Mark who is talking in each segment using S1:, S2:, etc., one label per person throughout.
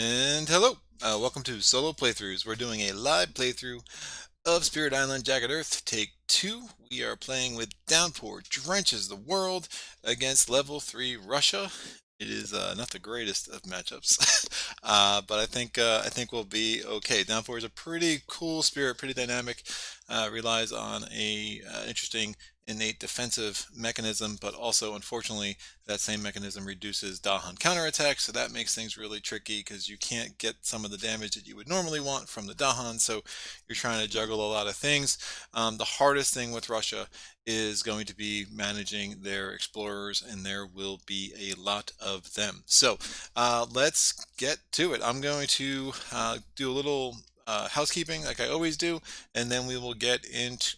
S1: And hello, welcome to Solo Playthroughs. We're doing a live playthrough of Spirit Island Jagged Earth Take 2. We are playing with Downpour Drenches the World against Level 3 Russia. It is not the greatest of matchups, but I think we'll be okay. Downpour is a pretty cool spirit, pretty dynamic. Relies on a interesting innate defensive mechanism, but also unfortunately that same mechanism reduces Dahan counterattack, so that makes things really tricky because you can't get some of the damage that you would normally want from the Dahan, so you're trying to juggle a lot of things. The hardest thing with Russia is going to be managing their explorers, and there will be a lot of them. So let's get to it. I'm going to do a little housekeeping like I always do, and then we will get into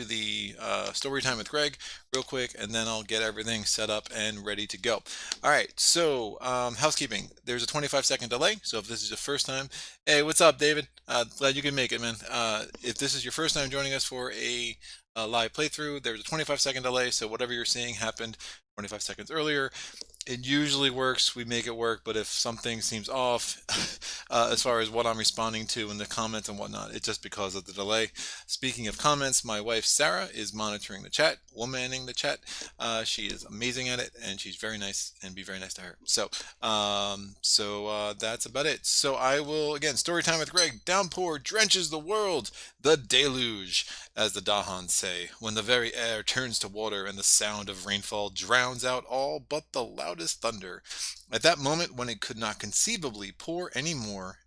S1: the story time with Greg real quick, and then I'll get everything set up and ready to go. All right, so housekeeping. There's a 25-second delay, so if this is your first time, hey, what's up, David? Glad you can make it, man. If this is your first time joining us for a live playthrough, there's a 25-second delay, so whatever you're seeing happened 25 seconds earlier. It usually works. We make it work, but if something seems off as far as what I'm responding to in the comments and whatnot, it's just because of the delay. Speaking of comments, my wife Sarah is monitoring the chat, womaning the chat. She is amazing at it, and she's very nice, and be very nice to her. So that's about it. So I will, again, story time with Greg. Downpour drenches the world, the deluge, as the Dahans say, when the very air turns to water and the sound of rainfall drowns out all but the loudest thunder. At that moment when it could not conceivably pour any more,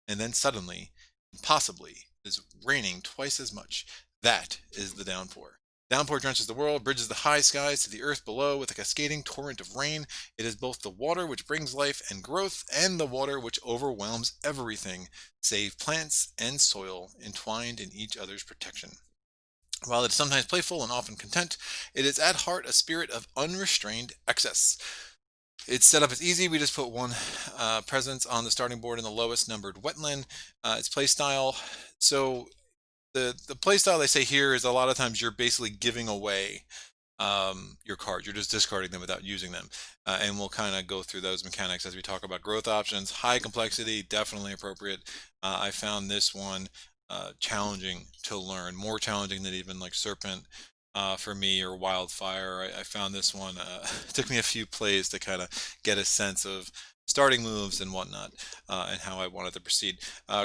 S1: and then suddenly, impossibly, it is raining twice as much. That is the downpour. Downpour drenches the world, bridges the high skies to the earth below with a cascading torrent of rain. It is both the water which brings life and growth, and the water which overwhelms everything, save plants and soil, entwined in each other's protection. While it is sometimes playful and often content, it is at heart a spirit of unrestrained excess. Its setup is easy. We just put one presence on the starting board in the lowest numbered wetland. Its playstyle. So the playstyle they say here is a lot of times you're basically giving away your cards. You're just discarding them without using them. And we'll kind of go through those mechanics as we talk about growth options. High complexity, definitely appropriate. I found this one challenging to learn, more challenging than even like Serpent for me, or Wildfire. I found this one, it took me a few plays to kind of get a sense of starting moves and whatnot, and how I wanted to proceed.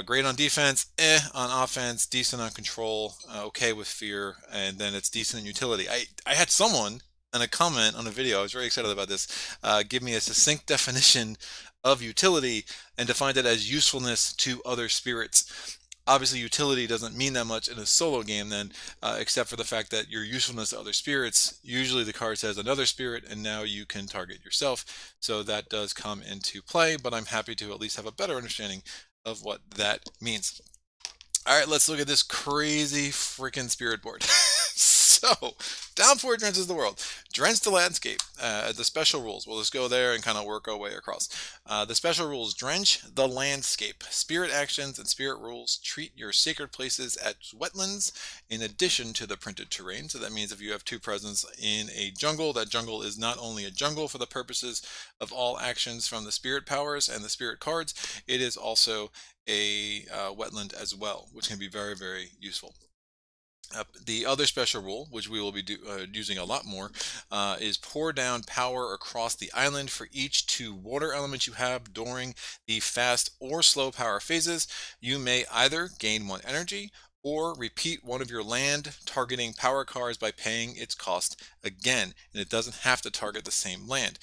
S1: Great on defense, on offense, decent on control, okay with fear, and then it's decent in utility. I had someone in a comment on a video, I was very excited about this, give me a succinct definition of utility and defined it as usefulness to other spirits. Obviously, utility doesn't mean that much in a solo game then, except for the fact that your usefulness to other spirits, usually the card says another spirit, and now you can target yourself. So that does come into play, but I'm happy to at least have a better understanding of what that means. All right, let's look at this crazy freaking spirit board. So, Downpour drenches the world. Drench the landscape. The special rules. We'll just go there and kind of work our way across. The special rules: drench the landscape. Spirit actions and spirit rules treat your sacred places as wetlands in addition to the printed terrain. So that means if you have two presence in a jungle, that jungle is not only a jungle for the purposes of all actions from the spirit powers and the spirit cards, it is also a wetland as well, which can be very, very useful. The other special rule, which we will be using a lot more, is pour down power across the island for each two water elements you have during the fast or slow power phases. You may either gain one energy or repeat one of your land targeting power cards by paying its cost again, and it doesn't have to target the same land.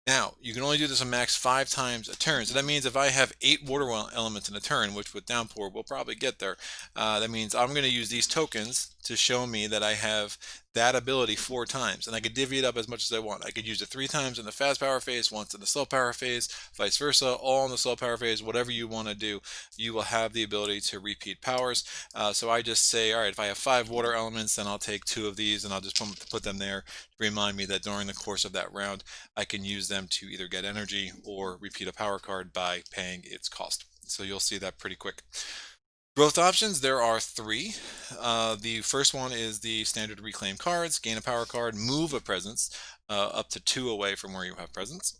S1: Now, you can only do this a max 5 times a turn. So that means if I have 8 water elements in a turn, which with Downpour we'll probably get there, that means I'm going to use these tokens to show me that I have that ability 4 times. And I could divvy it up as much as I want. I could use it 3 times in the fast power phase, once in the slow power phase, vice versa, all in the slow power phase. Whatever you want to do, you will have the ability to repeat powers. So I just say, all right, if I have 5 water elements, then I'll take 2 of these and I'll just put them there to remind me that during the course of that round, I can use them to either get energy or repeat a power card by paying its cost. So you'll see that pretty quick. Growth options, there are 3. The first one is the standard reclaim cards. Gain a power card, move a presence up to 2 away from where you have presence.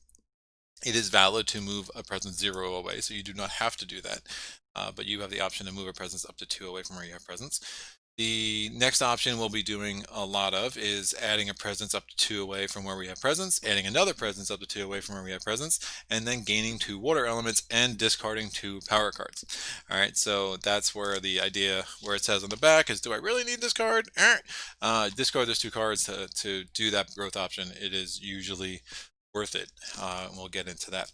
S1: It is valid to move a presence 0 away, so you do not have to do that, but you have the option to move a presence up to 2 away from where you have presence. The next option we'll be doing a lot of is adding a presence up to 2 away from where we have presence, adding another presence up to 2 away from where we have presence, and then gaining 2 water elements and discarding 2 power cards. All right, so that's where the idea, where it says on the back, is do I really need this card? Discard those 2 cards to do that growth option. It is usually worth it. We'll get into that.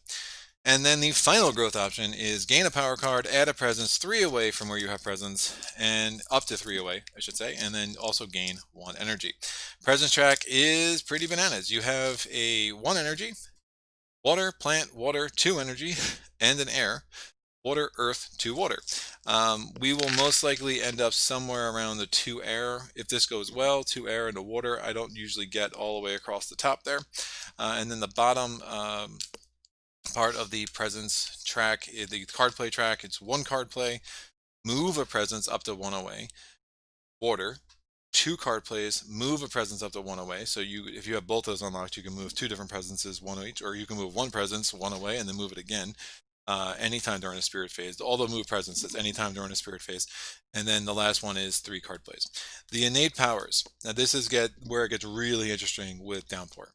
S1: And then the final growth option is gain a power card, add a presence 3 away from where you have presence, and up to 3 away, I should say, and then also gain 1 energy. Presence track is pretty bananas. You have a 1 energy, water, plant, water, 2 energy, and an air. Water, earth, 2 water. We will most likely end up somewhere around the 2 air. If this goes well, 2 air and a water. I don't usually get all the way across the top there. And then the bottom part of the presence track, the card play track, it's 1 card play, move a presence up to 1 away, water, 2 card plays, move a presence up to 1 away. So if you have both those unlocked, you can move 2 different presences, 1 each, or you can move 1 presence 1 away and then move it again. Anytime during a spirit phase. All the move presences anytime during a spirit phase. And then the last one is 3 card plays. The innate powers. Now this is where it gets really interesting with Downpour.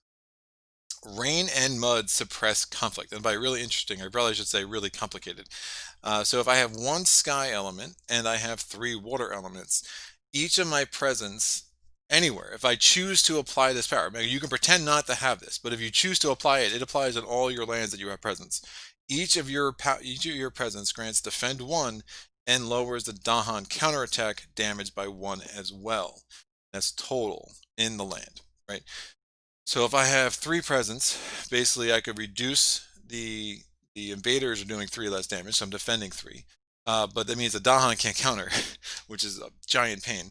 S1: Rain and mud suppress conflict. And by really interesting, I probably should say really complicated. So if I have 1 sky element and I have 3 water elements, each of my presence anywhere, if I choose to apply this power, you can pretend not to have this, but if you choose to apply it, it applies on all your lands that you have presence. Each of your presence grants defend 1 and lowers the Dahan counterattack damage by 1 as well. That's total in the land, right? So if I have 3 presence, basically I could reduce the invaders are doing 3 less damage, so I'm defending 3. But that means the Dahan can't counter, which is a giant pain.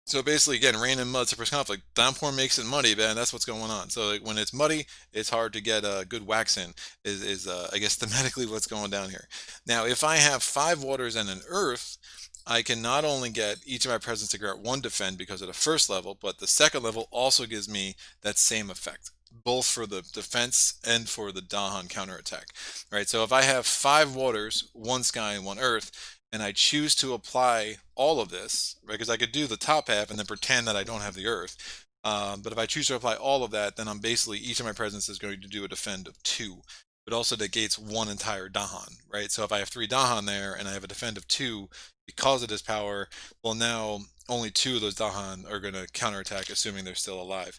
S1: So basically, again, rain and mud suppress conflict. Downpour makes it muddy, man. That's what's going on. So like, when it's muddy, it's hard to get a good wax in. I guess thematically what's going down here. Now, if I have 5 waters and an earth, I can not only get each of my presence to grant 1 defend because of the first level, but the second level also gives me that same effect, both for the defense and for the Dahan counterattack. Right. So if I have 5 waters, 1 sky, and 1 earth, and I choose to apply all of this, right, because I could do the top half and then pretend that I don't have the earth. But if I choose to apply all of that, then I'm basically, each of my presence is going to do a defend of 2, but also negates 1 entire Dahan, right? So if I have 3 Dahan there and I have a defend of 2 because of this power, well, now only 2 of those Dahan are going to counterattack, assuming they're still alive.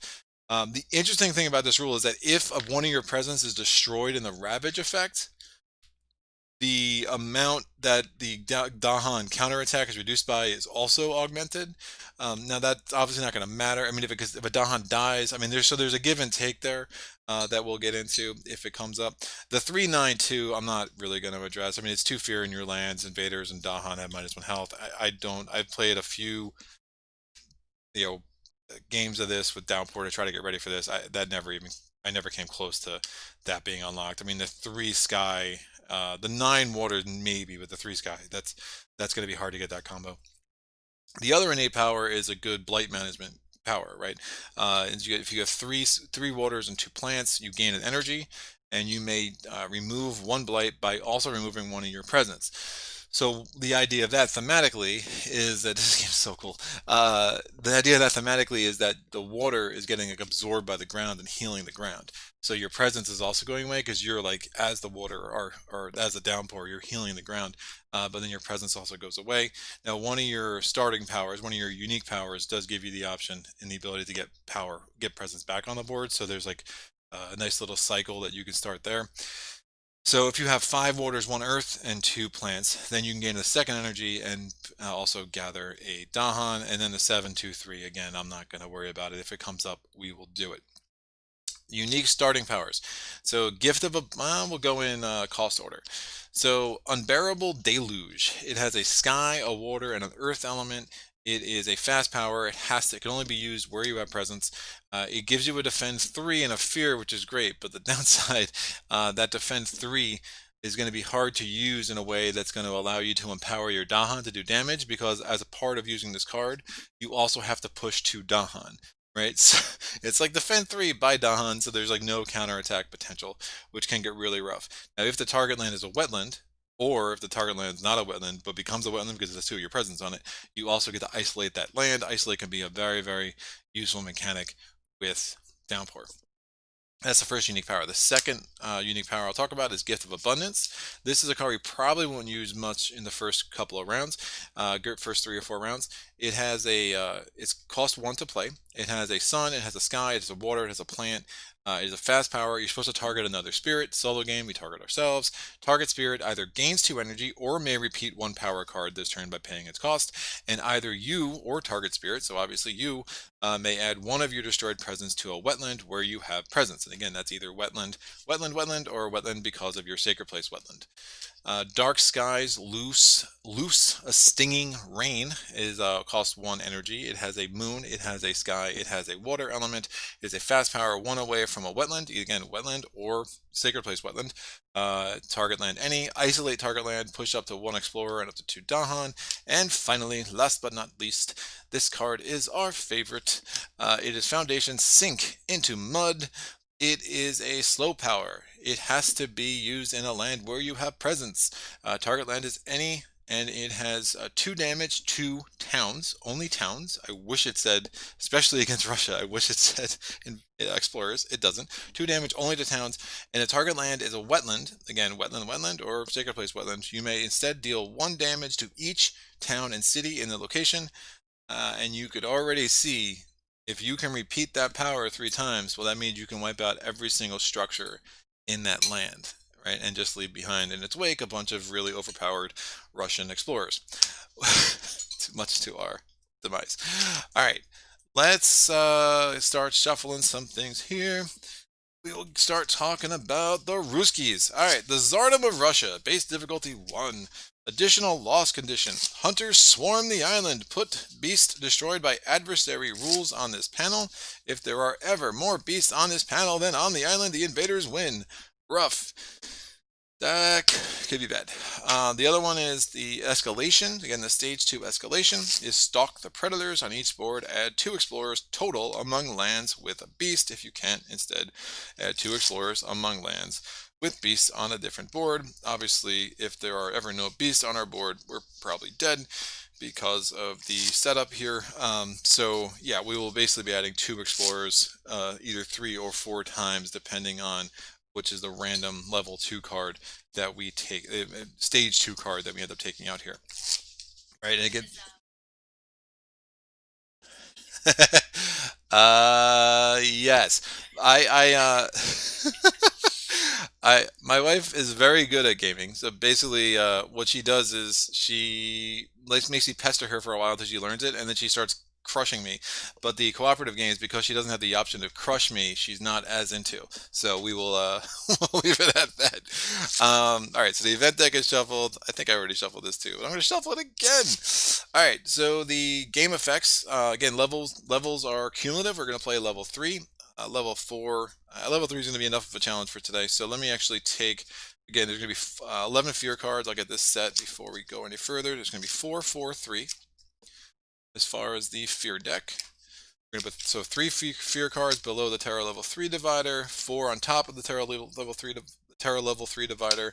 S1: The interesting thing about this rule is that if one of your presence is destroyed in the Ravage effect, the amount that the Dahan counterattack is reduced by is also augmented. Now that's obviously not going to matter. I mean, if a Dahan dies, I mean, there's a give and take there that we'll get into if it comes up. The 3/9/2, I'm not really going to address. I mean, it's 2 fear in your lands. Invaders and Dahan have -1 health. I've played a few, games of this with Downpour to try to get ready for this. I never came close to that being unlocked. I mean, the 3 sky, the 9 water maybe, but the 3 sky, that's going to be hard to get that combo. The other innate power is a good blight management power, right? If you have three waters and 2 plants, you gain an energy, and you may remove 1 blight by also removing 1 of your presence. So the idea of that thematically is that this game's so cool. The idea of that thematically is that the water is getting absorbed by the ground and healing the ground. So your presence is also going away because you're like, as the water or as the downpour, you're healing the ground. But then your presence also goes away. Now, one of your starting powers, one of your unique powers, does give you the option and the ability to get presence back on the board. So there's like a nice little cycle that you can start there. So if you have 5 waters, 1 earth, and 2 plants, then you can gain a second energy and also gather a Dahan, and then the 7, 2, 3. Again, I'm not going to worry about it. If it comes up, we will do it. Unique starting powers. So gift of we'll go in cost order. So Unbearable Deluge. It has a sky, a water, and an earth element. It is a fast power. It can only be used where you have presence. It gives you a defend 3 and a fear, which is great, but the downside, that defend 3 is going to be hard to use in a way that's going to allow you to empower your Dahan to do damage, because as a part of using this card, you also have to push 2 Dahan, right? So it's like Defend 3 by Dahan, so there's like no counterattack potential, which can get really rough. Now, if the target land is a wetland, or if the target land is not a wetland, but becomes a wetland because there's 2 of your presence on it, you also get to isolate that land. Isolate can be a very, very useful mechanic with Downpour. That's the first unique power. The second unique power I'll talk about is Gift of Abundance. This is a card we probably won't use much in the first couple of rounds, first 3 or 4 rounds. It has it's cost 1 to play. It has a sun, it has a sky, it has a water, it has a plant. It is a fast power. You're supposed to target another spirit. Solo game, we target ourselves. Target spirit either gains 2 energy or may repeat 1 power card this turn by paying its cost. And either you or target spirit, so obviously you, may add 1 of your destroyed presence to a wetland where you have presence. And again, that's either wetland, or wetland because of your sacred place wetland. Dark Skies, loose, a stinging rain is cost 1 energy. It has a moon, it has a sky, it has a water element. It is a fast power 1 away from a wetland, again wetland or sacred place wetland. Target land any, isolate target land, push up to 1 explorer and up to 2 Dahan. And finally, last but not least, this card is our favorite. It is Foundation Sink into Mud. It is a slow power. It has to be used in a land where you have presence. Target land is any, and it has 2 damage to towns, only towns. I wish it said, especially against Russia, I wish it said in explorers. It doesn't. 2 damage only to towns, and the target land is a wetland. Again, wetland, or sacred place wetland. You may instead deal 1 damage to each town and city in the location, and you could already see, if you can repeat that power 3 times, well, that means you can wipe out every single structure in that land, right? And just leave behind in its wake a bunch of really overpowered Russian explorers. Much to our demise. All right, let's start shuffling some things here. We'll start talking about the Ruskies. All right, the Tsardom of Russia, base difficulty 1. Additional loss condition. Hunters swarm the island. Put beast destroyed by adversary rules on this panel. If there are ever more beasts on this panel than on the island, the invaders win. Rough. That could be bad. The other one is the Escalation. Again, the stage 2 Escalation is Stalk the Predators. On each board, add 2 explorers total among lands with a beast. If you can't, instead, add 2 explorers among lands with beasts on a different board. Obviously, if there are ever no beasts on our board, we're probably dead because of the setup here. So yeah, we will basically be adding 2 explorers, either 3 or 4 times, depending on which is the random level 2 card that we take, stage 2 card that we end up taking out here. Right, and again, yes, I my wife is very good at gaming. So basically, what she does is she makes me pester her for a while until she learns it, and then she starts crushing me. But the cooperative games, because she doesn't have the option to crush me, she's not as into. So we will we'll leave it at that. All right, so the event deck is shuffled. I think I already shuffled this too, but I'm going to shuffle it again. All right, so the game effects, again, levels are cumulative. We're going to play level 3. Level 4, level 3 is going to be enough of a challenge for today. So let me actually take, again, there's going to be 11 fear cards. I'll get this set before we go any further. There's going to be 4, 4, 3 as far as the fear deck. We're going to put, so 3 fear cards below the Terror level 3 divider, 4 on top of the Terror level 3 divider,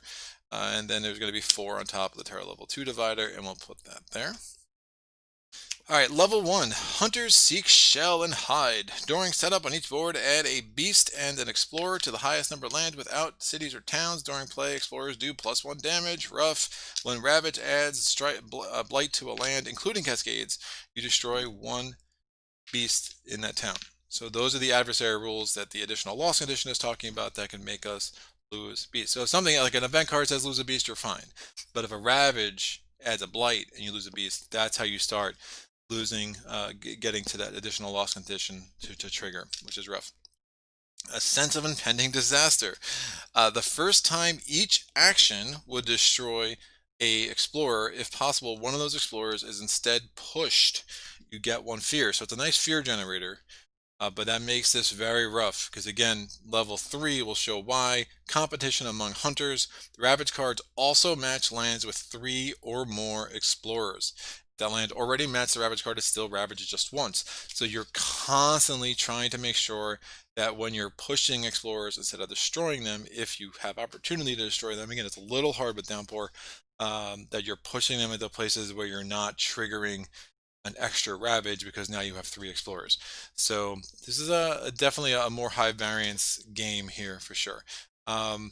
S1: and then there's going to be 4 on top of the Terror level 2 divider, and we'll put that there. All right, level 1, Hunters seek shell and hide. During setup on each board, add a beast and an explorer to the highest number land without cities or towns. During play, explorers do +1 damage. Rough. When Ravage adds blight to a land, including cascades, you destroy 1 beast in that town. So those are the adversary rules that the additional loss condition is talking about that can make us lose beast. So if something like an event card says lose a beast, you're fine. But if a Ravage adds a blight and you lose a beast, that's how you start losing, getting to that additional loss condition to trigger, which is rough. A sense of impending disaster. The first time each action would destroy a explorer, if possible, one of those explorers is instead pushed. You get 1 fear. So it's a nice fear generator. But that makes this very rough because, again, level 3 will show why. Competition among hunters. The Ravage cards also match lands with 3 or more explorers. that land already matched the Ravage card is still Ravage just once. So you're constantly trying to make sure that when you're pushing explorers instead of destroying them, if you have opportunity to destroy them, again, it's a little hard with Downpour, that you're pushing them into places where you're not triggering an extra Ravage because now you have 3 explorers. So this is definitely a more high variance game here for sure. I'm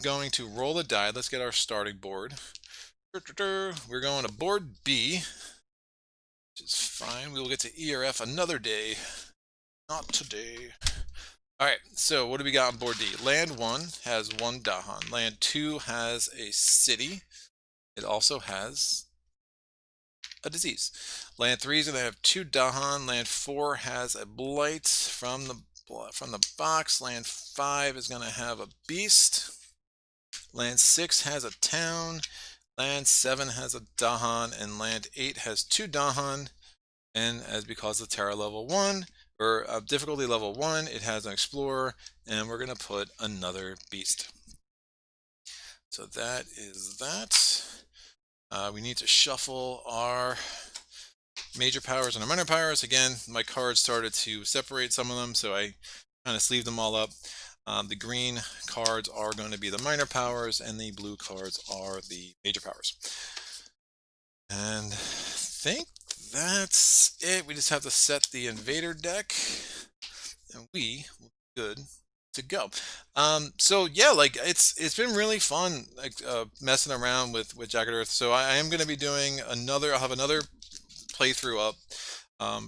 S1: going to roll a die. Let's get our starting board. We're going to board B, which is fine. We will get to E or F another day. Not today. All right, so what do we got on board D? Land 1 has 1 Dahan. Land 2 has a city. It also has a disease. Land 3 is going to have 2 Dahan. Land 4 has a blight from the box. Land 5 is going to have a beast. Land 6 has a town. Land 7 has a Dahan, and Land 8 has 2 Dahan. And as because of Terra level 1, or difficulty level 1, it has an explorer, and we're going to put another beast. So that is that. We need to shuffle our major powers and our minor powers. Again, my cards started to separate some of them, so I kind of sleeved them all up. The green cards are going to be the minor powers, and the blue cards are the major powers. And I think that's it. We just have to set the Invader deck, and we will be good to go. So yeah, like it's been really fun, like messing around with Jagged Earth. So I am going to be doing another. I'll have another playthrough up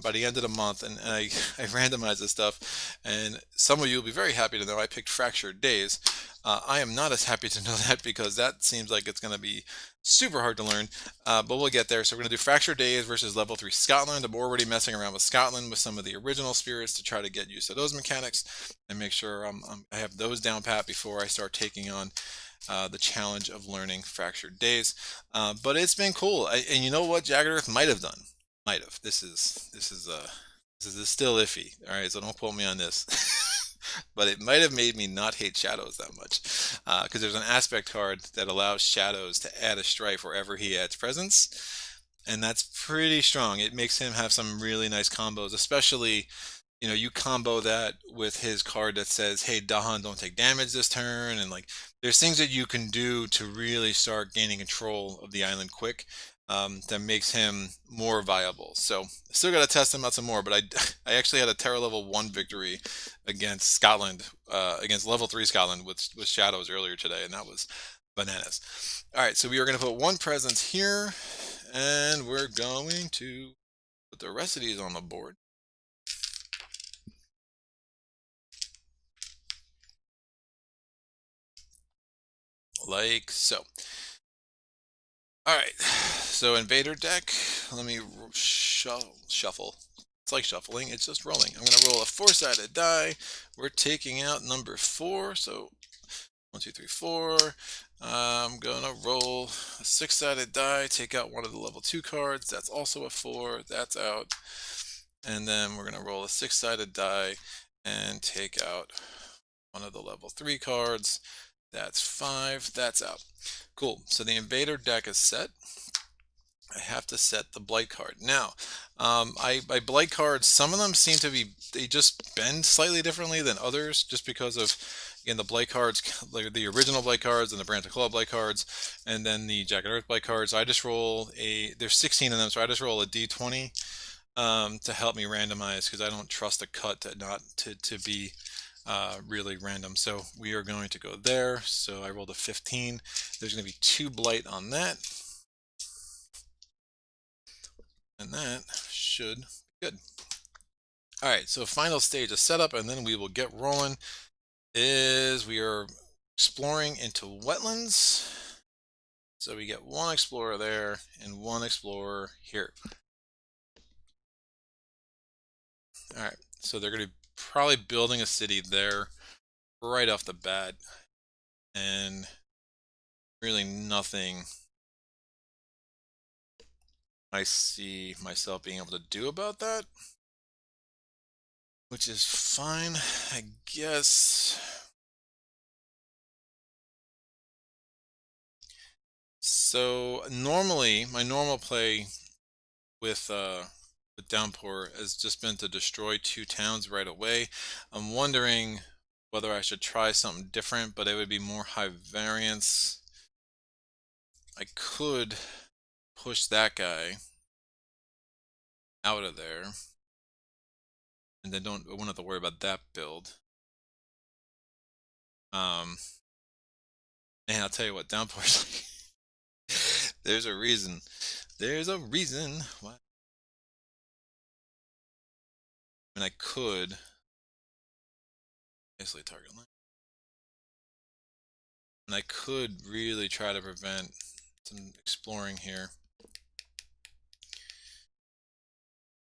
S1: by the end of the month, and I randomized this stuff, and some of you will be very happy to know I picked Fractured Days. I am not as happy to know that because that seems like it's going to be super hard to learn, but we'll get there. So we're going to do Fractured Days versus level 3 Scotland. I'm already messing around with Scotland with some of the original spirits to try to get used to those mechanics and make sure I have those down pat before I start taking on the challenge of learning Fractured Days. But it's been cool, and you know what Jagged Earth might have done? Might have. This is still iffy. All right, so don't quote me on this. But it might have made me not hate shadows that much, because there's an aspect card that allows shadows to add a strife wherever he adds presence, and that's pretty strong. It makes him have some really nice combos, especially, you know, you combo that with his card that says, hey, Dahan, don't take damage this turn, and like there's things that you can do to really start gaining control of the island quick, that makes him more viable. So I still got to test him out some more, but I actually had a Terra level 1 victory against Scotland, against level 3 Scotland with Shadows earlier today, and that was bananas. All right, so we are going to put 1 presence here, and we're going to put the rest of these on the board. Like so. All right, so Invader deck, let me shuffle. It's like shuffling, it's just rolling. I'm going to roll a 4-sided die. We're taking out number 4, so 1, 2, 3, 4. I'm going to roll a 6-sided die, take out one of the level 2 cards. That's also a 4, that's out. And then we're going to roll a 6-sided die and take out one of the level 3 cards. That's 5, that's out. Cool, so the Invader deck is set. I have to set the Blight card. Now, my Blight cards, some of them seem to be, they just bend slightly differently than others just because of, again, the Blight cards, like the original Blight cards and the Branch of Claw Blight cards, and then the Jagged Earth Blight cards. I just roll there's 16 of them, so I just roll a d20 to help me randomize because I don't trust the cut to be really random. So we are going to go there. So I rolled a 15. There's going to be 2 blight on that. And that should be good. All right, so final stage of setup, and then we will get rolling, is we are exploring into wetlands. So we get 1 explorer there and 1 explorer here. All right, so they're going to be probably building a city there right off the bat, and really nothing I see myself being able to do about that, which is fine, I guess. So normally, my normal play with Downpour has just been to destroy 2 towns right away. I'm wondering whether I should try something different, but it would be more high variance. I could push that guy out of there, and then I won't have to worry about that build. And I'll tell you what, Downpour's like, there's a reason. There's a reason why. And I could isolate target line. And I could really try to prevent some exploring here.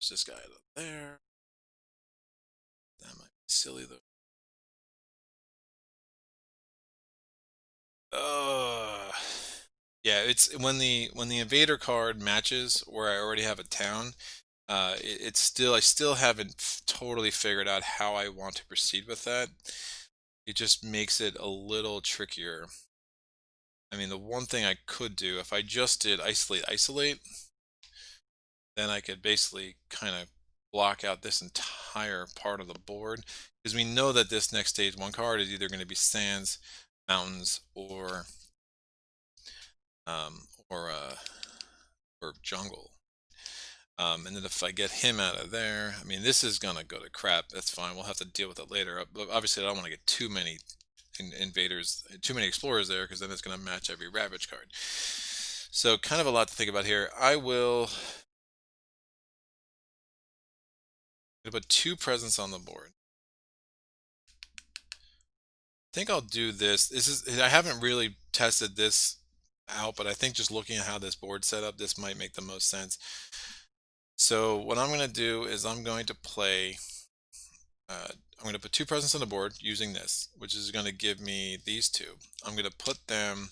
S1: Push this guy out of there. That might be silly though. Yeah, it's when the invader card matches where I already have a town. It's still I still haven't totally figured out how I want to proceed with that. It just makes it a little trickier. I mean, the one thing I could do if I just did isolate, then I could basically kind of block out this entire part of the board because we know that this next stage 1 card is either going to be sands, mountains, or um, or uh, or jungle. And then if I get him out of there, I mean, this is gonna go to crap. That's fine. We'll have to deal with it later. But obviously, I don't want to get too many invaders, too many explorers there, because then it's gonna match every ravage card. So kind of a lot to think about here. I will put 2 presents on the board. I think I'll do this. I haven't really tested this out, but I think just looking at how this board's set up, this might make the most sense. So what I'm going to do is I'm going to play, I'm going to put 2 presents on the board using this, which is going to give me these 2. I'm going to put them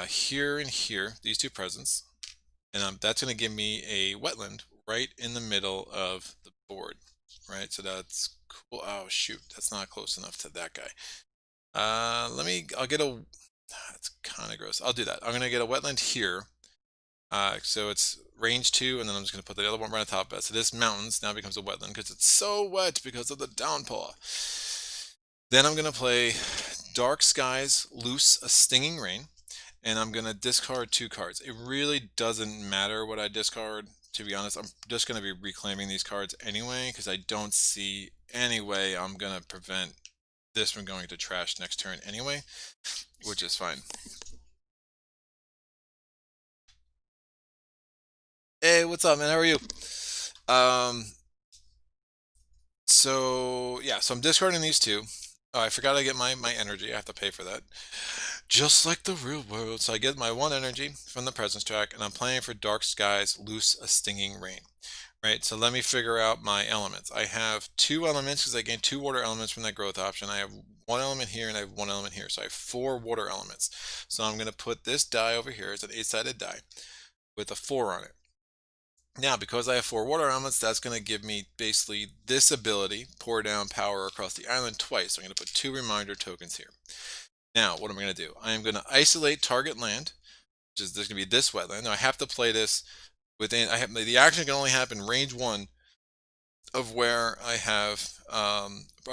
S1: here and here, these 2 presents, and that's going to give me a wetland right in the middle of the board, right? So that's cool. Oh shoot, that's not close enough to that guy. I'll get a, that's kind of gross. I'll do that. I'm going to get a wetland here. So it's range 2, and then I'm just going to put the other one right on top of it. So this mountains now becomes a wetland because it's so wet because of the downpour. Then I'm going to play Dark Skies, Loose a Stinging Rain, and I'm going to discard 2 cards. It really doesn't matter what I discard, to be honest. I'm just going to be reclaiming these cards anyway because I don't see any way I'm going to prevent this from going to trash next turn anyway, which is fine. Hey, what's up, man? How are you? So yeah, so I'm discarding these 2. Oh, I forgot to get my energy. I have to pay for that. Just like the real world. So I get my 1 energy from the presence track, and I'm playing for Dark Skies, Loose a Stinging Rain. Right, so let me figure out my elements. I have 2 elements because I gained 2 water elements from that growth option. I have 1 element here and I have 1 element here. So I have 4 water elements. So I'm going to put this die over here. It's an 8-sided die with a 4 on it. Now, because I have 4 water elements, that's going to give me basically this ability, pour down power across the island twice. So I'm going to put 2 reminder tokens here. Now, what am I going to do? I am going to isolate target land, which is there's going to be this wetland. Now, I have to play this within, the action can only happen range 1 of where I have a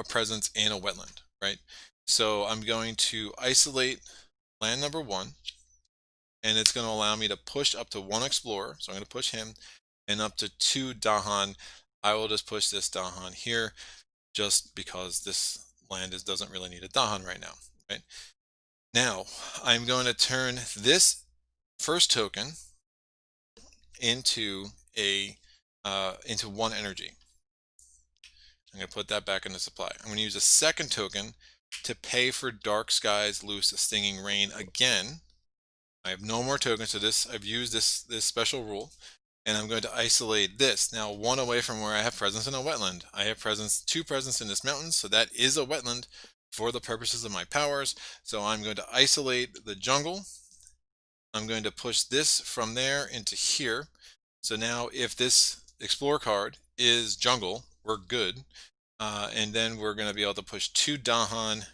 S1: presence in a wetland, right? So I'm going to isolate land number 1, and it's going to allow me to push up to 1 explorer. So I'm going to push him, and up to 2 Dahan. I will just push this Dahan here just because this land doesn't really need a Dahan right now, right? Now, I'm going to turn this first token into into 1 energy. I'm going to put that back into supply. I'm going to use a second token to pay for Dark Skies, Loose a Stinging Rain again. I have no more tokens, so I've used this special rule. And I'm going to isolate this. Now, 1 away from where I have presence in a wetland. I have 2 presence in this mountain, so that is a wetland for the purposes of my powers. So I'm going to isolate the jungle. I'm going to push this from there into here. So now if this Explore card is jungle, we're good. And then we're going to be able to push 2 Dahan.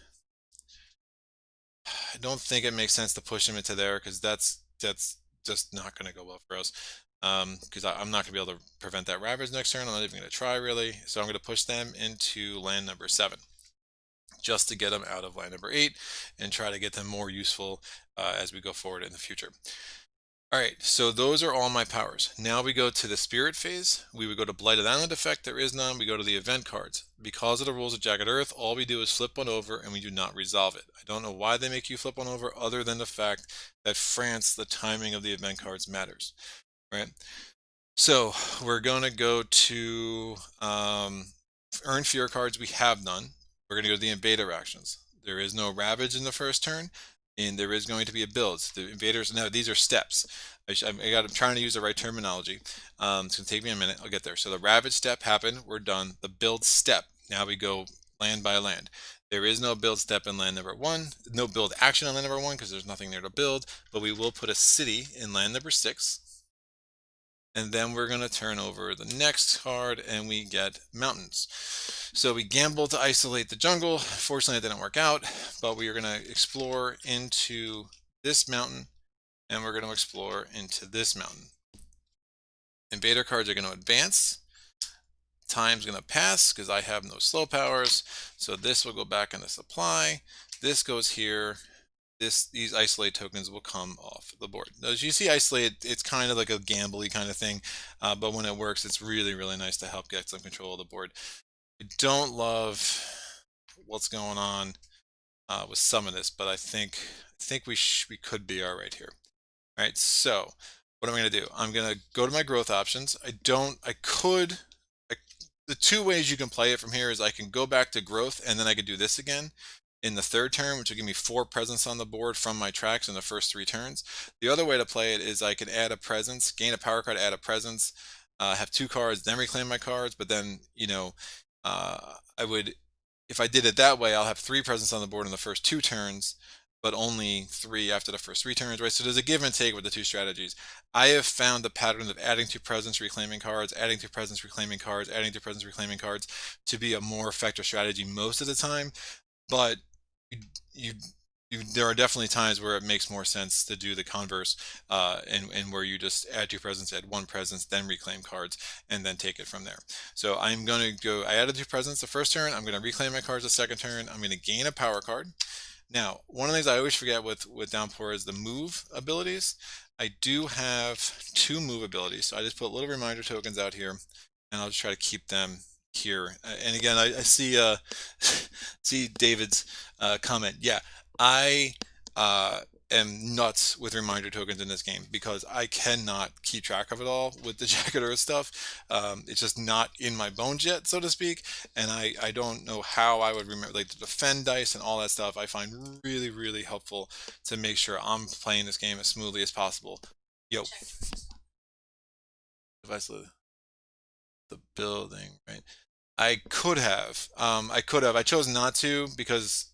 S1: I don't think it makes sense to push him into there because that's just not going to go well for us. because I'm not going to be able to prevent that Ravage next turn. I'm not even going to try really. So I'm going to push them into land number 7 just to get them out of land number 8 and try to get them more useful as we go forward in the future. All right, so those are all my powers. Now we go to the Spirit phase. We would go to Blighted Island effect. There is none. We go to the event cards. Because of the rules of Jagged Earth, all we do is flip one over and we do not resolve it. I don't know why they make you flip one over other than the fact that France, the timing of the event cards matters, right? So we're going to go to earn fear cards. We have none. We're going to go to the invader actions. There is no Ravage in the first turn, and there is going to be a build. The invaders, now these are steps. I'm trying to use the right terminology. It's going to take me a minute. I'll get there. So the Ravage step happened. We're done. The build step. Now we go land by land. There is no build step in land number 1. No build action in land number 1 because there's nothing there to build. But we will put a city in land number 6. And then we're going to turn over the next card and we get mountains. So we gambled to isolate the jungle. Fortunately, it didn't work out, but we are going to explore into this mountain and we're going to explore into this mountain. Invader cards are going to advance. Time's going to pass because I have no slow powers. So this will go back into supply. This goes here. These isolate tokens will come off the board. As you see, isolate, it's kind of like a gambly kind of thing, but when it works, it's really, really nice to help get some control of the board. I don't love what's going on with some of this, but I think we could be all right here. All right, so what am I going to do? I'm going to go to my growth options. The two ways you can play it from here is I can go back to growth and then I could do this again in the third turn, which will give me 4 presence on the board from my tracks in the first 3 turns. The other way to play it is I can add a presence, gain a power card, add a presence, have 2 cards, then reclaim my cards. But then, if I did it that way, I'll have 3 presence on the board in the first 2 turns, but only 3 after the first 3 turns, right? So there's a give and take with the 2 strategies. I have found the pattern of adding 2 presence, reclaiming cards, adding 2 presence, reclaiming cards, adding 2 presence, reclaiming cards to be a more effective strategy most of the time. But there are definitely times where it makes more sense to do the converse, and where you just add 2 presence, add 1 presence, then reclaim cards, and then take it from there. So I'm going to go, I added 2 presence the first turn, I'm going to reclaim my cards the second turn, I'm going to gain a power card. Now, one of the things I always forget with Downpour is the move abilities. I do have 2 move abilities, so I just put little reminder tokens out here, and I'll just try to keep them here. And again, I see see David's comment. Yeah, I am nuts with reminder tokens in this game because I cannot keep track of it all with the Jagged Earth stuff. It's just not in my bones yet, so to speak, and I don't know how I would remember, like the defend dice and all that stuff. I find really, really helpful to make sure I'm playing this game as smoothly as possible. Yo, device the building, right? I could have. I chose not to because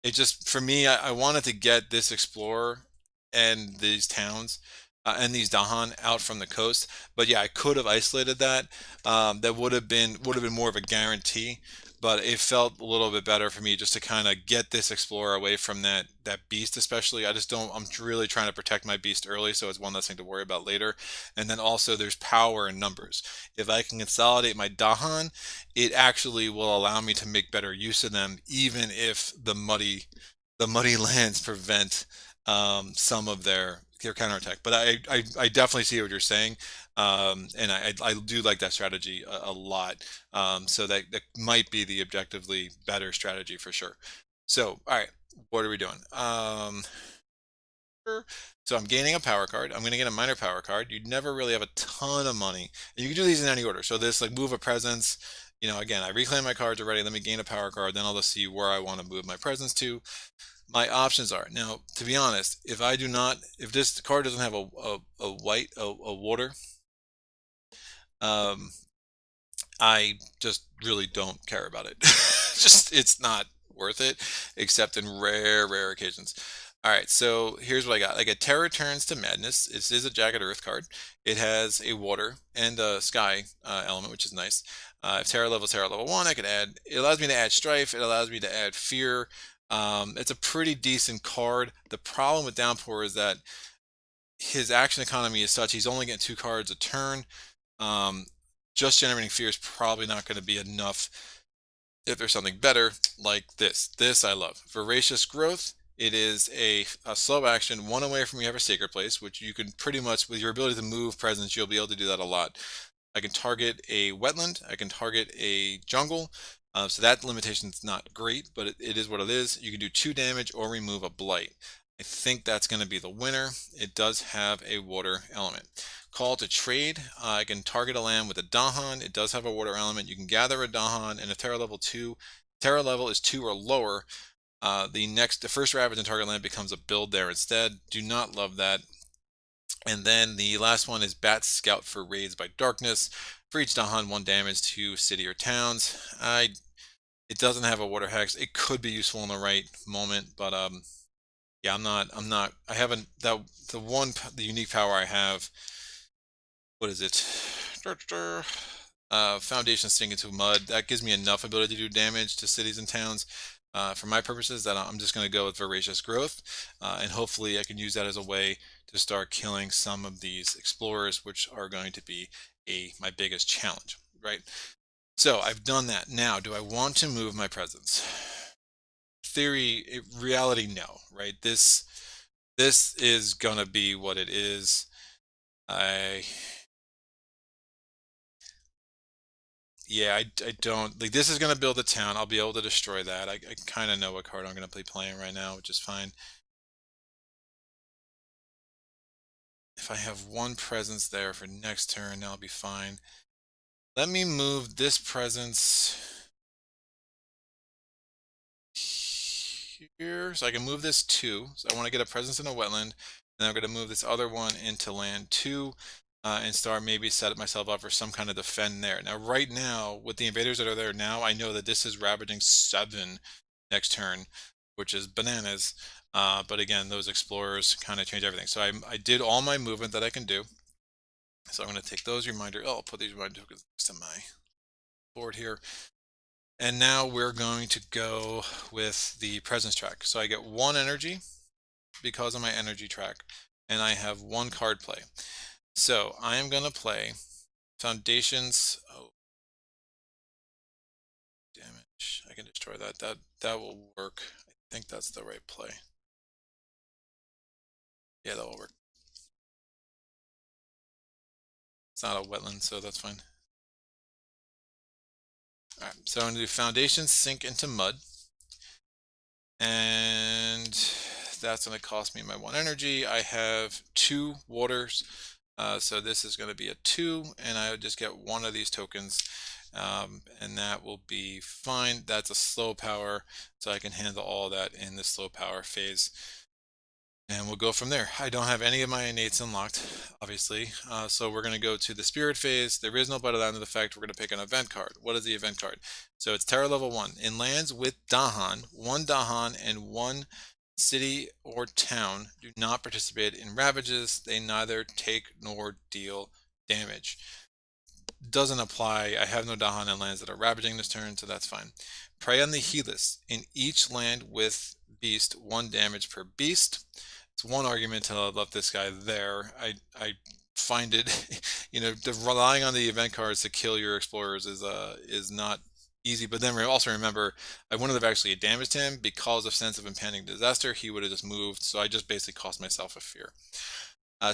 S1: it just, for me, I wanted to get this explorer and these towns and these Dahan out from the coast. But yeah, I could have isolated that. That would have been more of a guarantee. But it felt a little bit better for me just to kind of get this explorer away from that beast, especially. I'm really trying to protect my beast early, so it's one less thing to worry about later. And then also there's power in numbers. If I can consolidate my Dahan, it actually will allow me to make better use of them, even if the muddy lands prevent some of their counterattack. But I definitely see what you're saying, and I do like that strategy a lot. So that might be the objectively better strategy for sure. So all right, what are we doing? So I'm gaining a power card. I'm going to get a minor power card. You'd never really have a ton of money. And you can do these in any order. So this, like, move a presence. Again, I reclaim my cards already. Let me gain a power card. Then I'll just see where I want to move my presence to. My options are, now, to be honest, if this card doesn't have a water, I just really don't care about it. It's not worth it, except in rare occasions. All right, so here's what I got. I get Terror Turns to Madness. This is a Jagged Earth card. It has a water and a sky element, which is nice. If Terror level 1, I can add, it allows me to add Strife, it allows me to add Fear. It's a pretty decent card. The problem with Downpour is that his action economy is such he's only getting 2 cards a turn. Um, just generating fear is probably not going to be enough. If there's something better, like this I love. Voracious Growth. It is a slow action, one away from you have a Sacred Place, which you can pretty much, with your ability to move presence, you'll be able to do that a lot. I can target a wetland, I can target a jungle, so that limitation is not great, but it is what it is. You can do 2 damage or remove a blight. I think that's going to be the winner. It does have a water element. Call to Trade. I can target a land with a Dahan. It does have a water element. You can gather a Dahan, and if Terra level 2, Terra level is 2 or lower, the first Ravage in target land becomes a build there instead. Do not love that. And then the last one is Bat Scout for Raids by Darkness. For each Dahan, 1 damage to city or towns. It doesn't have a water hex. It could be useful in the right moment, but yeah, I haven't, the unique power I have, what is it? Foundation Sink into Mud. That gives me enough ability to do damage to cities and towns. For my purposes, that I'm just going to go with Voracious Growth, and hopefully I can use that as a way to start killing some of these explorers, which are going to be my biggest challenge, right? So I've done that. Now, do I want to move my presence? Reality, no, right? This is gonna be what it is. Yeah, I don't like, this is gonna build a town. I'll be able to destroy that. I kind of know what card I'm gonna be playing right now, which is fine. If I have 1 presence there for next turn, that'll be fine. Let me move this presence here, so I can move this 2. So I want to get a presence in a wetland, and I'm going to move this other one into land 2, and start maybe set myself up for some kind of defend there. Now, right now, with the invaders that are there now, I know that this is ravaging 7 next turn, which is bananas. But again, those explorers kind of change everything. So I did all my movement that I can do. So I'm going to take those reminders. Oh, I'll put these reminder tokens next to my board here. And now we're going to go with the presence track. So I get 1 energy because of my energy track, and I have 1 card play. So I am going to play Foundations. Oh, damage. I can destroy that. That will work. I think that's the right play. Yeah, that will work. It's not a wetland, so that's fine. All right, so I'm going to do Foundations Sink into Mud. And that's going to cost me my 1 energy. I have 2 waters, so this is going to be a 2, and I would just get 1 of these tokens, and that will be fine. That's a slow power, so I can handle all that in the slow power phase. And we'll go from there. I don't have any of my innates unlocked, obviously. So we're going to go to the Spirit Phase. There is no Blighted Island effect. We're going to pick an event card. What is the event card? So it's Terra level 1. In lands with Dahan, 1 Dahan and 1 city or town do not participate in ravages. They neither take nor deal damage. Doesn't apply. I have no Dahan in lands that are ravaging this turn, so that's fine. Prey on the Heedless. In each land with beast, 1 damage per beast. It's one argument to let this guy there. I find it, relying on the event cards to kill your explorers is not easy. But then we also remember, I wouldn't have actually damaged him because of Sense of Impending Disaster. He would have just moved, so I just basically cost myself a fear.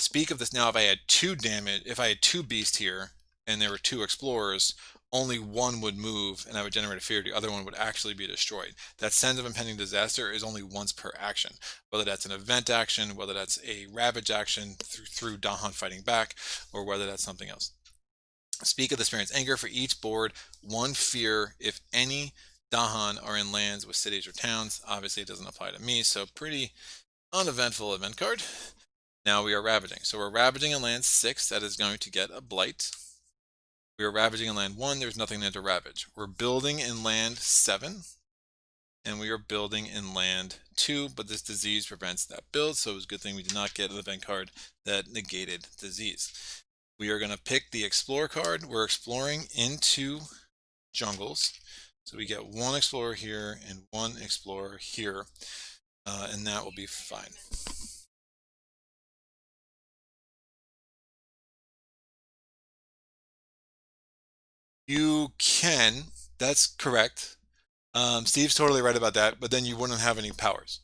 S1: Speak of this now. If I had 2 damage, if I had 2 beasts here, and there were 2 explorers, only 1 would move and I would generate a fear. The other one would actually be destroyed. That Sense of Impending Disaster is only once per action, whether that's an event action, whether that's a ravage action through Dahan fighting back, or whether that's something else. Speak of the Spirit's Anger. For each board, 1 fear if any Dahan are in lands with cities or towns. Obviously it doesn't apply to me, so pretty uneventful event card. Now we are ravaging. So we're ravaging in land 6. That is going to get a blight. We are ravaging in land 1. There's nothing there to ravage. We're building in land 7. And we are building in land 2. But this disease prevents that build. So it was a good thing we did not get an event card that negated disease. We are going to pick the Explore card. We're exploring into jungles. So we get 1 Explorer here and 1 Explorer here. And that will be fine. You can. That's correct. Steve's totally right about that, but then you wouldn't have any powers,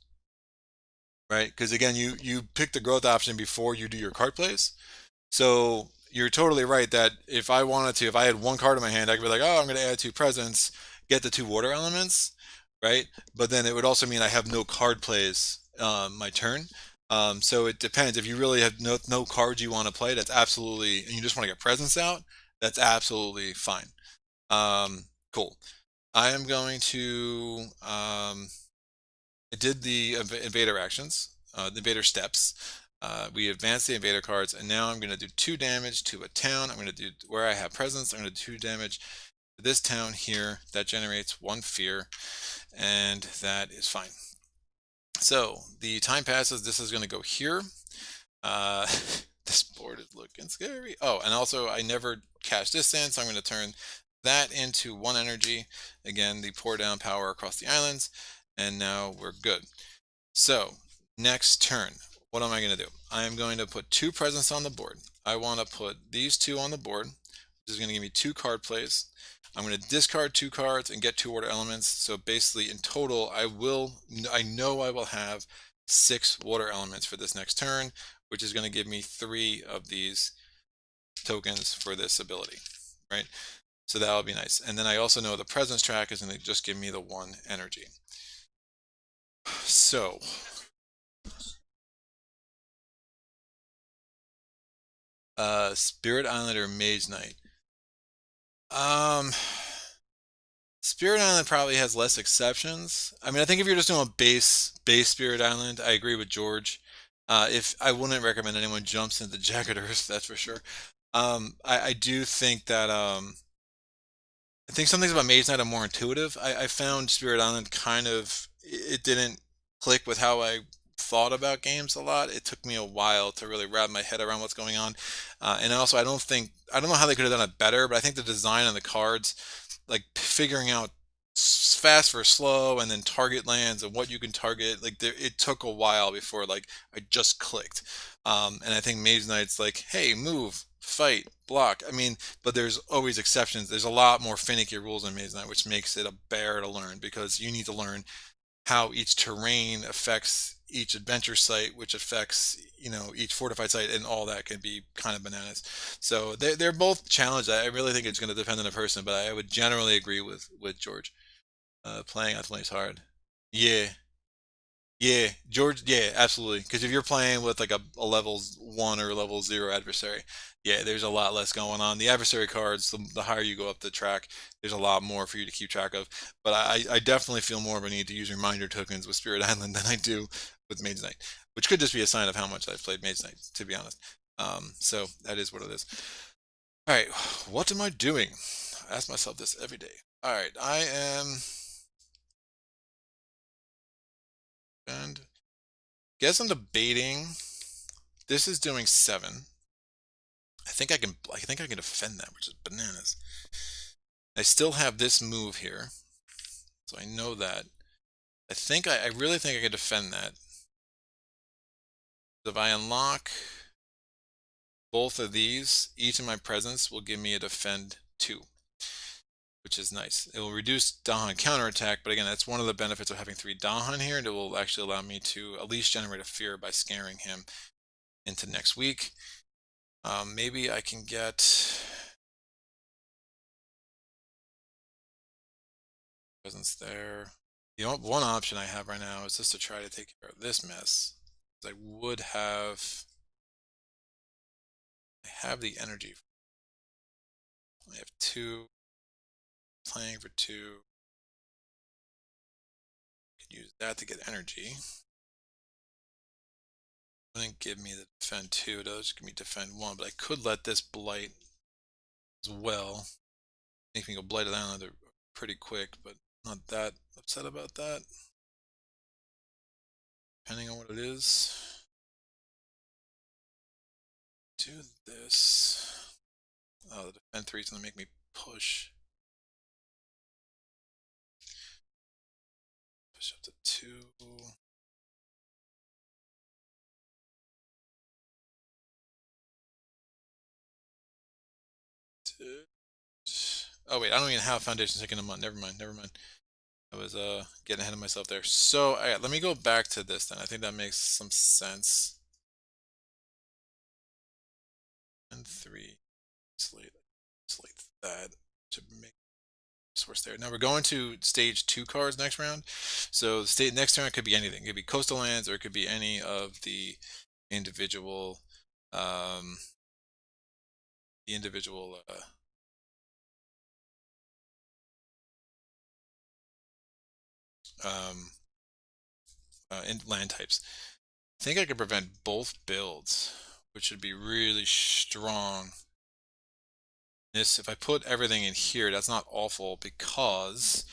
S1: right? Because again, you pick the growth option before you do your card plays. So you're totally right that if I wanted to, if I had one card in my hand, I could be like, oh, I'm going to add 2 presence, get the 2 water elements, right? But then it would also mean I have no card plays my turn. So it depends. If you really have no cards you want to play, that's absolutely, and you just want to get presence out, that's absolutely fine. Cool. I am going to I did the invader actions, the invader steps. We advanced the invader cards, and now I'm going to do 2 damage to a town. I'm going to do where I have presence. I'm going to do 2 damage to this town here. That generates 1 fear, and that is fine. So the time passes. This is going to go here. Uh, this board is looking scary. Oh, and also I never cast this in, so I'm going to turn that into 1 energy. Again, the pour down power across the islands, and now we're good. So next turn, what am I going to do? I am going to put 2 presence on the board. I want to put these 2 on the board, which is going to give me 2 card plays. I'm going to discard 2 cards and get 2 water elements. So basically, in total, I know I will have 6 water elements for this next turn, which is going to give me 3 of these tokens for this ability, right? So that would be nice. And then I also know the presence track is going to just give me the 1 energy. So Spirit Island or Mage Knight? Spirit Island probably has less exceptions. I mean, I think if you're just doing a base Spirit Island, I agree with George. If I wouldn't recommend anyone jumps into Jagged Earth, that's for sure. I do think that I think some things about Mage Knight are more intuitive. I found Spirit Island kind of it didn't click with how I thought about games a lot. It took me a while to really wrap my head around what's going on, and also I don't know how they could have done it better, but I think the design on the cards, like figuring out fast versus slow, and then target lands and what you can target, like it took a while before like I just clicked. And I think Mage Knight's like, hey, move, fight, block. I mean, but there's always exceptions. There's a lot more finicky rules in Maze Knight, which makes it a bear to learn because you need to learn how each terrain affects each adventure site, which affects each fortified site, and all that can be kind of bananas. So they're both challenged. I really think it's going to depend on the person, but I would generally agree with George. Playing Athlete is hard. Yeah, yeah, George. Yeah, absolutely. Because if you're playing with like a level 1 or level 0 adversary, yeah, there's a lot less going on. The adversary cards, the higher you go up the track, there's a lot more for you to keep track of. But I definitely feel more of a need to use reminder tokens with Spirit Island than I do with Mage Knight, which could just be a sign of how much I've played Mage Knight, to be honest. So that is what it is. All right, what am I doing? I ask myself this every day. All right, I am. And guess I'm debating. This is doing 7. I think I can defend that, which is bananas. I still have this move here, so I know that. I really think I can defend that. If I unlock both of these, each of my presence will give me a defend 2, which is nice. It will reduce Dahan counterattack, but again, that's one of the benefits of having 3 Dahan here, and it will actually allow me to at least generate a fear by scaring him into next week. Maybe I can get presence there. One option I have right now is just to try to take care of this mess. I would have. I have the energy. I have 2. Playing for 2. Could use that to get energy. Wouldn't give me the defend 2. It'll just give me defend 1. But I could let this blight as well. Make me go Blighted Island pretty quick, but not that upset about that. Depending on what it is. Do this. Oh, the defend 3 is going to make me push. Push up to 2. Oh wait, I don't even have foundation sinking in a month. Never mind, never mind. I was getting ahead of myself there. So all right, let me go back to this then. I think that makes some sense. And 3, select that to make source there. Now we're going to stage 2 cards next round. So the next turn could be anything. It could be coastal lands, or it could be any of the individual um, the individual um, land types. I think I could prevent both builds, which would be really strong. This, if I put everything in here, that's not awful, because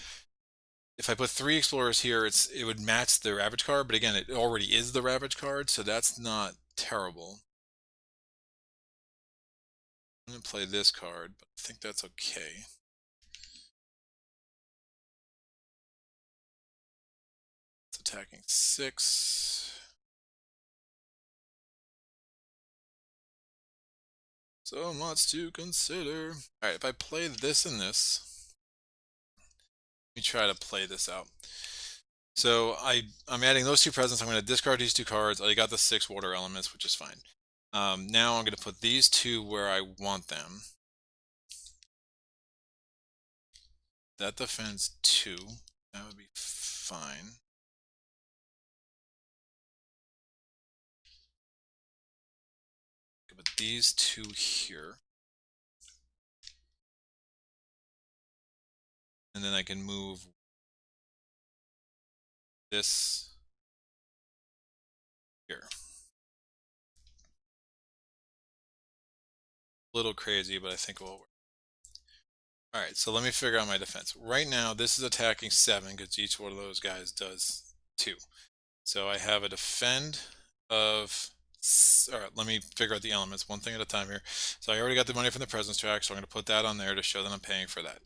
S1: if I put 3 explorers here, it would match the Ravage card, but again, it already is the Ravage card, so that's not terrible. I'm gonna play this card, but I think that's okay. It's attacking 6. So much to consider. Alright, if I play this and this, let me try to play this out. So I'm adding those 2 presents. I'm going to discard these 2 cards. I got the 6 water elements, which is fine. Now I'm going to put these 2 where I want them. That defends 2. That would be fine. Put these 2 here. And then I can move this here. A little crazy, but I think it will work. Alright, so let me figure out my defense. Right now, this is attacking 7, because each one of those guys does 2. So I have a defend of... Alright, let me figure out the elements one thing at a time here. So I already got the money from the presence track, so I'm going to put that on there to show that I'm paying for that.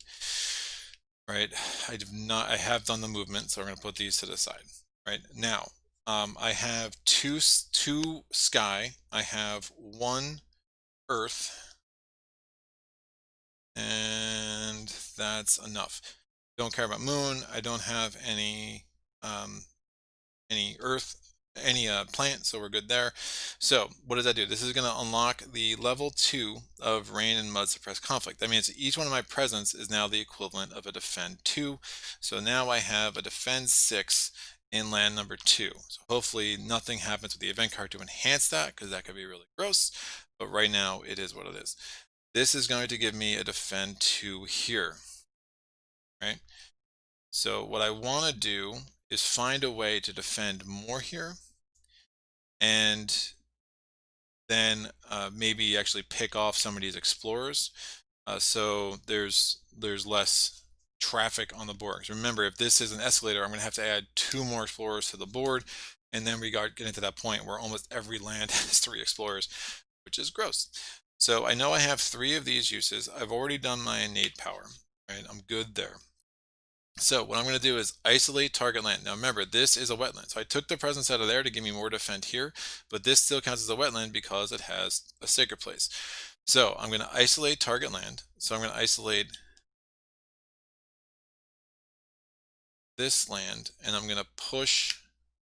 S1: Right, I have done the movement, so I'm going to put these to the side. Right, now, I have two sky, I have 1 earth, and that's enough. Don't care about moon. I don't have any earth, any plant, so we're good there. So what does that do? This is going to unlock the level 2 of rain and mud suppressed conflict. That means each one of my presents is now the equivalent of a defend 2. So now I have a defend 6 in land number 2. So hopefully nothing happens with the event card to enhance that, because that could be really gross. But right now it is what it is. This is going to give me a defend 2 here, right? So what I want to do is find a way to defend more here, and then maybe actually pick off some of these explorers, so there's less traffic on the board. Remember, if this is an escalator, I'm going to have to add 2 more explorers to the board, and then we get into that point where almost every land has 3 explorers, which is gross. So I know I have 3 of these uses. I've already done my innate power, right? I'm good there. So what I'm going to do is isolate target land. Now remember, this is a wetland. So I took the presence out of there to give me more defend here, but this still counts as a wetland because it has a sacred place. So I'm going to isolate target land. So I'm going to isolate this land, and I'm going to push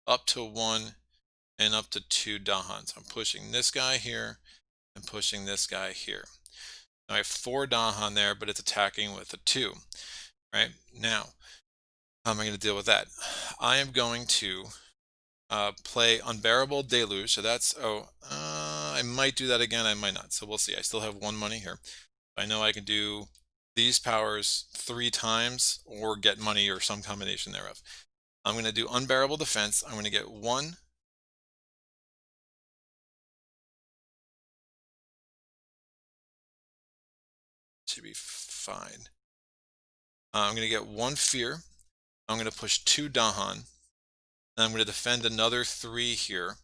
S1: up to 1 and up to 2 Dahans. I'm pushing this guy here and pushing this guy here. Now I have 4 Dahan there, but it's attacking with a 2. Right? Now, how am I going to deal with that? I am going to play Unbearable Deluge. So that's, I might do that again. I might not. So we'll see. I still have 1 money here. I know I can do these powers 3 times or get money or some combination thereof. I'm going to do Unbearable Defense. I'm going to get 1. Should be fine. I'm going to get 1 Fear. I'm going to push 2 Dahan. And I'm going to defend another 3 here.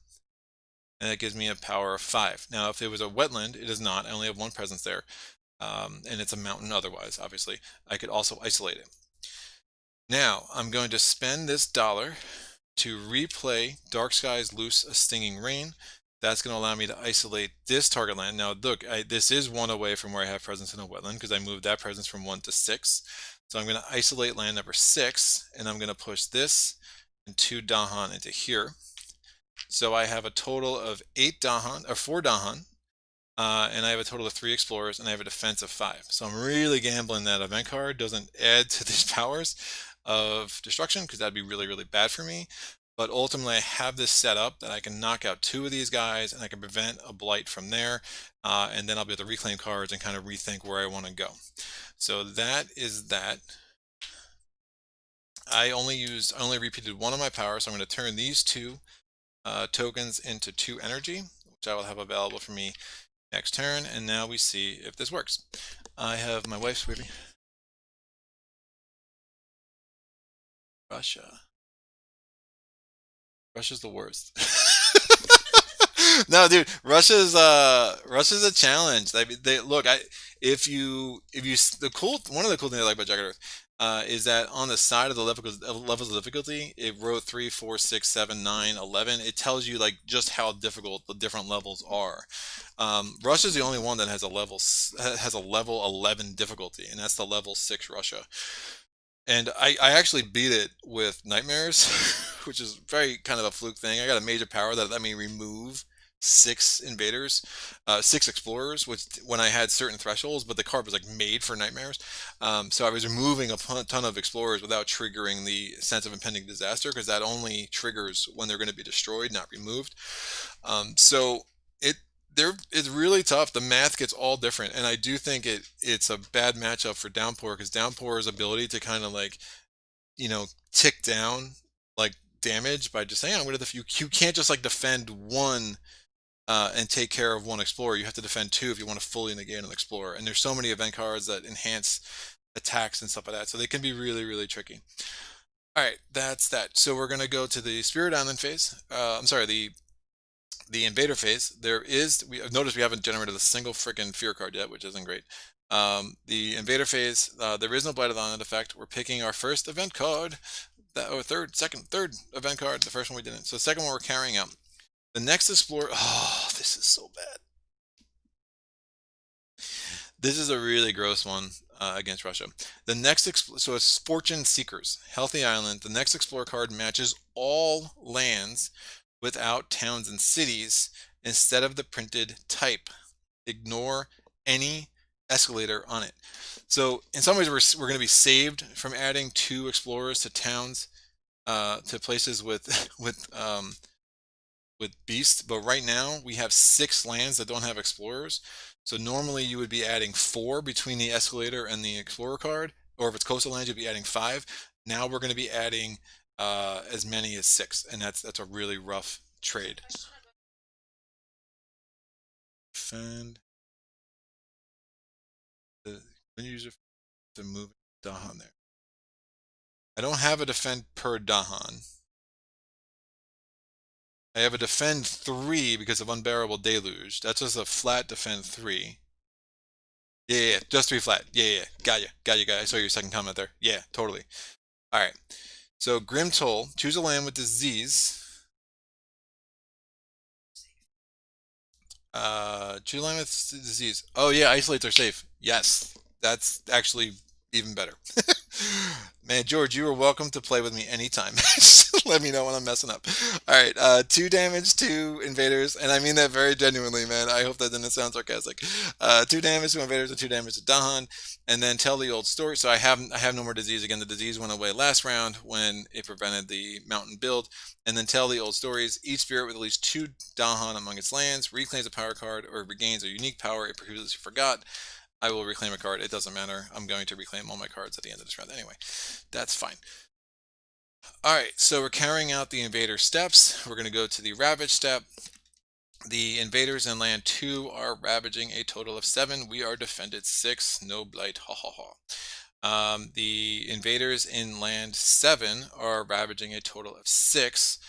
S1: And that gives me a power of 5. Now, if it was a wetland, it is not. I only have 1 presence there. And it's a mountain otherwise, obviously. I could also isolate it. Now, I'm going to spend this dollar to replay Dark Skies Loose a Stinging Rain. That's going to allow me to isolate this target land. Now, look, this is 1 away from where I have presence in a wetland because I moved that presence from 1 to 6. So I'm going to isolate land number 6, and I'm going to push this and 2 Dahan into here. So I have a total of 8 Dahan, or 4 Dahan, and I have a total of 3 explorers, and I have a defense of 5. So I'm really gambling that event card doesn't add to these powers of destruction, because that'd be really, really bad for me. But ultimately, I have this set up that I can knock out 2 of these guys, and I can prevent a blight from there, and then I'll be able to reclaim cards and kind of rethink where I want to go. So that is that. I only repeated 1 of my powers, so I'm going to turn these 2 tokens into 2 energy, which I will have available for me next turn, and now we see if this works. I have my wife's with me. Russia's the worst. No, dude, Russia's a challenge. They look, one of the cool things I like about Jagged Earth is that on the side of the levels of difficulty, it wrote 3, 4, 6, 7, 9, 11. It tells you like just how difficult the different levels are. Russia's the only one that has a level 11 difficulty, and that's the level 6 Russia. And I actually beat it with nightmares, which is very kind of a fluke thing. I got a major power that let me remove 6 invaders, 6 explorers, which when I had certain thresholds, but the card was like made for nightmares. So I was removing a ton of explorers without triggering the sense of impending disaster, because that only triggers when they're going to be destroyed, not removed. So it's really tough. The math gets all different, and I do think it's a bad matchup for Downpour, because Downpour's ability to kind of like, tick down like damage by just saying, I'm gonna you can't just like defend 1 and take care of 1 explorer. You have to defend 2 if you want to fully negate an explorer. And there's so many event cards that enhance attacks and stuff like that, so they can be really, really tricky. All right, that's that. So we're gonna go to the Spirit Island phase. I'm sorry, the Invader phase. Notice we haven't generated a single freaking fear card yet, which isn't great. The Invader phase, there is no Blighted Island effect. We're picking our first event card, third event card. The first one we didn't. So the second one we're carrying out. The next Explorer, oh, this is so bad. This is a really gross one against Russia. The next, so it's Fortune Seekers, Healthy Island. The next Explorer card matches all lands without towns and cities instead of the printed type. Ignore any escalator on it. So in some ways, we're going to be saved from adding 2 explorers to towns, to places with beasts. But right now we have 6 lands that don't have explorers. So normally you would be adding 4 between the escalator and the explorer card, or if it's coastal lands, you'd be adding 5. Now we're going to be adding as many as 6, and that's a really rough trade. Defend. When you use it to move Dahan there. I don't have a defend per Dahan. I have a defend 3 because of Unbearable Deluge. That's just a flat defend 3. Yeah, just 3 flat. Yeah, got you, guys. I saw your second comment there. Yeah, totally. All right. So Grim Toll, choose a land with disease. Choose a land with disease. Oh yeah, isolates are safe. Yes, that's actually even better. Man, George, you are welcome to play with me anytime. Just let me know when I'm messing up. All right, 2 damage to invaders, and I mean that very genuinely, man. I hope that didn't sound sarcastic. 2 damage to invaders and 2 damage to Dahan, and then tell the old story. So I have no more disease again. The disease went away last round when it prevented the mountain build. And then tell the old stories. Each spirit with at least 2 Dahan among its lands reclaims a power card or regains a unique power it previously forgot. I will reclaim a card. It doesn't matter. I'm going to reclaim all my cards at the end of this round anyway. That's fine. All right, so we're carrying out the invader steps. We're going to go to the ravage step. The invaders in land 2 are ravaging a total of 7. We are defended 6. No blight. Ha ha ha. The invaders in land 7 are ravaging a total of 6.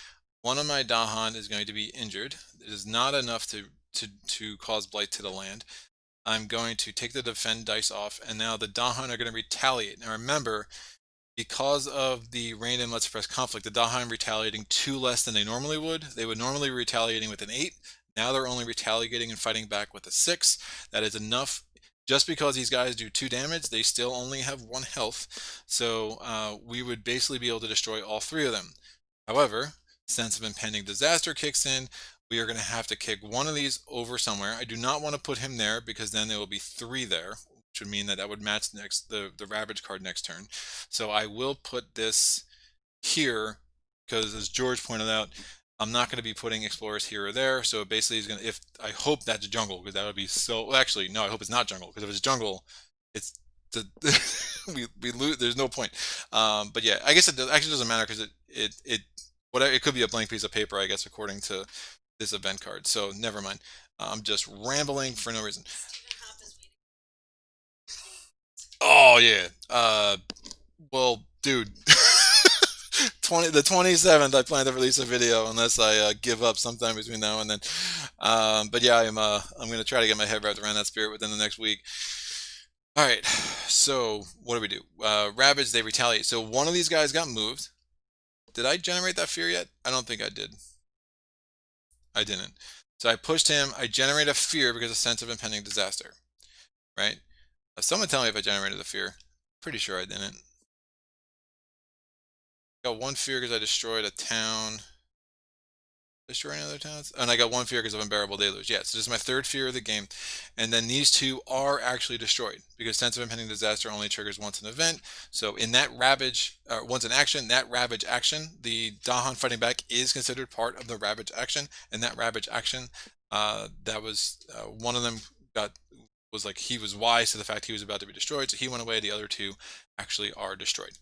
S1: One of my Dahan is going to be injured. It is not enough to cause blight to the land. I'm going to take the defend dice off, and now the Dahan are going to retaliate. Now remember, because of the random Let's Suppress conflict, the Dahan retaliating 2 less than they normally would. They would normally be retaliating with an 8. Now they're only retaliating and fighting back with a 6. That is enough. Just because these guys do 2 damage, they still only have 1 health. So we would basically be able to destroy all 3 of them. However, sense of impending disaster kicks in. We are going to have to kick one of these over somewhere. I do not want to put him there because then there will be 3 there, which would mean that that would match the Ravage card next turn. So I will put this here because, as George pointed out, I'm not going to be putting explorers here or there. So basically, he's going to. If I hope that's jungle, because that would be so. Well, actually, no, I hope it's not jungle, because if it's jungle, it's the we lose. There's no point. But yeah, I guess it actually doesn't matter because whatever, it could be a blank piece of paper, I guess, according to this event card. So never mind. I'm just rambling for no reason. Oh yeah. Well, dude. The 27th, I plan to release a video unless I give up sometime between now and then. But yeah, I'm going to try to get my head wrapped around that spirit within the next week. All right. So what do we do? Ravage, they retaliate. So one of these guys got moved. Did I generate that fear yet? I don't think I did. I didn't. So I pushed him. I generate a fear because of sense of impending disaster. Right? Someone tell me if I generated the fear. Pretty sure I didn't. Got 1 fear because I destroyed a town. Destroy any other towns? And I got 1 fear because of unbearable deluge. Yeah, so this is my 3rd fear of the game. And then these 2 are actually destroyed because sense of impending disaster only triggers once an event. So in that Ravage, once an action, that Ravage action, the Dahan fighting back is considered part of the Ravage action. And that Ravage action, that was one of them was like, he was wise to the fact he was about to be destroyed, so he went away. The other 2 actually are destroyed.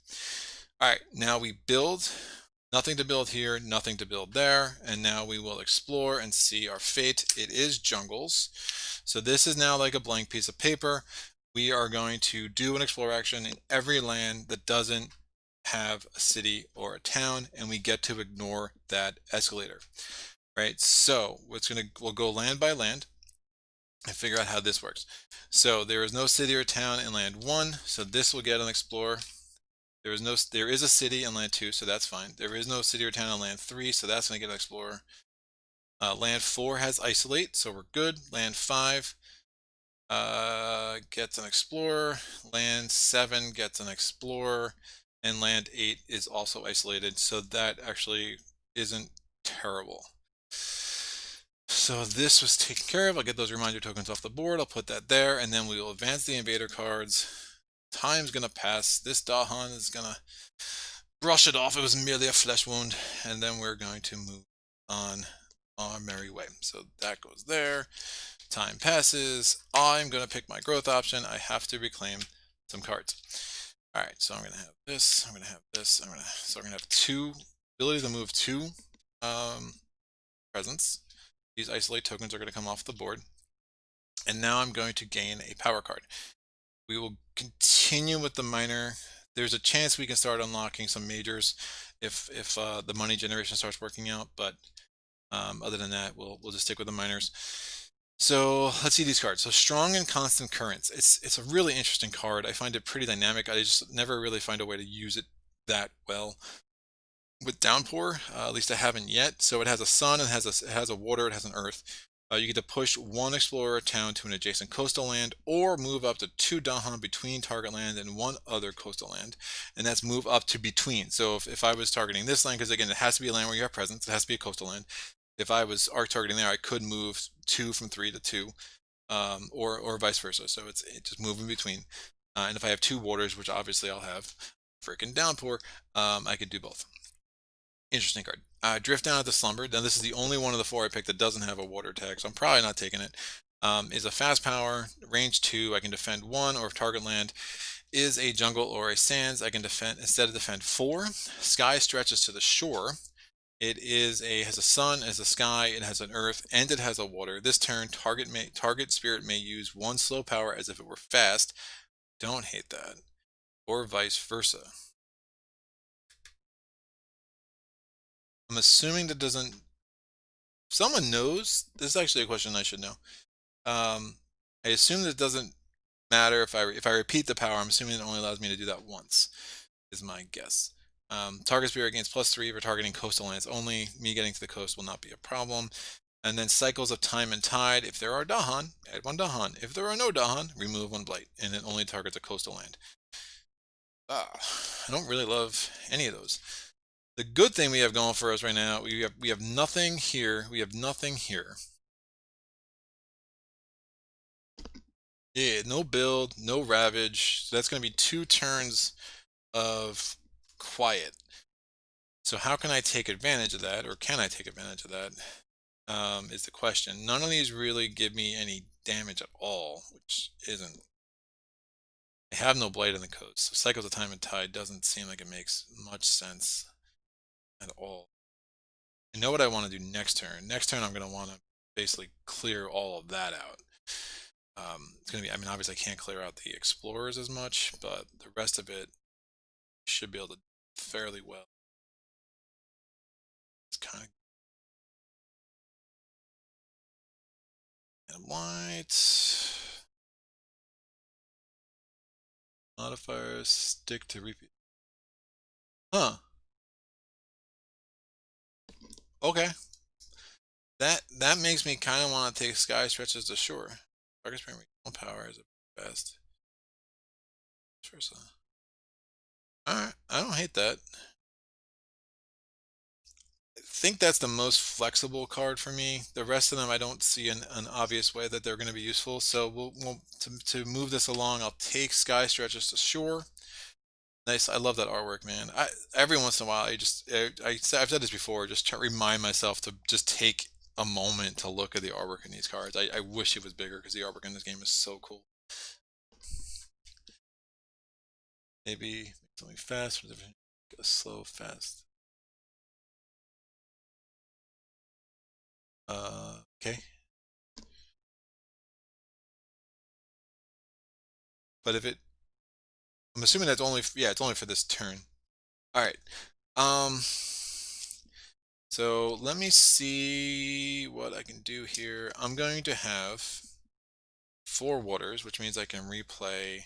S1: All right, now we build. Nothing to build here, nothing to build there, and now we will explore and see our fate. It is jungles. So this is now like a blank piece of paper. We are going to do an explore action in every land that doesn't have a city or a town, and we get to ignore that escalator. Right? So we'll go land by land and figure out how this works. So there is no city or town in land 1, so this will get an explore. There is a city in land 2, so that's fine. There is no city or town in land 3, so that's going to get an explorer. Land 4 has isolate, so we're good. Land 5 gets an explorer. Land 7 gets an explorer, and land 8 is also isolated, so that actually isn't terrible. So this was taken care of. I'll get those reminder tokens off the board. I'll put that there, and then we will advance the invader cards. Time's gonna pass. This Dahan is gonna brush it off. It was merely a flesh wound, and then we're going to move on our merry way. So that goes there. Time passes. I'm gonna pick my growth option. I have to reclaim some cards. All right, so I'm gonna have this. I'm gonna have this. So I'm gonna have 2 ability to move 2 presence. These isolate tokens are gonna come off the board, and now I'm going to gain a power card. We will continue with the minor. There's a chance we can start unlocking some majors if the money generation starts working out, but other than that, we'll just stick with the minors. So let's see these cards. So strong and constant currents. It's a really interesting card. I find it pretty dynamic. I just never really find a way to use it that well. With Downpour, at least I haven't yet. So it has a sun, it has a water, it has an earth. You get to push 1 explorer town to an adjacent coastal land, or move up to 2 Dahan between target land and 1 other coastal land, and that's move up to between. So if I was targeting this land, because again it has to be a land where you have presence, it has to be a coastal land. If I was arc targeting there, I could move 2 from 3 to 2, or vice versa. So it's just move in between. And if I have 2 waters, which obviously I'll have freaking Downpour, I could do both. Interesting card. Drift down at the slumber. Now this is the only one of the 4 I picked that doesn't have a water tag, so I'm probably not taking it. Is a fast power, range 2. I can defend 1, or if target land is a jungle or a sands, I can defend instead of defend 4. Sky stretches to the shore. It has a sun, it has a sky, it has an earth, and it has a water. This turn, target spirit may use 1 slow power as if it were fast. Don't hate that. Or vice versa. I'm assuming that doesn't. Someone knows. This is actually a question I should know. I assume that it doesn't matter if I repeat the power. I'm assuming it only allows me to do that once. Is my guess. Target spirit gains +3 for targeting coastal lands only. Me getting to the coast will not be a problem. And then cycles of time and tide. If there are Dahan, add 1 Dahan. If there are no Dahan, remove 1 blight, and it only targets a coastal land. I don't really love any of those. The good thing we have going for us right now, we have nothing here. We have nothing here. Yeah, no build, no ravage. So that's going to be 2 turns of quiet. So how can I take advantage of that, or can I take advantage of that? Is the question. None of these really give me any damage at all, which isn't. I have no blight on the coast, so Cycles of Time and Tide doesn't seem like it makes much sense at all. I know what I want to do next turn. Next turn I'm going to want to basically clear all of that out. It's going to be, I mean, obviously I can't clear out the Explorers as much, but the rest of it should be able to do fairly well. It's kind of and white. Modifiers stick to repeat. Huh. Okay. That makes me kind of want to take Sky Stretches to Shore. Target spring power is the best. Versa. Alright, I don't hate that. I think that's the most flexible card for me. The rest of them, I don't see an obvious way that they're going to be useful. So to move this along, I'll take Sky Stretches to Shore. Nice. I love that artwork, man. Every once in a while, I've said this before, just try to remind myself to just take a moment to look at the artwork in these cards. I wish it was bigger because the artwork in this game is so cool. Maybe something fast, go slow, fast. Okay. But if it, I'm assuming that's only, yeah, it's only for this turn. All right. So let me see what I can do here. I'm going to have 4 waters, which means I can replay.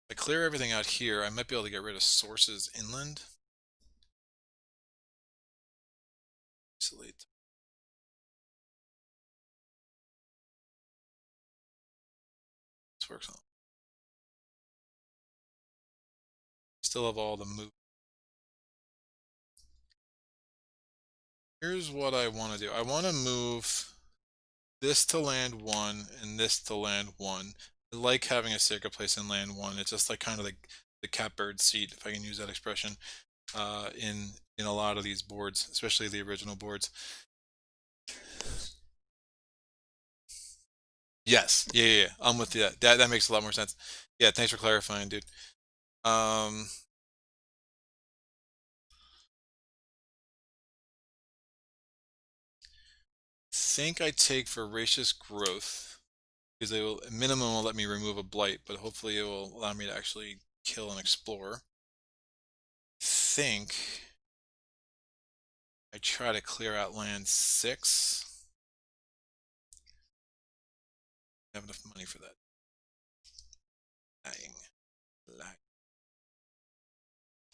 S1: If I clear everything out here, I might be able to get rid of sources inland. Isolate. This works on. Still have all the move. Here's what I want to do. I want to move this to land 1 and this to land 1. I like having a sacred place in land 1. It's just like kind of like the catbird seat, if I can use that expression, in a lot of these boards, especially the original boards. Yes, yeah, I'm with you. That makes a lot more sense. Yeah, thanks for clarifying, dude. Think I take Voracious Growth because they will, minimum will let me remove a blight, but hopefully it will allow me to actually kill and explore. Think I try to clear out land 6. I have enough money for that. Lying.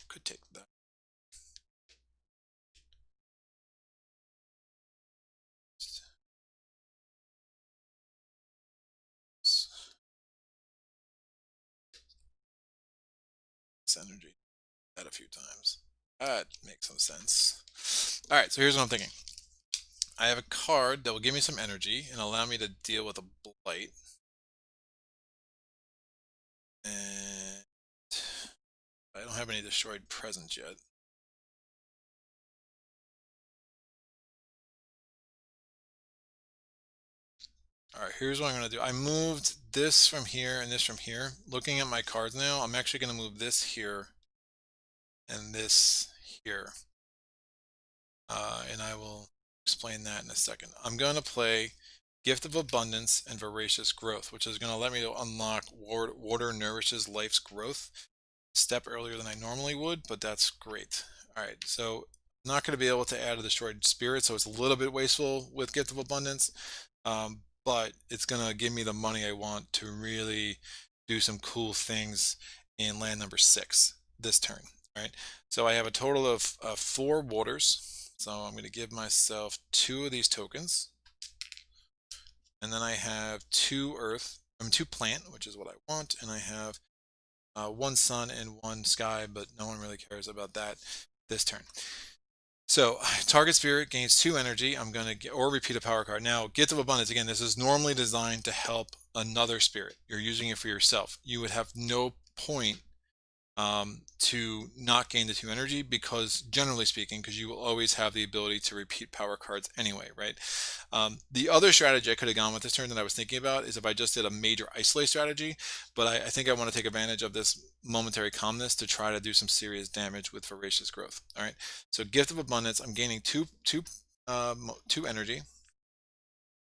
S1: Could take that. This energy. That a few times. That makes some sense. Alright, so here's what I'm thinking. I have a card that will give me some energy and allow me to deal with a blight. And I don't have any destroyed presence yet. Alright, here's what I'm going to do. I moved this from here and this from here. Looking at my cards now, I'm actually going to move this here and this here. And I will explain that in a second. I'm going to play Gift of Abundance and Voracious Growth, which is going to let me unlock Water Nourishes Life's Growth. Step earlier than I normally would, but that's great. Alright, so I'm not going to be able to add a Destroyed Spirit, so it's a little bit wasteful with Gift of Abundance. But it's going to give me the money I want to really do some cool things in land number 6 this turn. All right, so I have a total of 4 waters. So I'm going to give myself 2 of these tokens. And then I have 2 earth, 2 plant, which is what I want. And I have 1 sun and 1 sky, but no one really cares about that this turn. So target spirit gains 2 energy. I'm going to get, or repeat a power card. Now, Gift of Abundance, again, this is normally designed to help another spirit. You're using it for yourself. You would have no point to not gain the 2 energy, because generally speaking, because you will always have the ability to repeat power cards anyway, right? The other strategy I could have gone with this turn that I was thinking about is if I just did a major isolate strategy, but I think I want to take advantage of this momentary calmness to try to do some serious damage with Voracious Growth. All right, so Gift of Abundance, I'm gaining two energy,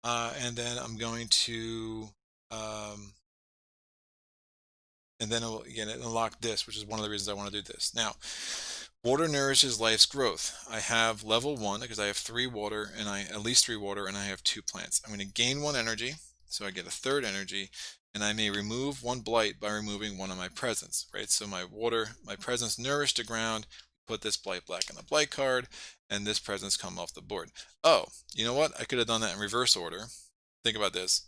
S1: and then I'm going to and then it will again unlock this, which is one of the reasons I want to do this. Now, water nourishes life's growth. I have level 1 because I have 3 water, and at least 3 water, and I have 2 plants. I'm going to gain 1 energy, so I get a 3rd energy, and I may remove 1 blight by removing 1 of my presents, right? So my presents nourish the ground. Put this blight black in the blight card, and this presents come off the board. Oh, you know what? I could have done that in reverse order. Think about this.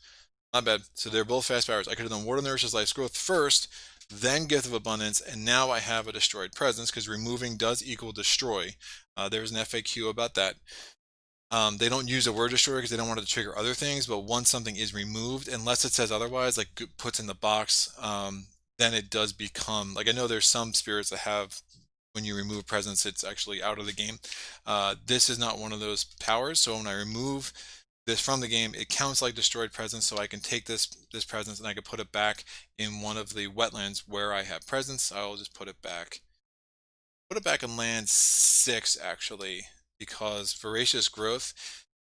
S1: My bad. So they're both fast powers. I could have done Water Nourishes Life's Growth first, then Gift of Abundance, and now I have a destroyed presence, because removing does equal destroy. There's an FAQ about that. They don't use the word destroy because they don't want it to trigger other things, but once something is removed, unless it says otherwise, like puts in the box, then it does become, like I know there's some spirits that have, when you remove presence, it's actually out of the game. This is not one of those powers, so when I remove this from the game, it counts like destroyed presence, so I can take this presence and I can put it back in one of the wetlands where I have presence. I'll just put it back in land 6 actually, because Voracious Growth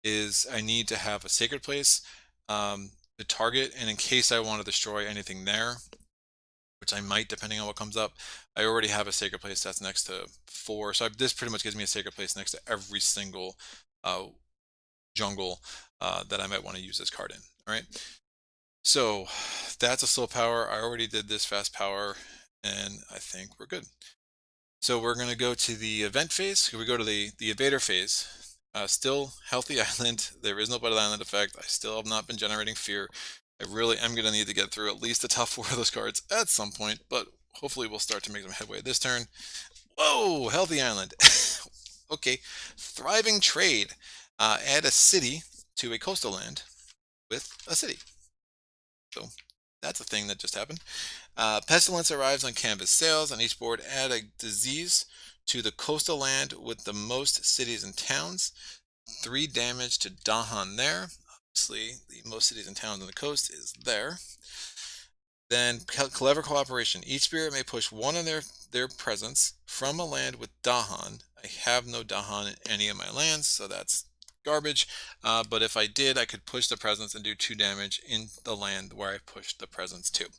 S1: is, I need to have a sacred place to target, and in case I want to destroy anything there, which I might depending on what comes up, I already have a sacred place that's next to 4. So this pretty much gives me a sacred place next to every single jungle that I might want to use this card in. All right, so that's a slow power. I already did this fast power, and I think we're good. So we're going to go to the event phase. We go to the Invader Phase. Still healthy island. There is no Blighted Island effect. I still have not been generating fear. I really am going to need to get through at least the top 4 of those cards at some point, but hopefully we'll start to make some headway this turn. Whoa, healthy island. Okay, thriving trade. Add a city to a coastal land with a city. So that's a thing that just happened. Pestilence arrives on canvas sails. On each board, add a disease to the coastal land with the most cities and towns. 3 damage to Dahan there. Obviously, the most cities and towns on the coast is there. Then Clever Cooperation. Each spirit may push 1 of their presence from a land with Dahan. I have no Dahan in any of my lands, so that's garbage. But if I did, I could push the presence and do 2 damage in the land where I pushed the presence to.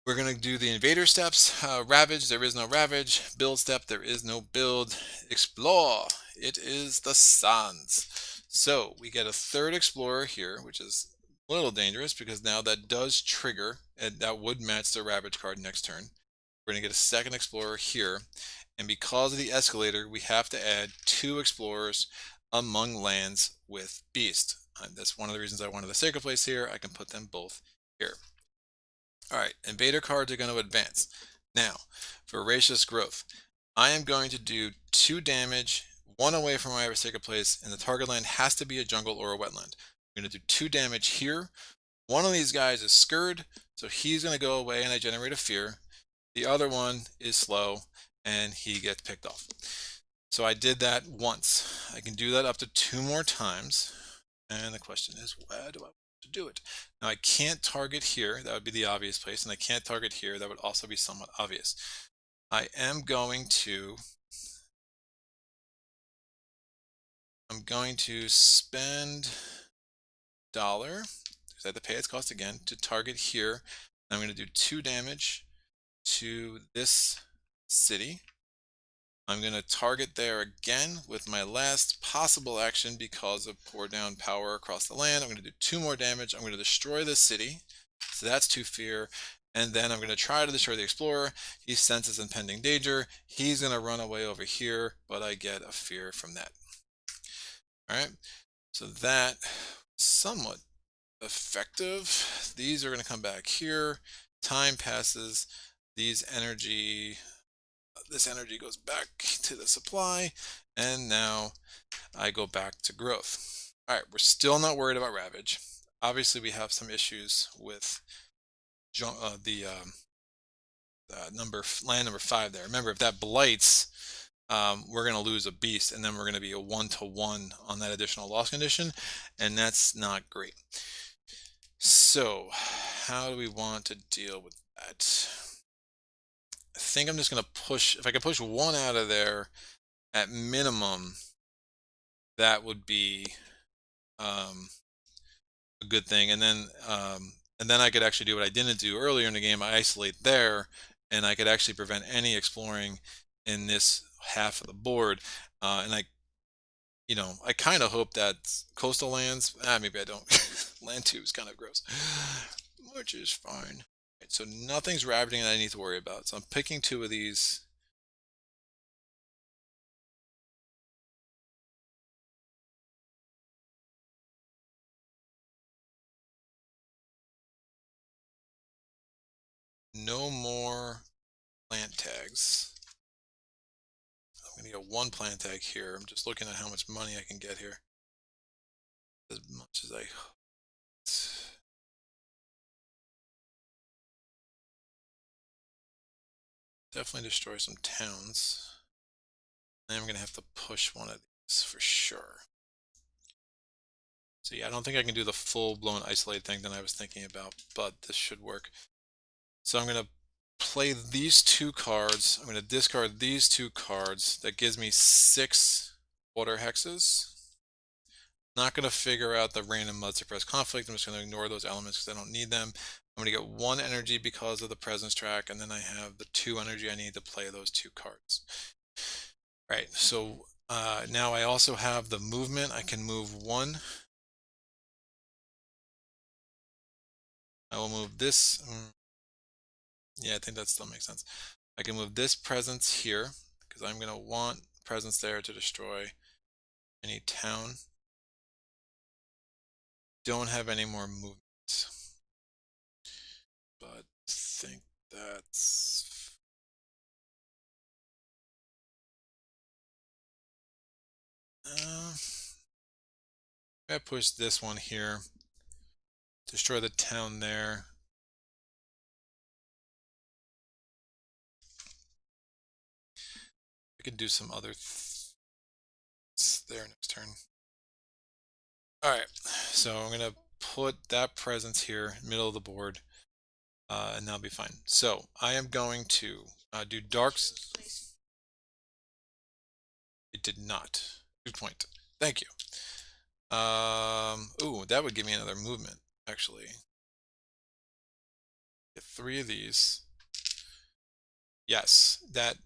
S1: We're going to do the invader steps. Ravage, there is no ravage. Build step, there is no build. Explore, it is the suns. So we get a 3rd explorer here, which is a little dangerous because now that does trigger, and that would match the ravage card next turn. We're going to get a 2nd explorer here, and because of the escalator, we have to add 2 explorers among lands with beast. That's one of the reasons I wanted the sacred place here. I can put them both here. All right, invader cards are going to advance. Now, Voracious Growth. I am going to do 2 damage, 1 away from my sacred place, and the target land has to be a jungle or a wetland. I'm going to do 2 damage here. One of these guys is Scared, so he's going to go away and I generate a fear. The other one is slow, and he gets picked off. So I did that once. I can do that up to 2 more times. And the question is, where do I want to do it? Now I can't target here. That would be the obvious place. And I can't target here. That would also be somewhat obvious. I am going to spend $1, because I have to pay its cost again, to target here. I'm going to do 2 damage to this city. I'm going to target there again with my last possible action because of pour down power across the land. I'm going to do 2 more damage. I'm going to destroy this city. So that's 2 fear. and then I'm going to try to destroy the explorer. He senses impending danger. He's going to run away over here, but I get a fear from that. All right, so that somewhat effective. These are going to come back here. Time passes. This energy goes back to the supply, and now I go back to growth. All right, we're still not worried about Ravage. Obviously, we have some issues with the land number 5 there. Remember, if that blights, we're going to lose a beast, and then we're going to be a 1-to-1 on that additional loss condition, and that's not great. So, how do we want to deal with that? I think I'm just going to push. If I can push 1 out of there, at minimum, that would be a good thing. And then I could actually do what I didn't do earlier in the game. I isolate there, and I could actually prevent any exploring in this half of the board. And I kind of hope that coastal lands. Maybe I don't. Land 2 is kind of gross, which is fine. Right, so nothing's ravaging that I need to worry about. So I'm picking 2 of these. No more plant tags. I'm going to get 1 plant tag here. I'm just looking at how much money I can get here. As much as I definitely destroy some towns. And I'm going to have to push 1 of these for sure. So yeah, I don't think I can do the full-blown isolate thing that I was thinking about, but this should work. So I'm going to play these 2 cards. I'm going to discard these 2 cards. That gives me 6 water hexes. Not going to figure out the random mud suppress conflict. I'm just going to ignore those elements because I don't need them. I'm going to get 1 energy because of the presence track, and then I have the 2 energy I need to play those 2 cards. Right, so now I also have the movement. I can move 1. I will move this. Yeah, I think that still makes sense. I can move this presence here because I'm going to want presence there to destroy any town. Don't have any more movement, but I think that's I push this one here, destroy the town there. I could do some other there next turn. All right, so I'm gonna put that presence here, middle of the board, and that'll be fine. So I am going to do darks. It did not. Good point. Thank you. Ooh, that would give me another movement, actually. Get 3 of these. Yes, that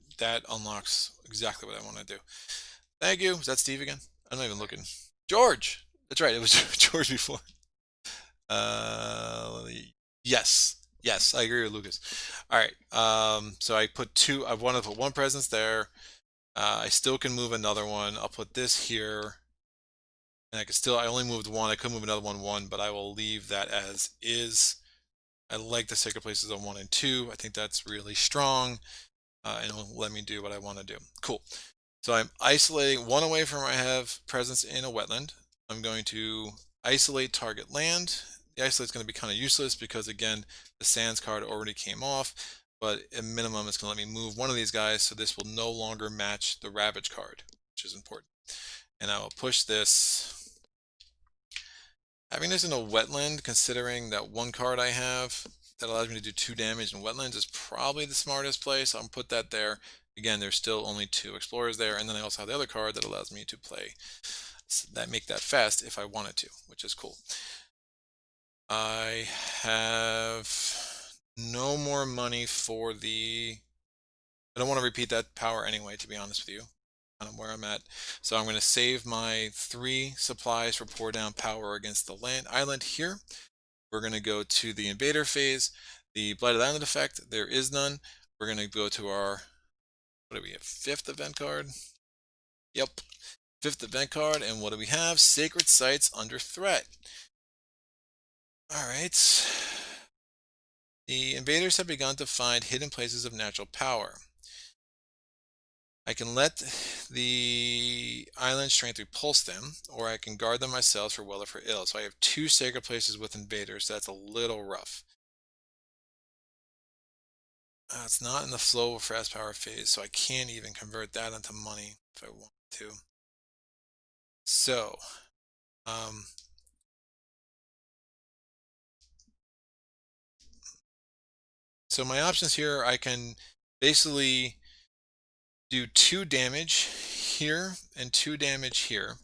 S1: unlocks exactly what I want to do. Thank you. Is that Steve again? I'm not even looking. George! That's right, it was George before. Yes. Yes, I agree with Lucas. All right, so I put 2, I want to put 1 presence there. I still can move another one. I'll put this here. And I only moved 1. I could move another 1, but I will leave that as is. I like the sacred places on 1 and 2. I think that's really strong. And it'll let me do what I want to do. Cool. So I'm isolating 1 away from where I have presence in a wetland. I'm going to isolate target land. The isolate is going to be kind of useless because, again, the sands card already came off. But at minimum, it's going to let me move 1 of these guys, so this will no longer match the Ravage card, which is important. And I will push this. Having this in a wetland, considering that 1 card I have that allows me to do 2 damage in wetlands, is probably the smartest place. I'll put that there. Again, there's still only 2 explorers there, and then I also have the other card that allows me to play make that fast if I wanted to, which is cool. I have no more money for I don't want to repeat that power anyway, to be honest with you. Kind of where I'm at. So I'm going to save my 3 supplies for pour down power against the island here. We're going to go to the Invader Phase. The Blighted Island effect, there is none. We're going to go to our, what do we have, 5th event card? Yep, 5th event card, and what do we have? Sacred Sites under threat. Alright. The invaders have begun to find hidden places of natural power. I can let the island strength repulse them, or I can guard them myself for well or for ill. So I have 2 sacred places with invaders. That's a little rough. It's not in the flow of fast power phase, so I can't even convert that into money if I want to. So, um, my options here, I can basically do 2 damage here and 2 damage here.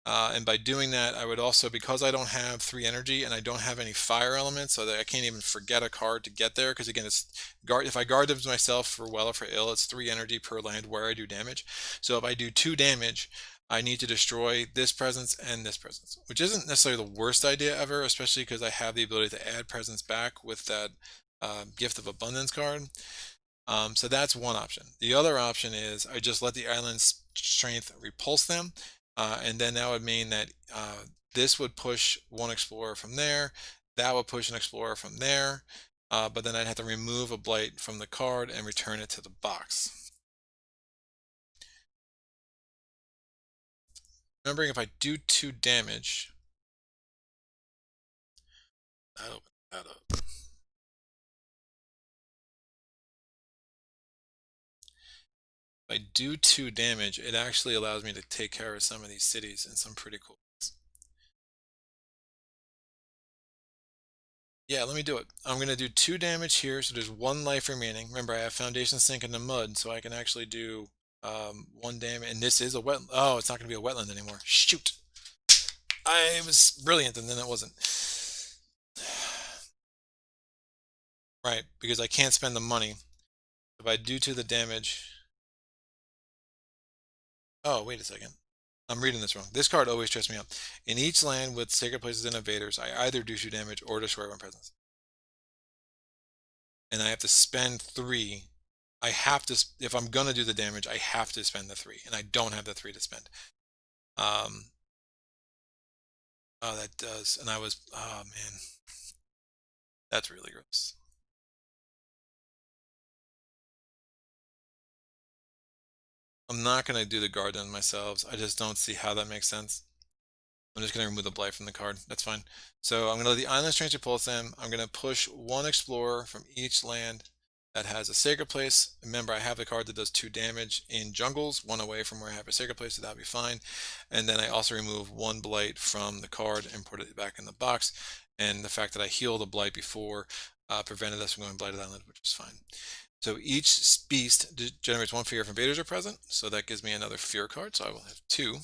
S1: And by doing that, I would also, because I don't have 3 energy and I don't have any fire elements, so that I can't even forget a card to get there, because again, it's guard. If I guard them myself for well or for ill, it's 3 energy per land where I do damage. So if I do 2 damage, I need to destroy this presence and this presence, which isn't necessarily the worst idea ever, especially because I have the ability to add presence back with that Gift of Abundance card. So that's one option. The other option is I just let the island's strength repulse them, and then that would mean that this would push one explorer from there, that would push an explorer from there, but then I'd have to remove a blight from the card and return it to the box. Remembering if I do 2 damage, that opens that up. If I do 2 damage, it actually allows me to take care of some of these cities in some pretty cool ways. Yeah, let me do it. I'm going to do 2 damage here, so there's 1 life remaining. Remember, I have Foundation Sink in the mud, so I can actually do 1 damage. And this is a wetland. Oh, it's not going to be a wetland anymore. Shoot! I was brilliant, and then it wasn't. Right, because I can't spend the money. If I do 2 the damage... Oh, wait a second. I'm reading this wrong. This card always trips me up. In each land with sacred places and invaders, I either do 2 damage or destroy 1 presence. And I have to spend 3. I have to, if I'm gonna do the damage, I have to spend the 3, and I don't have the 3 to spend. Oh, that does, and I was, oh man, that's really gross. I'm not gonna do the garden myself. I just don't see how that makes sense. I'm just gonna remove the blight from the card. That's fine. So I'm gonna let the island stranger pulse them. I'm gonna push 1 explorer from each land that has a sacred place. Remember, I have the card that does 2 damage in jungles, 1 away from where I have a sacred place, so that'll be fine. And then I also remove 1 blight from the card and put it back in the box. And the fact that I healed the blight before prevented us from going Blighted Island, which is fine. So each beast generates 1 fear if invaders are present. So that gives me another fear card. So I will have 2.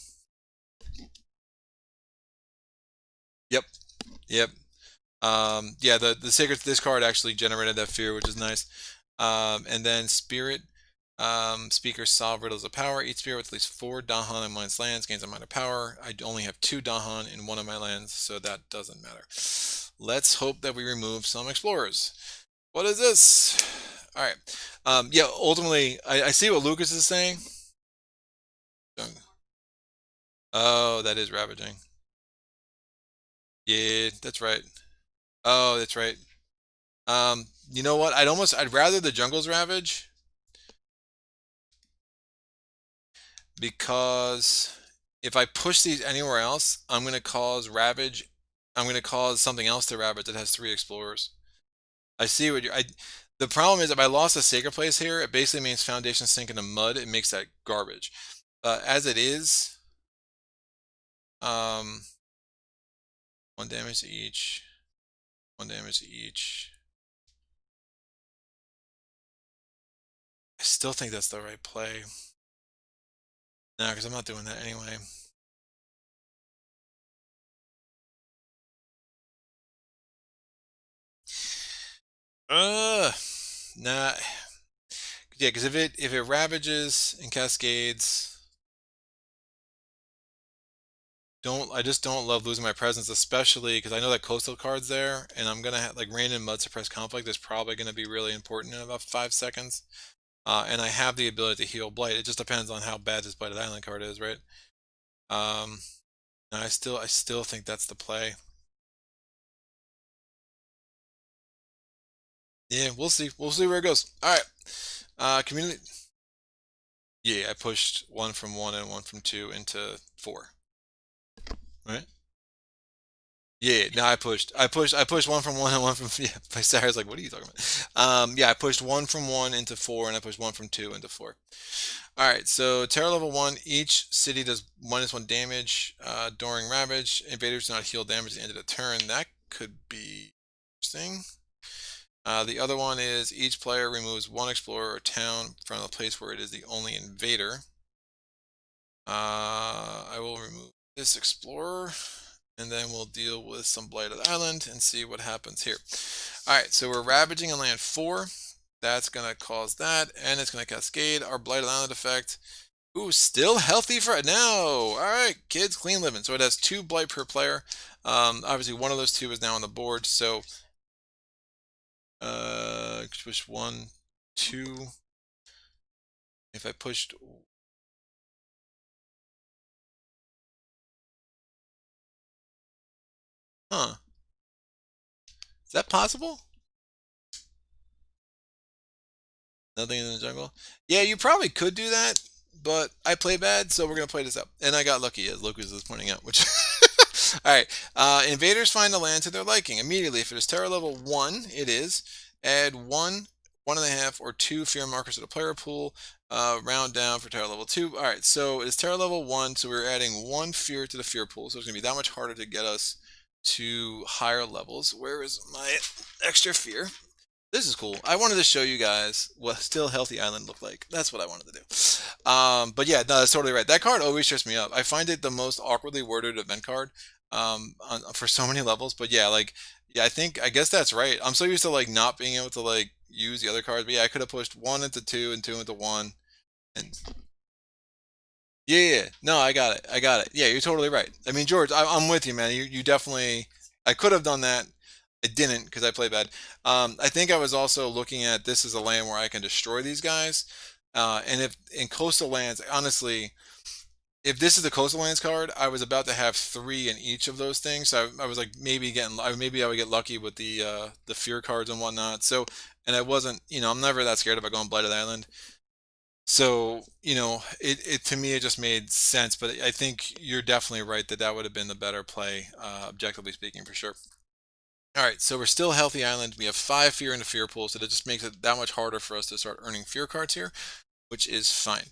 S1: Yep. Yep. Yeah, the sacred, this card actually generated that fear, which is nice. And then spirit, speakers solve riddles of power. Each spirit with at least 4 Dahan in one's lands gains a minor power. I only have 2 Dahan in 1 of my lands, so that doesn't matter. Let's hope that we remove some explorers. What is this? All right. Yeah, ultimately, I see what Lucas is saying. Oh, that is ravaging. Yeah, that's right. Oh, that's right. You know what? I'd rather the jungles ravage, because if I push these anywhere else, I'm gonna cause ravage. I'm gonna cause something else to ravage that has 3 explorers. I see what the problem is, if I lost a sacred place here, it basically means foundation sink in the mud. It makes that garbage. As it is, 1 damage to each. 1 damage to each. I still think that's the right play. No, because I'm not doing that anyway. Nah. Yeah, because if it ravages and cascades, I just don't love losing my presence, especially because I know that coastal card's there, and I'm gonna have like rain and mud suppress conflict is probably gonna be really important in about 5 seconds. And I have the ability to heal blight. It just depends on how bad this blighted island card is, right? Um, and I still think that's the play. Yeah, we'll see. We'll see where it goes. All right. Community. Yeah, I pushed one from one and one from two into four. Right. Yeah, no, I pushed one from one and one from yeah. My Sarah's like, what are you talking about? Yeah, I pushed one from one into four, and I pushed one from two into four. All right, so Terror level one, each city does -1 damage during Ravage. Invaders do not heal damage at the end of the turn. That could be interesting. The other one is each player removes one explorer or town from the place where it is the only invader. I will remove this explorer, and then we'll deal with some Blighted Island and see what happens here. All right, so we're ravaging in land 4. That's going to cause that, and it's going to cascade our Blighted Island effect. Ooh, still healthy for now. All right, kids, clean living. So it has 2 blight per player. Obviously, one of those 2 is now on the board. So, push 1, 2. If I pushed, huh? Is that possible? Nothing in the jungle. Yeah, you probably could do that, but I play bad, so we're gonna play this up. And I got lucky, as Lucas is pointing out. Which, all right. Invaders find a land to their liking immediately. If it is terror level 1, it is add 1, 1.5, or 2 fear markers to the player pool. Round down for terror level 2. All right, so it is terror level 1, so we're adding 1 fear to the fear pool. So it's gonna be that much harder to get us to higher levels. Where is my extra fear? This is cool. I wanted to show you guys what still healthy island looked like. That's what I wanted to do. But yeah, no, that's totally right. That card always trips me up. I find it the most awkwardly worded event card for so many levels. But yeah, like yeah, I guess that's right. I'm so used to like not being able to like use the other cards. But yeah, I could have pushed 1 into 2 and 2 into 1. And yeah, yeah, yeah. No, I got it. I got it. Yeah, you're totally right. I mean, George, I'm with you, man. You definitely. I could have done that. I didn't because I play bad. I think I was also looking at this as a land where I can destroy these guys. And if in coastal lands, honestly, if this is the coastal lands card, I was about to have 3 in each of those things. So I was like maybe I would get lucky with the fear cards and whatnot. So and I wasn't, I'm never that scared about going Blighted Island. So, it to me it just made sense, but I think you're definitely right that that would have been the better play, objectively speaking, for sure. All right, so we're still healthy island. We have 5 fear in the fear pool, so that just makes it that much harder for us to start earning fear cards here, which is fine.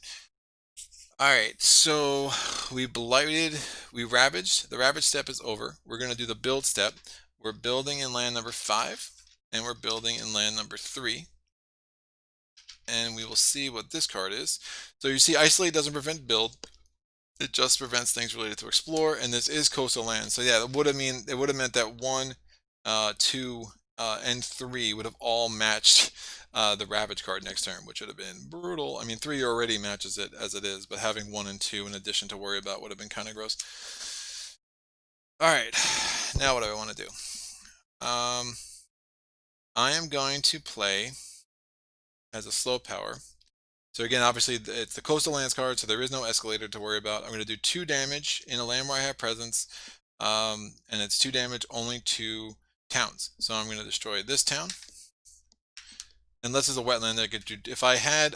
S1: All right, so we ravaged. The ravage step is over. We're going to do the build step. We're building in land number 5, and we're building in land number 3. And we will see what this card is. So you see, isolate doesn't prevent build. It just prevents things related to explore, and this is coastal land. So yeah, it would have meant that 1, 2, and 3 would have all matched the Ravage card next turn, which would have been brutal. I mean, 3 already matches it as it is, but having 1 and 2 in addition to worry about would have been kind of gross. All right, now what do I want to do? I am going to play as a slow power. So again, obviously it's the coastal lands card, so there is no escalator to worry about. I'm going to do 2 damage in a land where I have presence, and it's 2 damage only to towns. So I'm going to destroy this town. Unless it's a wetland that I could do. If I had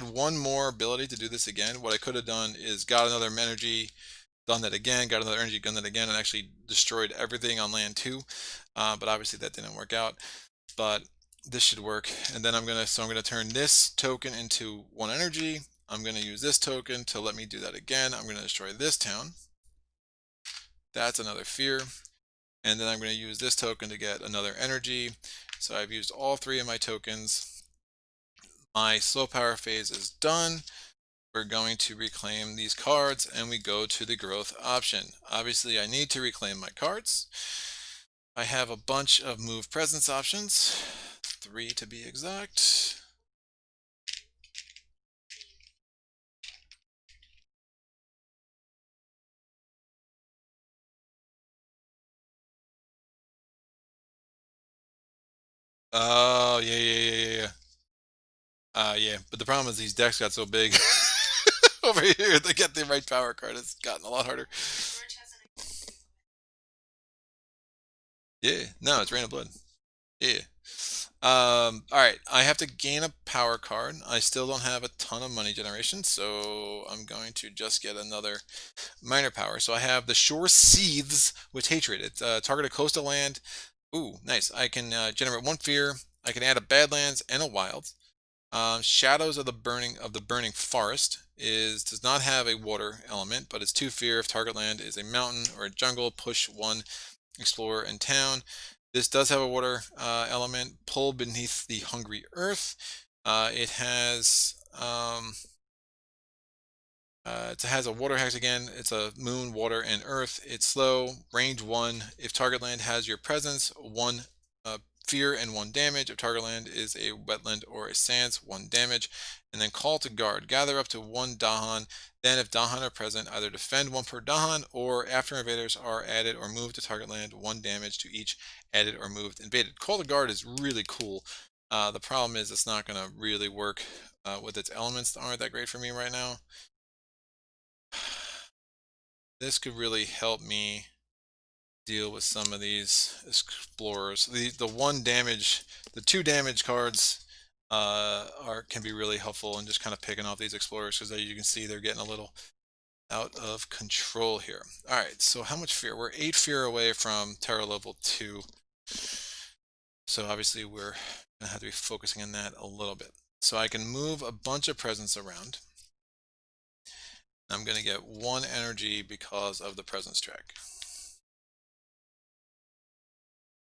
S1: 1 more ability to do this again, what I could have done is got another energy, done that again, got another energy, done that again, and actually destroyed everything on land 2. But obviously that didn't work out. But this should work. And then I'm gonna turn this token into 1 energy. I'm gonna use this token to let me do that again. I'm gonna destroy this town. That's another fear. And then I'm gonna use this token to get another energy. So I've used all 3 of my tokens. My slow power phase is done. We're going to reclaim these cards and we go to the growth option. Obviously I need to reclaim my cards. I have a bunch of move presence options, 3 to be exact. Oh, yeah, yeah, yeah, yeah, yeah. Yeah, but the problem is these decks got so big over here to get the right power card. It's gotten a lot harder. Yeah, no, it's Rain of Blood. Yeah. All right, I have to gain a power card. I still don't have a ton of money generation, so I'm going to just get another minor power. So I have the Shore Seethes with Hatred. It's target a coastal land. Ooh, nice. I can generate one fear. I can add a Badlands and a Wild. Shadows of the Burning Forest does not have a water element, but it's 2 fear. If target land is a mountain or a jungle, push one explorer and town. This does have a water element. Pull beneath the hungry earth. It has a water hex again. It's a moon, water, and earth. It's slow, range 1. If target land has your presence, 1 fear and 1 damage. If target land is a wetland or a sands, 1 damage. And then call to guard. Gather up to 1 Dahan. Then if Dahan are present, either defend 1 per Dahan, or after invaders are added or moved to target land, 1 damage to each added or moved invaded. Call to guard is really cool. The problem is it's not going to really work with its elements that aren't that great for me right now. This could really help me deal with some of these explorers. The 2 damage cards can be really helpful in just kind of picking off these explorers, because as you can see, they're getting a little out of control here. All right, so how much fear? We're 8 fear away from terror level 2. So obviously we're gonna have to be focusing on that a little bit. So I can move a bunch of presence around. I'm going to get 1 energy because of the presence track.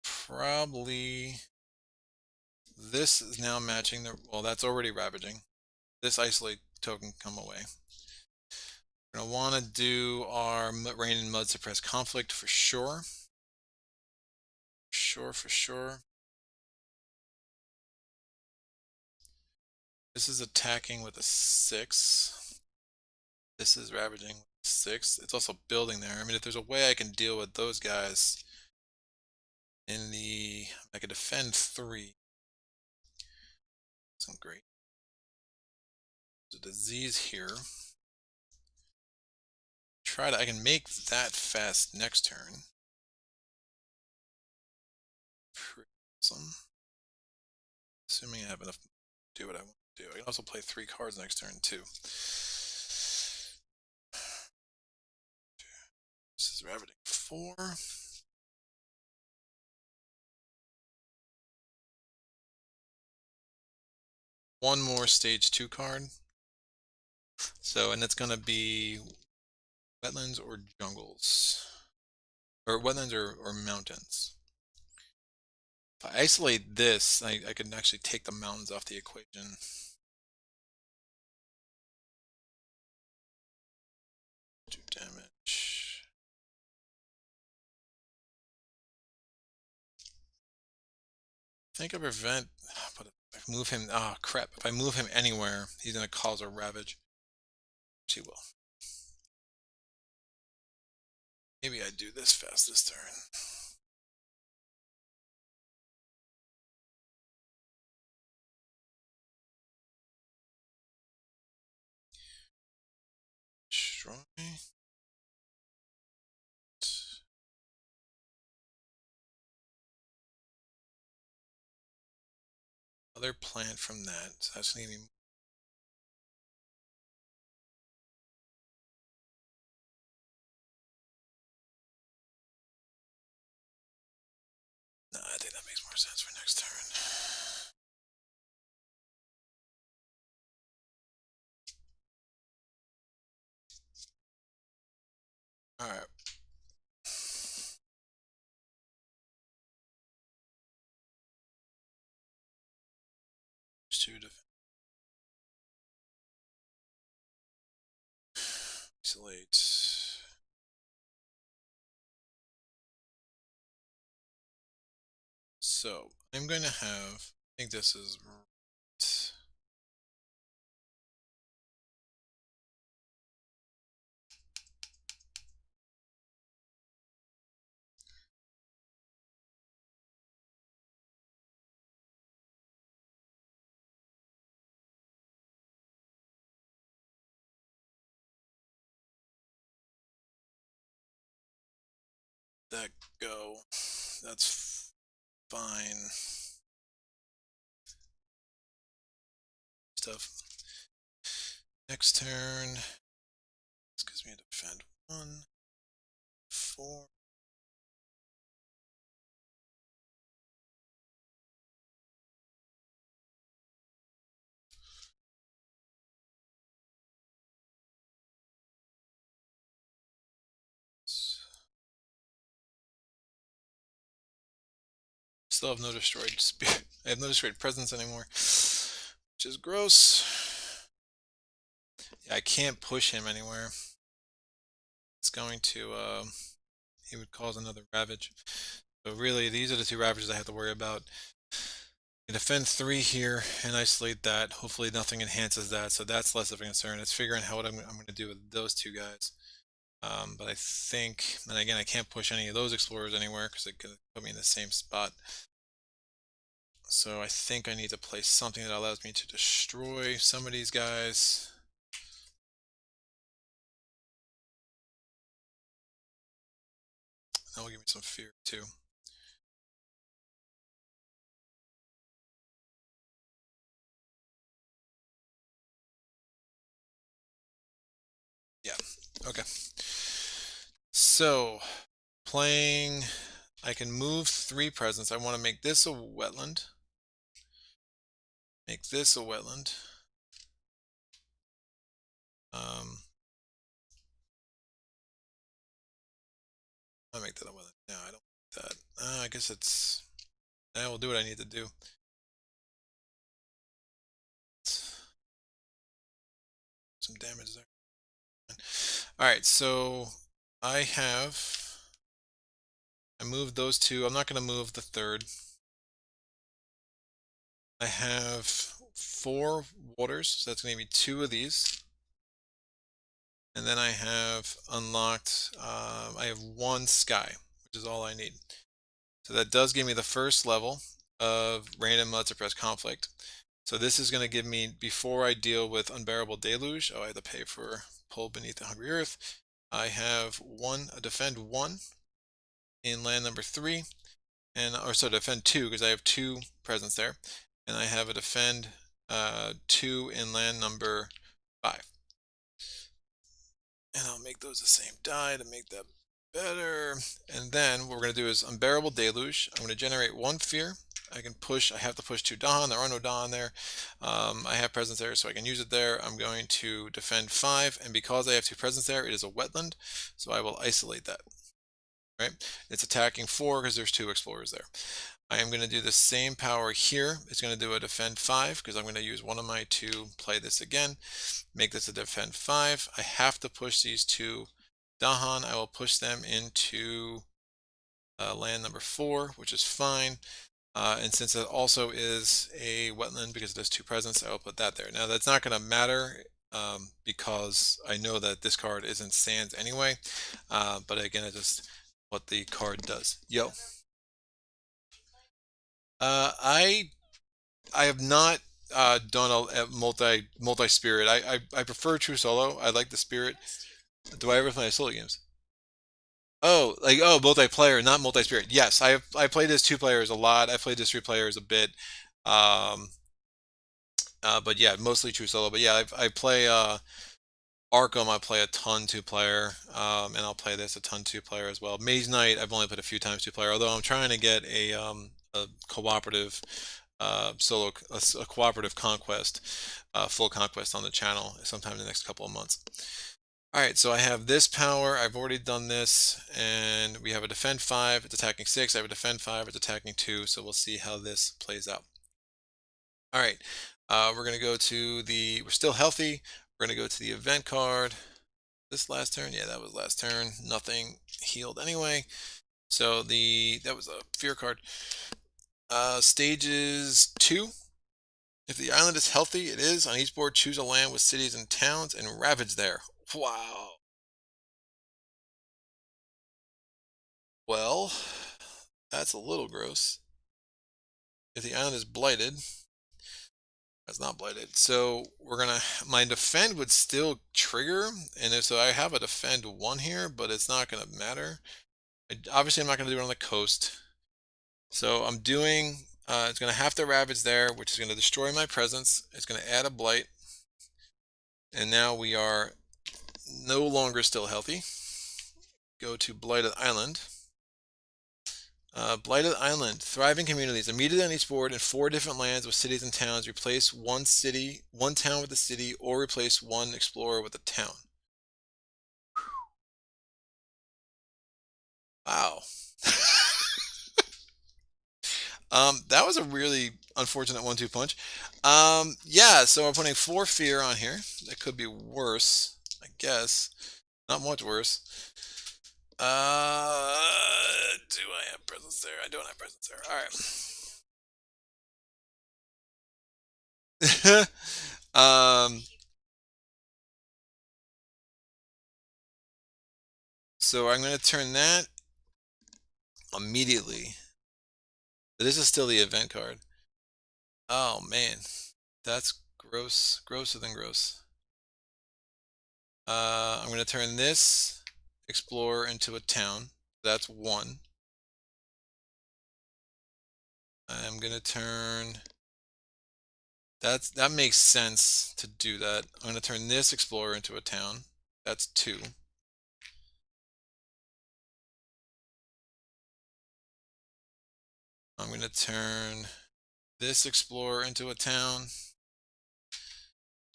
S1: Probably this is now matching well, that's already ravaging. This isolate token come away. We're going to want to do our rain and mud suppress conflict for sure. For sure. This is attacking with a 6. This is ravaging with a 6. It's also building there. I mean, if there's a way I can deal with those guys I could defend 3. Isn't great. There's a disease here. I can make that fast next turn. Pretty awesome. Assuming I have enough to do what I want to do. I can also play 3 cards next turn too. This is ravaging 4. One more stage 2 card. So, and it's going to be wetlands or jungles. Or wetlands or mountains. If I isolate this, I can actually take the mountains off the equation. Do damage. I think I prevent, but if I move him, crap. If I move him anywhere, he's going to cause a ravage. Which he will. Maybe I do this fast this turn. Destroy. Other plant from that. So that's going to be. No, I think that makes more sense for next turn. Alright. Two defense. Isolate. So I'm going to have. I think this is right. that go. That's fine. Stuff. Next turn. This gives me a defend 1, 4. Still have no destroyed spirit. I have no destroyed presence anymore, which is gross. Yeah, I can't push him anywhere. It's going to, he would cause another ravage. So really, these are the 2 ravages I have to worry about. I defend 3 here and isolate that. Hopefully nothing enhances that, so that's less of a concern. It's figuring out what I'm going to do with those 2 guys. But I think, and again, I can't push any of those explorers anywhere because it could put me in the same spot. So I think I need to play something that allows me to destroy some of these guys. That will give me some fear too. Yeah, okay. So, playing, I can move 3 presence. I want to make this a wetland. Make this a wetland. I'll make that a wetland. No, I don't like that. I guess it's, I will do what I need to do. Some damage there. Alright, so I moved those 2. I'm not going to move the 3rd. I have 4 waters, so that's going to be 2 of these. And then I have unlocked, I have 1 sky, which is all I need. So that does give me the first level of random mud suppressed conflict. So this is going to give me, before I deal with unbearable deluge, I have to pay for pull beneath the hungry earth. I have a defend 1 in land number 3, and or so defend 2 because I have 2 presence there, and I have a defend 2 in land number 5. And I'll make those the same die to make that better. And then what we're going to do is unbearable deluge. I'm going to generate 1 fear. I have to push 2 Dawn. There are no Dawn there. I have presence there, so I can use it there. I'm going to defend 5, and because I have 2 presence there, it is a wetland, so I will isolate that. Right? It's attacking 4 because there's 2 explorers there. I am going to do the same power here. It's going to do a defend 5 because I'm going to use one of my 2, play this again, make this a defend 5. I have to push these 2 Dahan. I will push them into land number 4, which is fine. And since it also is a wetland because it has 2 presence, I will put that there. Now that's not going to matter because I know that this card isn't sands anyway. But again, it's just what the card does. Yo. I have not done a multi spirit. I prefer true solo. I like the spirit. Do I ever play solo games? Oh, like multiplayer, not multi spirit. Yes, I played as 2 players a lot. I played as 3 players a bit. But yeah, mostly true solo. But yeah, I play Arkham. I play a ton 2 player, and I'll play this a ton 2 player as well. Maze Knight, I've only played a few times 2 player. Although I'm trying to get a cooperative a cooperative conquest, full conquest on the channel sometime in the next couple of months. All right, so I have this power. I've already done this, and we have a defend 5. It's attacking 6. I have a defend 5. It's attacking 2. So we'll see how this plays out. All right, we're gonna go to the. We're still healthy. We're gonna go to the event card. This last turn, yeah, that was last turn. Nothing healed anyway. So that was a fear card. Stages 2. If the island is healthy, it is. On each board, choose a land with cities and towns and ravage there. Wow. Well, that's a little gross. If the island is blighted, that's not blighted. So my defend would still trigger, and so I have a defend 1 here, but it's not gonna matter. Obviously, I'm not going to do it on the coast. So I'm doing, it's going to have to ravage there, which is going to destroy my presence. It's going to add a blight. And now we are no longer still healthy. Go to Blighted Island. Blighted Island, thriving communities. Immediately on each board in 4 different lands with cities and towns, replace one town with a city, or replace one explorer with a town. Wow. That was a really unfortunate 1-2 punch. Yeah, so I'm putting 4 fear on here. That could be worse, I guess. Not much worse. Do I have presence there? I don't have presence there. All right. So I'm going to turn that immediately. But this is still the event card. Oh man, that's gross, grosser than gross. I'm going to turn this explorer into a town. That's 1. I'm going to turn, that makes sense to do that. I'm going to turn this explorer into a town. That's 2. I'm going to turn this explorer into a town.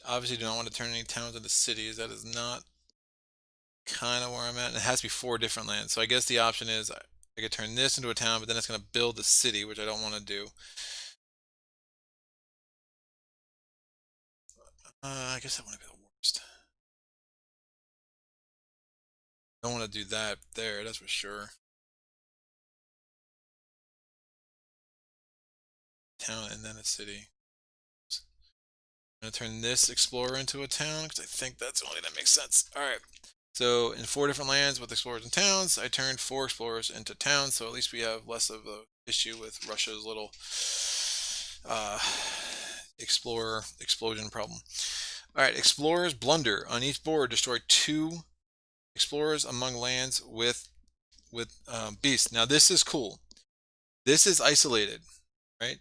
S1: Obviously do not want to turn any towns into cities. That is not kind of where I'm at. And it has to be 4 different lands. So I guess the option is I could turn this into a town, but then it's going to build a city, which I don't want to do. I guess that wouldn't be the worst. I don't want to do that there, that's for sure. Town and then a city. I'm going to turn this explorer into a town because I think that's the only that makes sense. All right. So in 4 different lands with explorers and towns, I turned 4 explorers into towns. So at least we have less of a issue with Russia's little explorer explosion problem. All right, explorers blunder. On each board, destroy 2 explorers among lands with beasts. Now this is cool. This is isolated, right?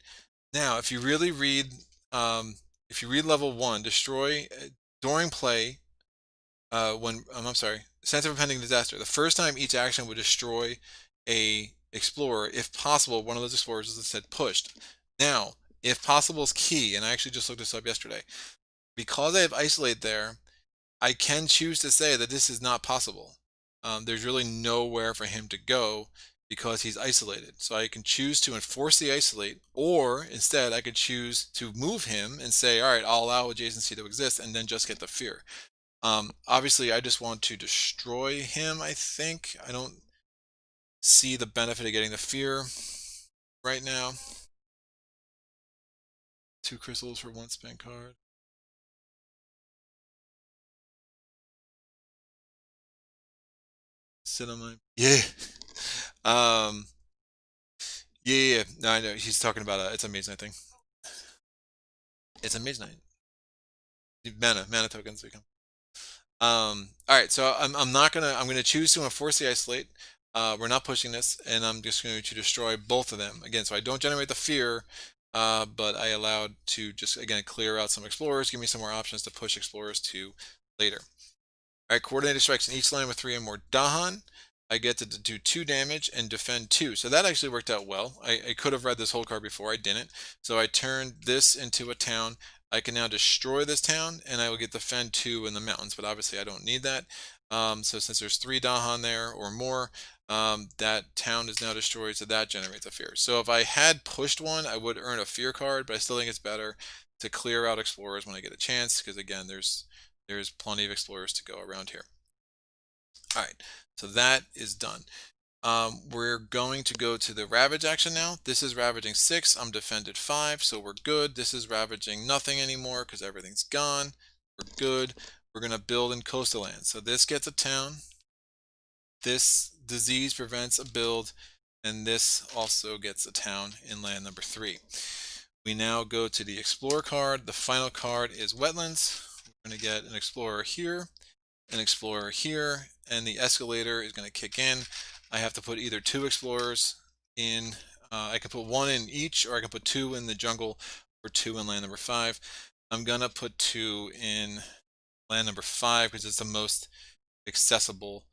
S1: Now, if you really read, if you read level 1, destroy during play. I'm sorry, sense of impending disaster. The first time each action would destroy a explorer. If possible, one of those explorers is instead pushed. Now, if possible is key, and I actually just looked this up yesterday. Because I have isolate there, I can choose to say that this is not possible. There's really nowhere for him to go because he's isolated. So I can choose to enforce the isolate, or instead I could choose to move him and say, all right, I'll allow adjacency to exist and then just get the fear. Obviously, I just want to destroy him, I think. I don't see the benefit of getting the fear right now. 2 crystals for 1 spent card. Sit on my... Yeah. Yeah. No, I know. He's talking about it's a Mage Knight thing. It's a Mage Knight. Mana tokens become. All right, so I'm not gonna I'm gonna choose to enforce the isolate. We're not pushing this, and I'm just going to destroy both of them again. So I don't generate the fear, but I allowed to just again clear out some explorers, give me some more options to push explorers to later. All right, coordinated strikes in each line with 3 or more Dahan. I get to do 2 damage and defend 2. So that actually worked out well. I could have read this whole card before, I didn't. So I turned this into a town. I can now destroy this town, and I will get defend 2 in the mountains, but obviously I don't need that. So since there's 3 Dahan there or more, that town is now destroyed, so that generates a fear. So if I had pushed one, I would earn a fear card, but I still think it's better to clear out explorers when I get a chance, because again, there's plenty of explorers to go around here. All right, so that is done. We're going to go to the Ravage action now. This is Ravaging 6. I'm defended 5, so we're good. This is Ravaging nothing anymore because everything's gone. We're good. We're going to build in coastal lands. So this gets a town. This disease prevents a build. And this also gets a town in land number 3. We now go to the Explorer card. The final card is Wetlands. We're going to get an Explorer here, an Explorer here, and the Escalator is going to kick in. I have to put either 2 explorers in. I can put 1 in each, or I can put 2 in the jungle or 2 in land number 5. I'm gonna put 2 in land number 5 because it's the most accessible.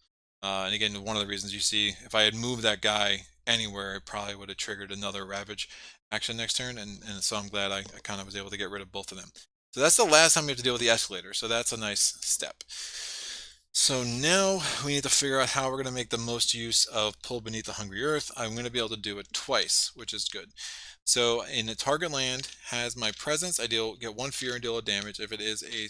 S1: And again, one of the reasons you see, if I had moved that guy anywhere, it probably would have triggered another Ravage action next turn, and so I'm glad I kind of was able to get rid of both of them. So that's the last time we have to deal with the escalator, so that's a nice step. So now we need to figure out how we're going to make the most use of Pull Beneath the Hungry Earth. I'm going to be able to do it twice, which is good. So in the target land has my presence, I get 1 fear and deal a damage. If it is a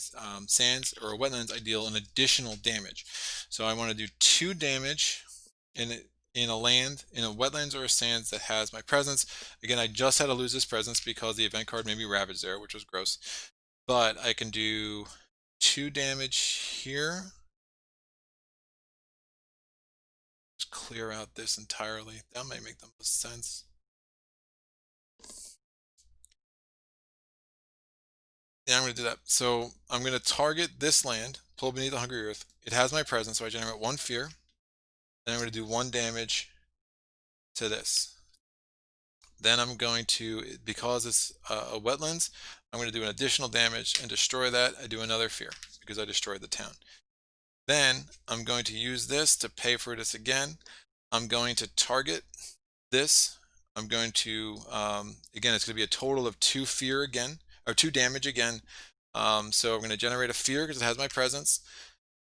S1: sands or a wetlands, I deal an additional damage. So I want to do 2 damage in a land, in a wetlands or a sands that has my presence. Again, I just had to lose this presence because the event card made me ravage there, which was gross. But I can do 2 damage here. Just clear out this entirely. That might make the most sense. Yeah, I'm going to do that. So I'm going to target this land, Pull Beneath the Hungry Earth. It has my presence, so I generate 1 fear. Then I'm going to do 1 damage to this. Then I'm going to, because it's a wetlands, I'm going to do an additional damage and destroy that. I do another fear because I destroyed the town. Then I'm going to use this to pay for this again. I'm going to target this. I'm going to, again, it's going to be a total of 2 fear again, or 2 damage again. So I'm going to generate a fear because it has my presence.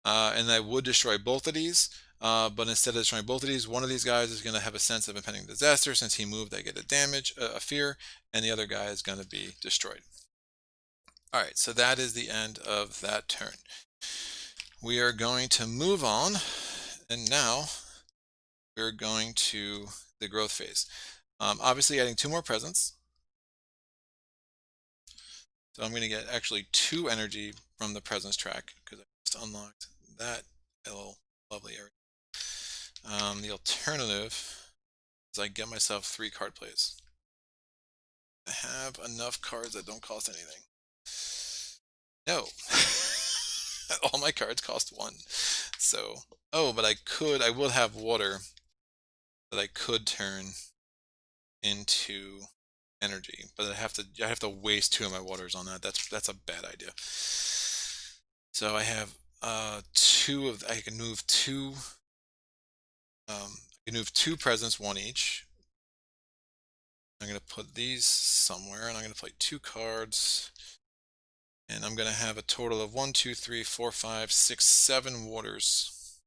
S1: And I would destroy both of these. But instead of destroying both of these, one of these guys is going to have a sense of impending disaster. Since he moved, I get a damage, a fear, and the other guy is going to be destroyed. All right, so that is the end of that turn. We are going to move on, and now we're going to the growth phase. Obviously adding 2 more presents. So I'm going to get actually 2 energy from the presence track because I just unlocked that little lovely area. The alternative is I get myself 3 card plays. I have enough cards that don't cost anything. No. All my cards cost 1. So, oh, but I will have water that I could turn into energy, but I have to waste 2 of my waters on that. That's a bad idea. So I have 2 of, I can move 2 presents, 1 each. I'm going to put these somewhere, and I'm going to play 2 cards, and I'm going to have a total of 1, 2, 3, 4, 5, 6, 7 waters.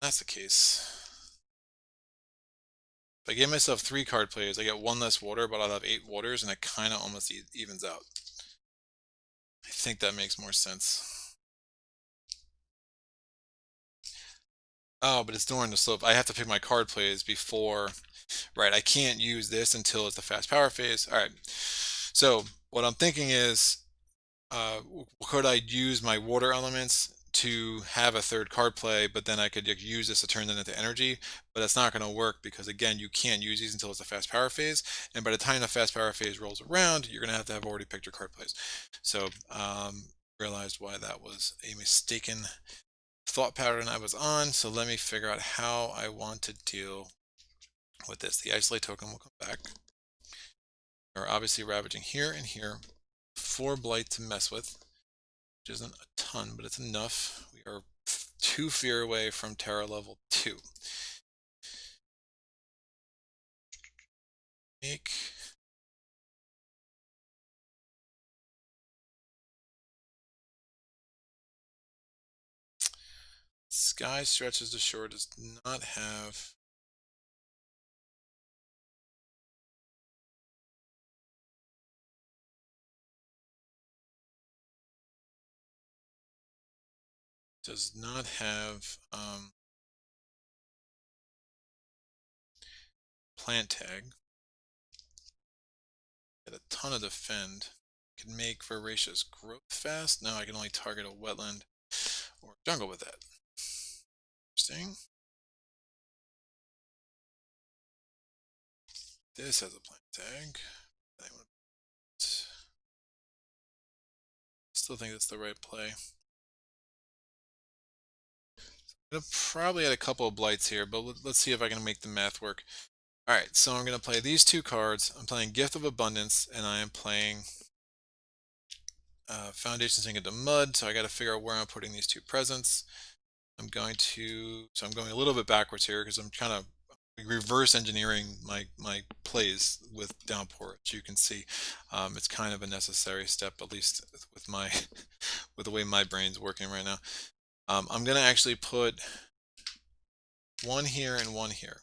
S1: That's the case. If I gave myself 3 card plays, I get 1 less water, but I'll have 8 waters, and it kind of almost evens out. I think that makes more sense. Oh, but it's during the slope. I have to pick my card plays before. Right, I can't use this until it's the fast power phase. All right. So what I'm thinking is, could I use my water elements to have a 3rd card play, but then I could use this to turn that into energy, but that's not going to work because, again, you can't use these until it's a fast power phase, and by the time the fast power phase rolls around, you're going to have already picked your card plays. So realized why that was a mistaken thought pattern I was on, so let me figure out how I want to deal with this. The isolate token will come back. We're obviously ravaging here and here. 4 blight to mess with, which isn't a ton, but it's enough. We are 2 fear away from Terra level 2. Make Sky Stretches to Shore does not have plant tag. Get a ton of defend. Can make voracious growth fast. No, I can only target a wetland or jungle with that. Interesting. This has a plant tag. Still think that's the right play. I'm gonna probably add a couple of blights here, but let's see if I can make the math work. All right, so I'm gonna play these two cards. I'm playing Gift of Abundance, and I am playing Foundation Sink into Mud. So I got to figure out where I'm putting these two presents. I'm going a little bit backwards here because I'm kind of reverse engineering my plays with Downpour. As you can see, it's kind of a necessary step, at least with my with the way my brain's working right now. I'm gonna actually put one here and one here,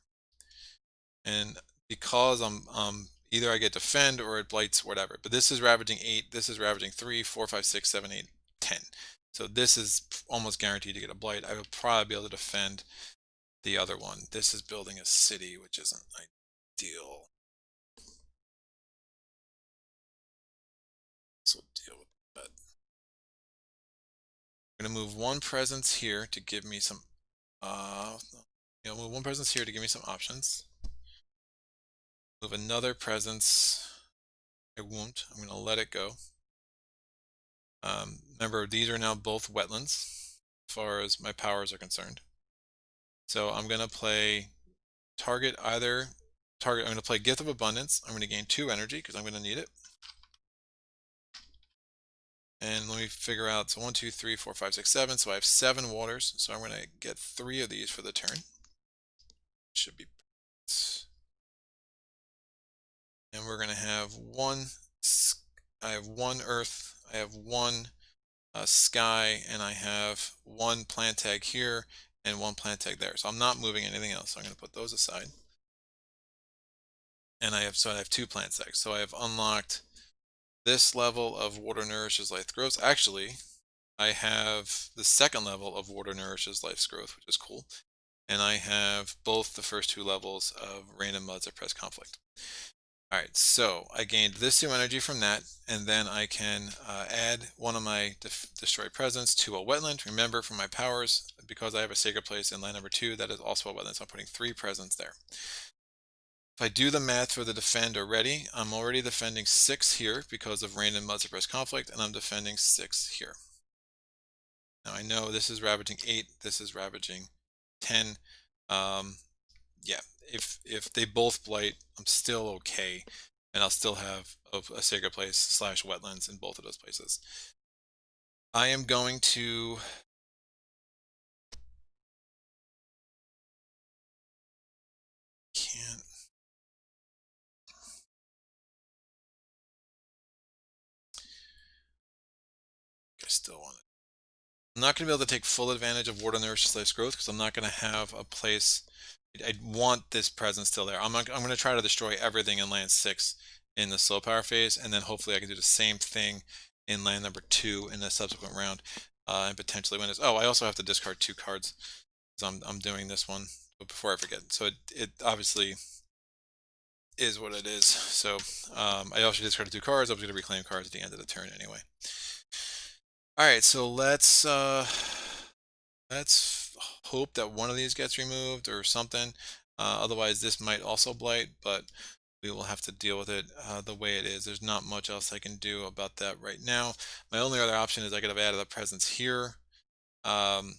S1: and because I'm either I get defend or it blights whatever. But this is ravaging 8. This is ravaging 3, 4, 5, 6, 7, 8, 10. So this is almost guaranteed to get a blight. I will probably be able to defend the other one. This is building a city, which isn't ideal. So deal with that. I'm gonna move one presence here to give me some. Move one presence here to give me some options. Move another presence. I won't. I'm gonna let it go. Remember, these are now both wetlands as far as my powers are concerned. So I'm gonna play I'm gonna play Gift of Abundance. I'm gonna gain 2 energy because I'm gonna need it. And let me figure out, so 1, 2, 3, 4, 5, 6, 7. So I have 7 waters. So I'm gonna get 3 of these for the turn. Should be. And we're gonna have I have 1 earth, I have 1 sky, and I have 1 plant tag here and 1 plant tag there. So I'm not moving anything else. So I'm gonna put those aside. And I have 2 plant tags. So I have unlocked this level of Water Nourishes Life Growth. Actually, I have the second level of Water Nourishes Life's Growth, which is cool. And I have both the first 2 levels of Rain and Mud Suppress Conflict. All right, so I gained this 2 energy from that, and then I can add one of my destroy presence to a wetland. Remember, for my powers, because I have a Sacred Place in land number 2, that is also a wetland, so I'm putting 3 presents there. If I do the math for the defend already, I'm already defending 6 here because of Rain and Mud Suppress Conflict, and I'm defending 6 here. Now I know this is ravaging 8, this is ravaging 10. Yeah, if they both blight, I'm still okay, and I'll still have a Sacred Place / wetlands in both of those places. I am going to can't I still want it. I'm not going to be able to take full advantage of Water Nourishes Life's Growth because I'm not going to have a place. I want this presence still there. I'm going to try to destroy everything in land 6 in the slow power phase, and then hopefully I can do the same thing in land number 2 in the subsequent round, and potentially win this. Oh, I also have to discard 2 cards because I'm doing this one. But before I forget, so it obviously is what it is. So I also discarded 2 cards. I was going to reclaim cards at the end of the turn anyway. All right, so let's hope that one of these gets removed or something. Otherwise, this might also blight, but we will have to deal with it the way it is. There's not much else I can do about that right now. My only other option is I could have added a presence here, and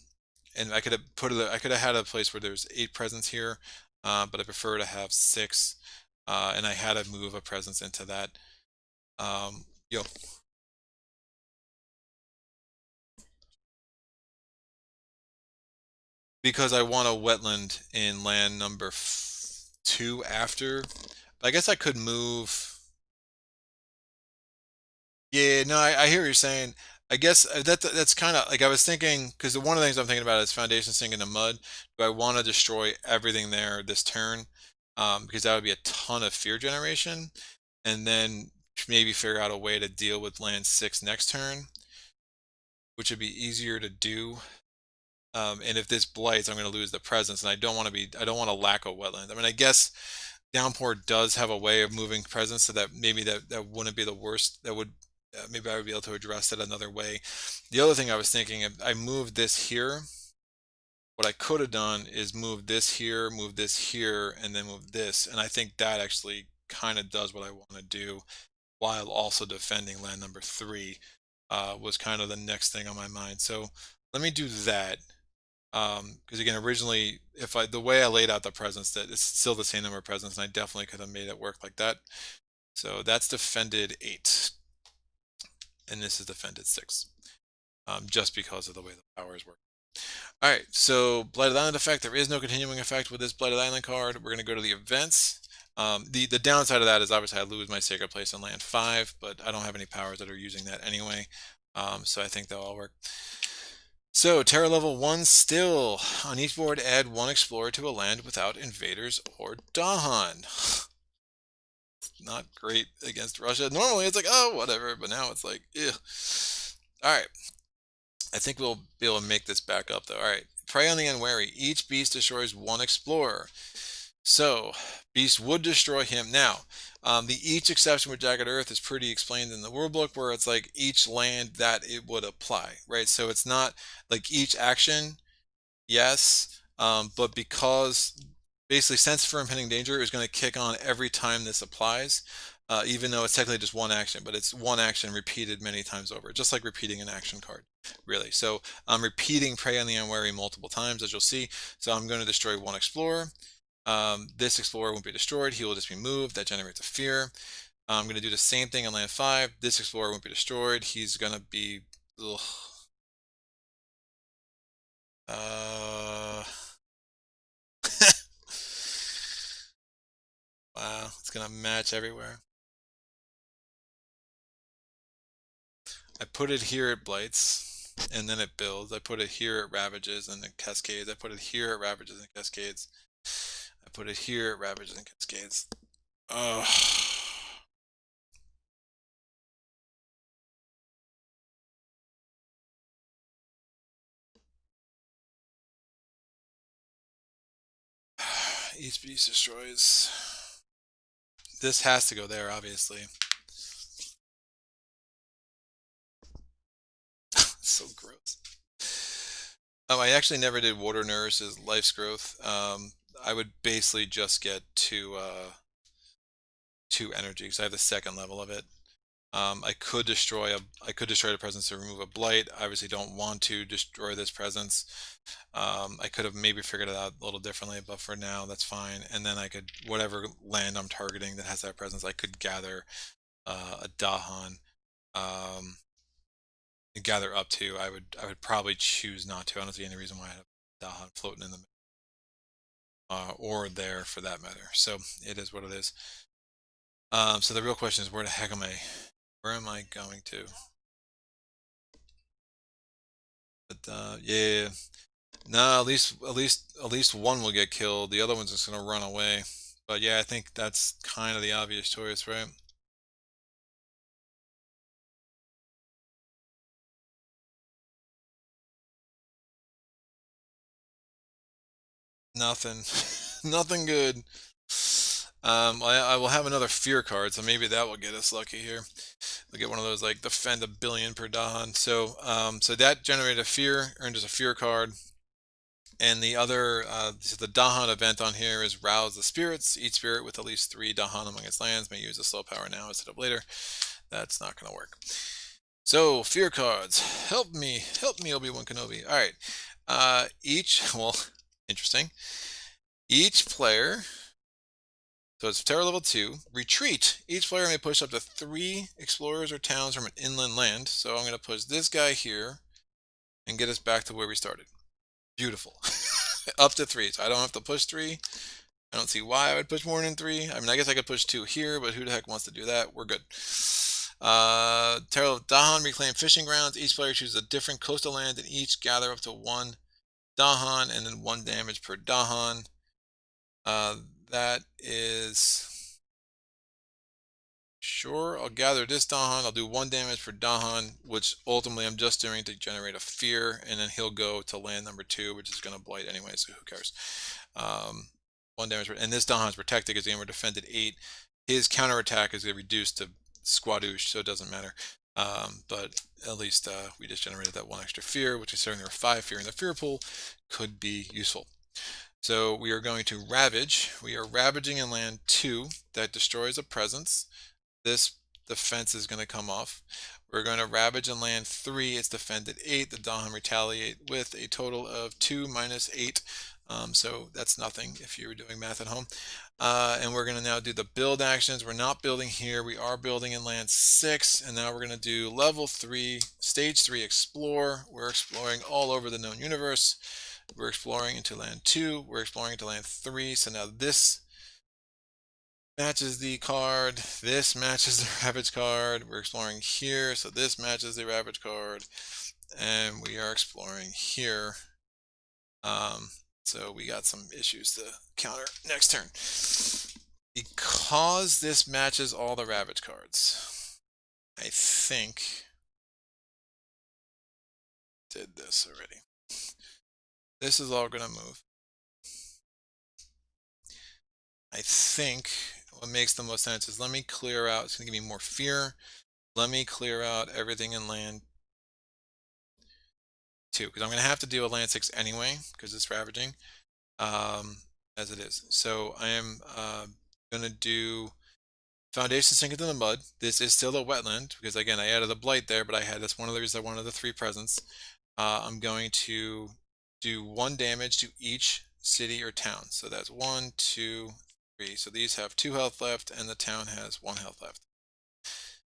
S1: I could have had a place where there's 8 presents here, but I prefer to have 6, and I had to move a presence into that. Yo. Because I want a wetland in land number 2 after. I guess I could move. Yeah, no, I hear what you're saying. I guess that's kind of like I was thinking, because one of the things I'm thinking about is Foundation Sink in the Mud. Do I want to destroy everything there this turn? Because that would be a ton of fear generation, and then maybe figure out a way to deal with land 6 next turn, which would be easier to do. And if this blights, I'm going to lose the presence, and I don't want to lack a wetland. I mean, I guess Downpour does have a way of moving presence, so that maybe that wouldn't be the worst. That would maybe I would be able to address it another way. The other thing I was thinking, if I moved this here, what I could have done is move this here, and then move this, and I think that actually kind of does what I want to do, while also defending land number 3. Was kind of the next thing on my mind. So let me do that. Because again, originally, the way I laid out the presence, that it's still the same number of presence, and I definitely could have made it work like that. So that's defended 8, and this is defended 6, just because of the way the powers work. All right, so Blighted Island effect. There is no continuing effect with this Blighted Island card. We're going to go to the events. The downside of that is obviously I lose my Sacred Place on land 5, but I don't have any powers that are using that anyway. So I think they'll all work. So Terra level 1 still. On each board, add 1 explorer to a land without invaders or Dahan. Not great against Russia. Normally it's like, oh, whatever, but now it's like, ew. All right. I think we'll be able to make this back up, though. All right. Prey on the Unwary. Each beast destroys 1 explorer. So, beast would destroy him. Now, the each exception with Jagged Earth is pretty explained in the rule book, where it's like each land that it would apply, right? So it's not like each action, yes, but because basically sense for impending danger is going to kick on every time this applies, even though it's technically just one action, but it's one action repeated many times over, just like repeating an action card, really. So I'm repeating Prey on the Unwary multiple times, as you'll see. So I'm going to destroy 1 explorer. This explorer won't be destroyed. He will just be moved. That generates a fear. I'm going to do the same thing on land 5. This explorer won't be destroyed. He's going to be... Ugh. Wow, it's going to match everywhere. I put it here at Blights, and then it builds. I put it here at Ravages and then Cascades. I put it here at Ravages and Cascades. I put it here at Ravages and Cascades. Ugh. Each beast destroys. This has to go there, obviously. So gross. I actually never did Water Nurse's Life's Growth. I would basically just get 2 energy, because I have the 2nd level of it. I could destroy the presence to remove a blight. I obviously don't want to destroy this presence. I could have maybe figured it out a little differently, but for now that's fine. And then I could, whatever land I'm targeting that has that presence, I could gather a Dahan. Gather up to. I would probably choose not to. I don't see any reason why I have Dahan floating in the or there for that matter. So it is what it is. So the real question is, where the heck am I? Where am I going to? But yeah, no. At least one will get killed. The other one's just gonna run away. But yeah, I think that's kind of the obvious choice, right? Nothing. Nothing good. I will have another fear card, so maybe that will get us lucky here. We'll get one of those like defend 1,billion per Dahan. So that generated a fear, earned us a fear card. And the other, the Dahan event on here is Rouse the Spirits. Each spirit with at least 3 Dahan among its lands may use a slow power now instead of later. That's not going to work. So, fear cards. Help me, Obi-Wan Kenobi. All right. Well, interesting. Each player, so it's Terra level 2, retreat. Each player may push up to 3 explorers or towns from an inland land. So I'm going to push this guy here and get us back to where we started. Beautiful. Up to 3, so I don't have to push 3. I don't see why I would push more than 3. I mean, I guess I could push 2 here, but who the heck wants to do that? We're good. Terra of Dahan, reclaim fishing grounds. Each player chooses a different coastal land and each gather up to 1 Dahan and then 1 damage per Dahan. That is... Sure, I'll gather this Dahan. I'll do 1 damage per Dahan, which ultimately I'm just doing to generate a fear, and then he'll go to land number 2, which is going to blight anyway, so who cares? 1 damage, and this Dahan is protected because we're defended 8. His counterattack is reduced to Squadouche, so it doesn't matter. But at least we just generated that 1 extra fear, which is certainly there 5 fear in the fear pool, could be useful. So we are going to Ravage. We are ravaging in land 2 that destroys a presence. This defense is going to come off. We're going to ravage and land 3. It's defended 8. The Dahan retaliate with a total of 2 minus 8. So that's nothing if you were doing math at home. And we're going to now do the build actions. We're not building here. We are building in land 6. And now we're going to do level 3, stage 3 explore. We're exploring all over the known universe. We're exploring into land 2. We're exploring into land 3. So now this matches the card. This matches the ravage card. We're exploring here. So this matches the ravage card. And we are exploring here. So we got some issues to counter next turn. Because this matches all the ravage cards, I think did this already. This is all going to move. I think what makes the most sense is let me clear out. It's going to give me more fear. Let me clear out everything in land 2 because I'm going to have to deal with land 6 anyway because it's ravaging as it is. So I am going to do Foundation Sink into the Mud. This is still a wetland because again I added a blight there, but that's one of the reasons I wanted the 3 presents. I'm going to do 1 damage to each city or town. So that's 1, 2, 3. So these have 2 health left and the town has 1 health left.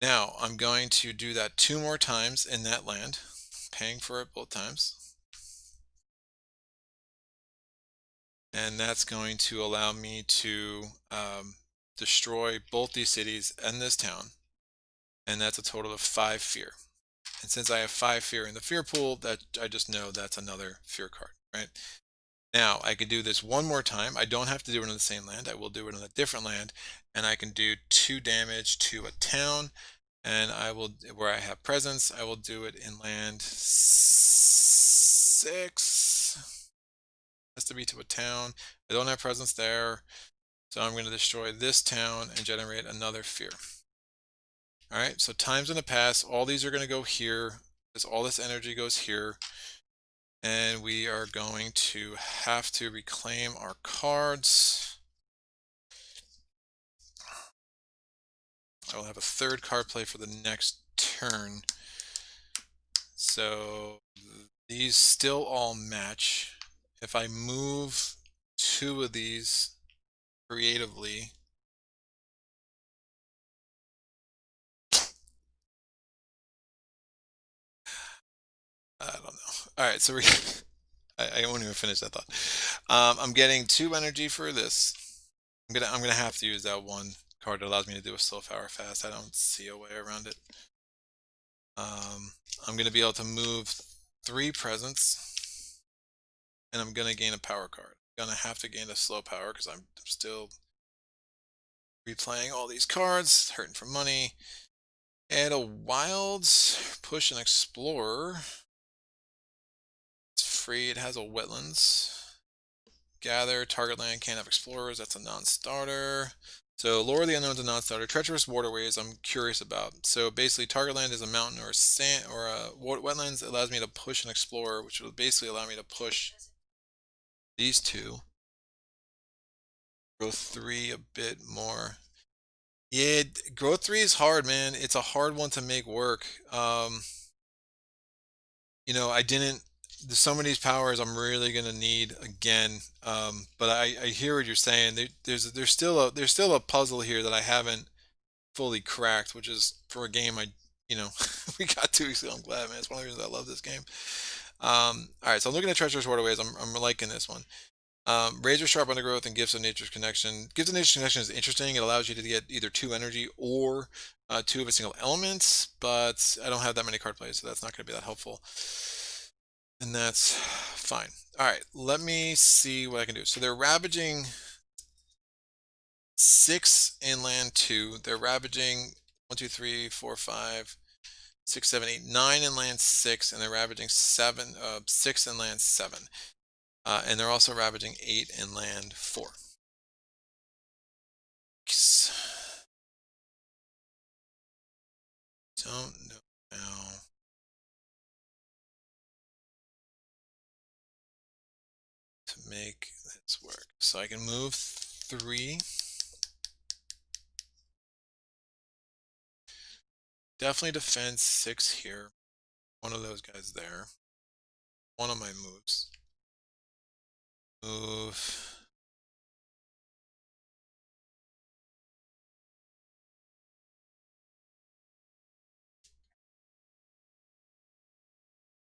S1: Now I'm going to do that 2 more times in that land, paying for it both times. And that's going to allow me to destroy both these cities and this town. And that's a total of 5 fear. And since I have 5 fear in the fear pool, that I just know that's another fear card, right? Now I can do this 1 more time. I don't have to do it on the same land. I will do it on a different land, and I can do 2 damage to a town. And I will, where I have presence, I will do it in land 6. Has to be to a town. I don't have presence there, so I'm going to destroy this town and generate another fear. All right, so time's going to pass. All these are going to go here, because all this energy goes here. And we are going to have to reclaim our cards. I will have a 3rd card play for the next turn. So these still all match. If I move 2 of these creatively, I don't know. All right, so I won't even finish that thought. I'm getting 2 energy for this. I'm gonna have to use that 1 card that allows me to do a slow power fast. I don't see a way around it. I'm gonna be able to move 3 presents, and I'm gonna gain a power card. I'm gonna have to gain a slow power because I'm still replaying all these cards, hurting for money. Add a wilds, push an explorer. It's free. It has a wetlands. Gather, target land can't have explorers. That's a non-starter. So Lore of the Unknown's a non-starter. Treacherous waterways I'm curious about. So basically target land is a mountain or a sand or a wetlands. It allows me to push an explorer, which will basically allow me to push these 2. Growth 3 a bit more. Yeah, growth 3 is hard, man. It's a hard one to make work. You know, there's some of these powers I'm really gonna need again. But I hear what you're saying. There's still a puzzle here that I haven't fully cracked, which is for a game we got 2 weeks ago. I'm glad, man. It's one of the reasons I love this game. All right, so I'm looking at Treacherous Waterways. I'm liking this one. Razor Sharp Undergrowth and Gifts of Nature's Connection. Gifts of Nature's Connection is interesting. It allows you to get either 2 energy or 2 of a single element, but I don't have that many card plays, so that's not going to be that helpful. And that's fine. All right, let me see what I can do. So they're ravaging 6 in land 2. They're ravaging 1, 2, 3, 4, 5, 6, 7, 8, 9 in land 6, and they're ravaging 6 in land 7. And they're also ravaging 8 in land 4. Don't know now. To make this work. So I can move 3. Definitely defend 6 here. One of those guys there. One of my moves. Move.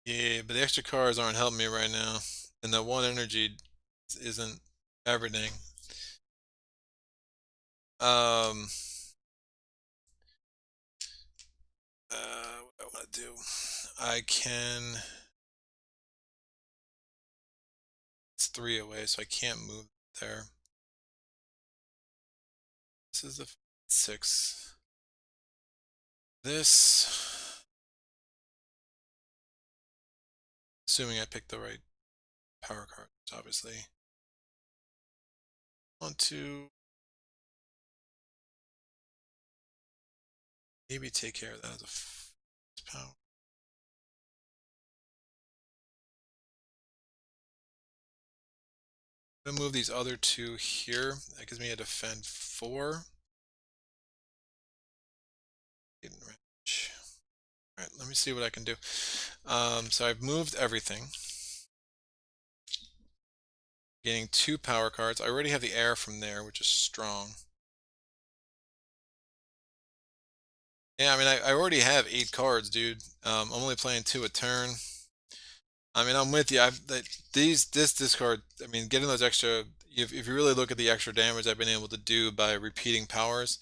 S1: Yeah, but the extra cards aren't helping me right now. And the 1 energy isn't everything. Um, what do I want to do? I can. It's 3 away, so I can't move there. This is the 6. This, assuming I picked the right power cards, obviously. Want to maybe take care of that as a power. I'm gonna move these other 2 here. That gives me a defend 4. Range. All right, let me see what I can do. So I've moved everything. Gaining 2 power cards. I already have the air from there, which is strong. Yeah, I mean, I already have 8 cards, dude. I'm only playing 2 a turn. I mean, I'm with you. This discard. I mean, getting those extra. If you really look at the extra damage I've been able to do by repeating powers,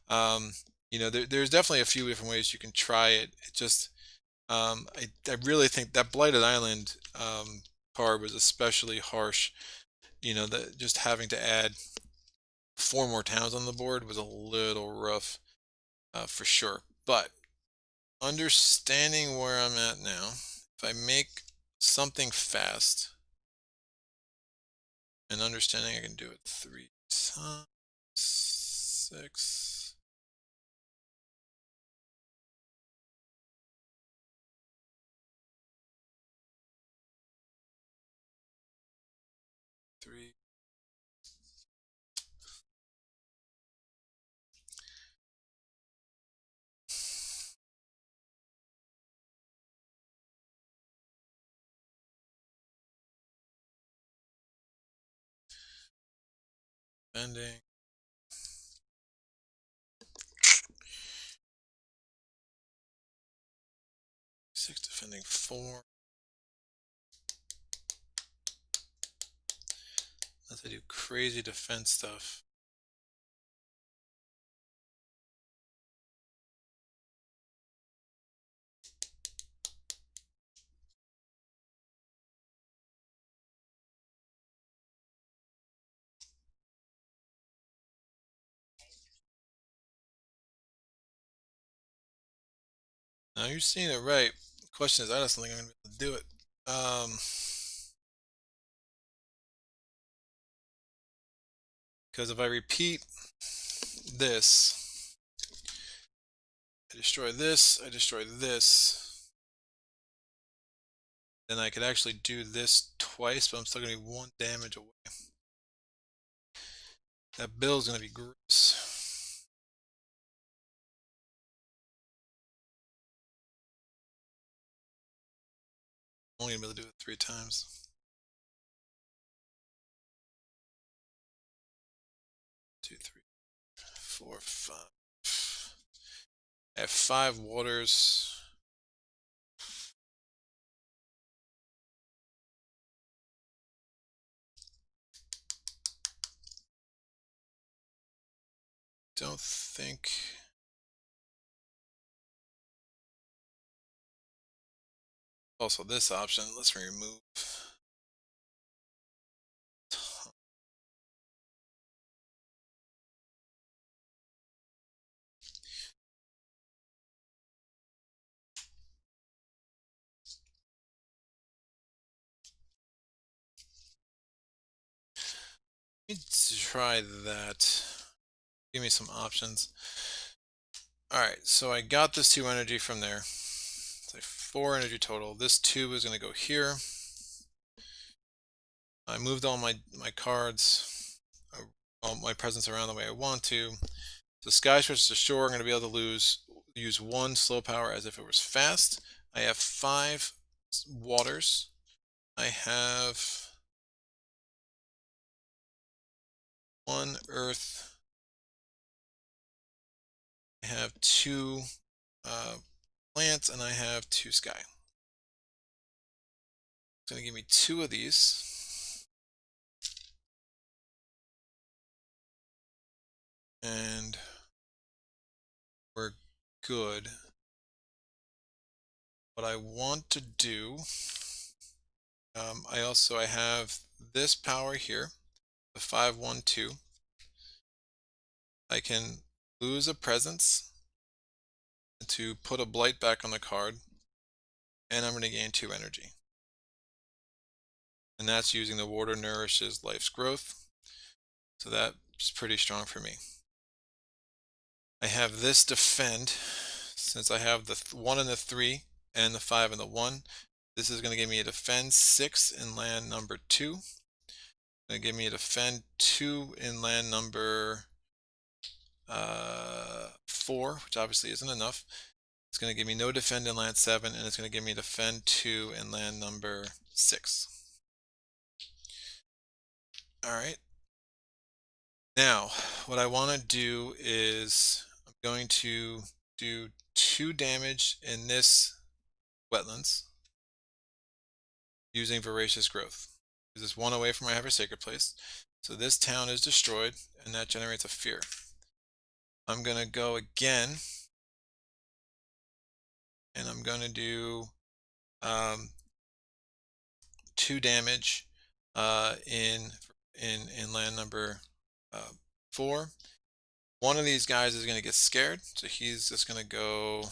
S1: um, there's definitely a few different ways you can try it. It just, I really think that Blighted Island card was especially harsh. That just having to add 4 more towns on the board was a little rough, for sure. But understanding where I'm at now, if I make something fast and understanding I can do it 3 times, 6. 3. Bending. 6 defending 4. Unless I do crazy defense stuff. Now you're seeing it right. The question is, I just don't think I'm going to be able to do it. Because if I repeat this, I destroy this, then I could actually do this twice, but I'm still going to be 1 damage away. That bill's going to be gross. I'm only going to be able to do it 3 times. 2, 3, 4, 5. I have 5 waters. Don't think. Also, this option, let's remove. Let me try that. Give me some options. Alright, so I got this 2 energy from there. It's like 4 energy total. This 2 is going to go here. I moved all my cards, all my presence around the way I want to. So Sky switches to shore, I'm going to be able to lose use 1 slow power as if it was fast. I have 5 waters. I have 1 earth. I have 2 plants, and I have 2 sky. It's going to give me 2 of these. And we're good. What I want to do, I have this power here, the 5-1-2. I can lose a presence to put a blight back on the card, and I'm going to gain 2 energy. And that's using the water nourishes life's growth. So that's pretty strong for me. I have this defend, since I have the 1 and the 3 and the 5 and the 1. This is going to give me a defend 6 in land number 2. Going to give me a defend 2 in land number 4, which obviously isn't enough. It's going to give me no defend in land 7, and it's going to give me defend 2 in land number 6. Alright. Now, what I want to do is I'm going to do 2 damage in this wetlands using voracious growth. Because it's 1 away from my Ever Sacred Place. So this town is destroyed, and that generates a fear. I'm going to go again, and I'm going to do 2 damage in land number 4. One of these guys is going to get scared, so he's just going to go.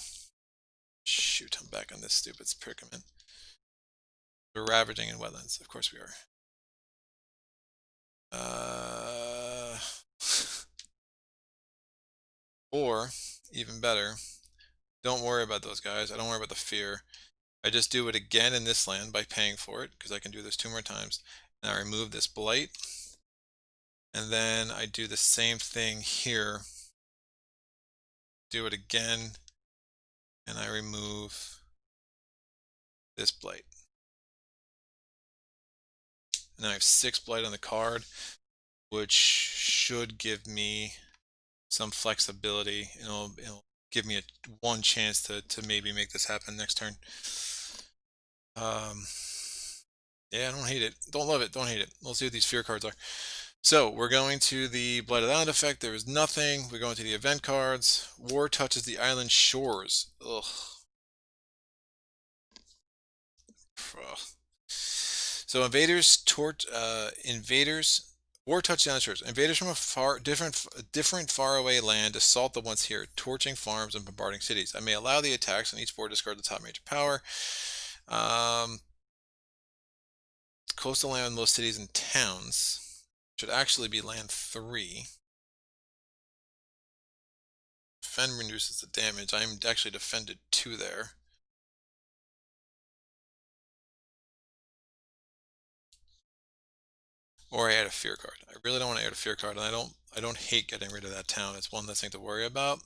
S1: Shoot, I'm back on this stupid predicament. We're ravaging in wetlands. Of course we are. Or, even better, don't worry about those guys. I don't worry about the fear. I just do it again in this land by paying for it, because I can do this 2 more times. And I remove this blight. And then I do the same thing here. Do it again. And I remove this blight. And I have 6 blight on the card, which should give me some flexibility. It'll give me 1 chance to maybe make this happen next turn. Yeah, I don't hate it. Don't love it. Don't hate it. Let's see what these fear cards are. So we're going to the Blighted Island effect. There is nothing. We're going to the event cards. War touches the island shores. Ugh. So war touches the island shores. Invaders from a different faraway land assault the ones here, torching farms and bombarding cities. I may allow the attacks on each board, discard the top major power. Coastal land with most cities and towns. Should actually be land 3. Defend reduces the damage. I'm actually defended 2 there. Or I add a fear card. I really don't want to add a fear card, and I don't hate getting rid of that town. It's one less thing to worry about.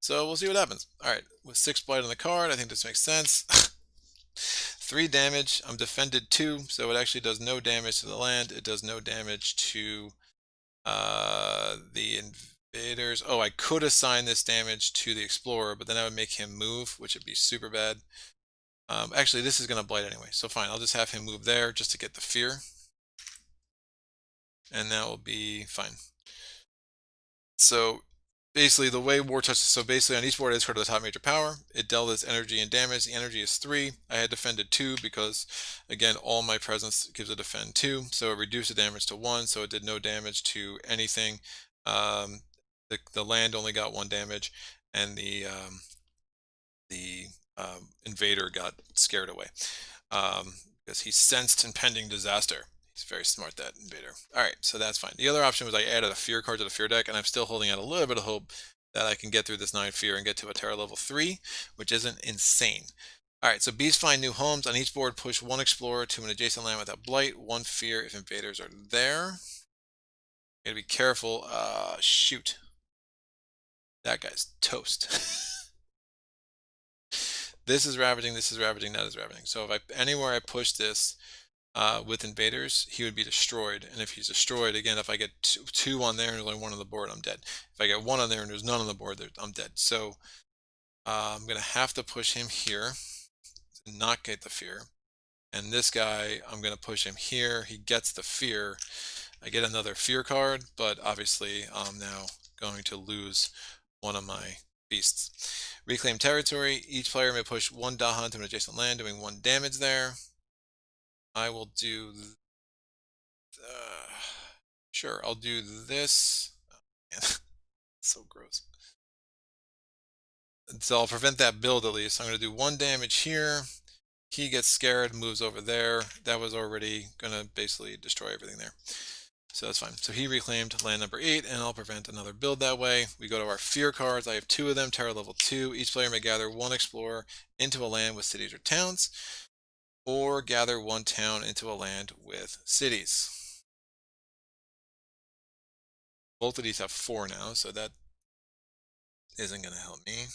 S1: So we'll see what happens. Alright, with 6 blight on the card, I think this makes sense. 3 damage. I'm defended 2, so it actually does no damage to the land. It does no damage to the invaders. Oh, I could assign this damage to the explorer, but then I would make him move, which would be super bad. Actually, this is going to blight anyway, so fine. I'll just have him move there just to get the fear. And that will be fine. So basically the way war touches, so basically on each board I discard the top major power. It dealt its energy and damage. The energy is 3. I had defended 2 because, again, all my presence gives a defend 2. So it reduced the damage to 1, so it did no damage to anything. The land only got 1 damage, and the invader got scared away because he sensed impending disaster. He's very smart, that invader. Alright, so that's fine. The other option was I added a fear card to the fear deck, and I'm still holding out a little bit of hope that I can get through this 9 fear and get to a terror level 3, which isn't insane. Alright, so bees find new homes. On each board, push 1 explorer to an adjacent land without blight, 1 fear if invaders are there. Gotta be careful. Shoot. That guy's toast. This is ravaging, that is ravaging. So if anywhere I push this with invaders, he would be destroyed. And if he's destroyed, again, if I get two on there and there's only one on the board, I'm dead. If I get one on there and there's none on the board, I'm dead. So I'm going to have to push him here and not get the fear. And this guy, I'm going to push him here. He gets the fear. I get another fear card, but obviously I'm now going to lose one of my beasts. Reclaim territory. Each player may push one Dahan to an adjacent land, doing 1 damage there. I will do... sure, I'll do this. Oh, man. So gross. So I'll prevent that build at least. I'm going to do 1 damage here. He gets scared, moves over there. That was already going to basically destroy everything there. So that's fine. So he reclaimed land number 8, and I'll prevent another build that way. We go to our fear cards. I have 2 of them, terror level 2. Each player may gather 1 explorer into a land with cities or towns, or gather 1 town into a land with cities. Both of these have 4 now, so that isn't going to help me.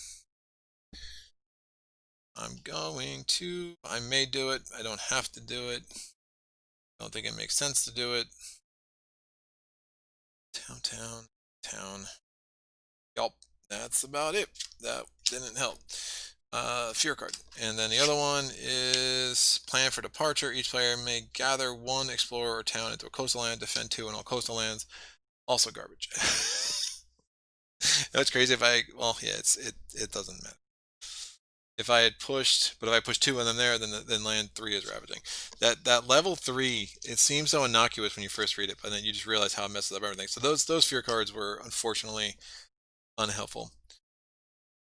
S1: I may do it. I don't have to do it. I don't think it makes sense to do it. Town. Yup, that's about it. That didn't help. Fear card. And then the other one is plan for departure. Each player may gather 1 explorer or town into a coastal land, defend 2 in all coastal lands. Also garbage. That's crazy. Well, yeah, it doesn't matter. If I had pushed, but if I push 2 of them there, then land 3 is ravaging. That level 3, it seems so innocuous when you first read it, but then you just realize how it messes up everything. So those fear cards were unfortunately unhelpful.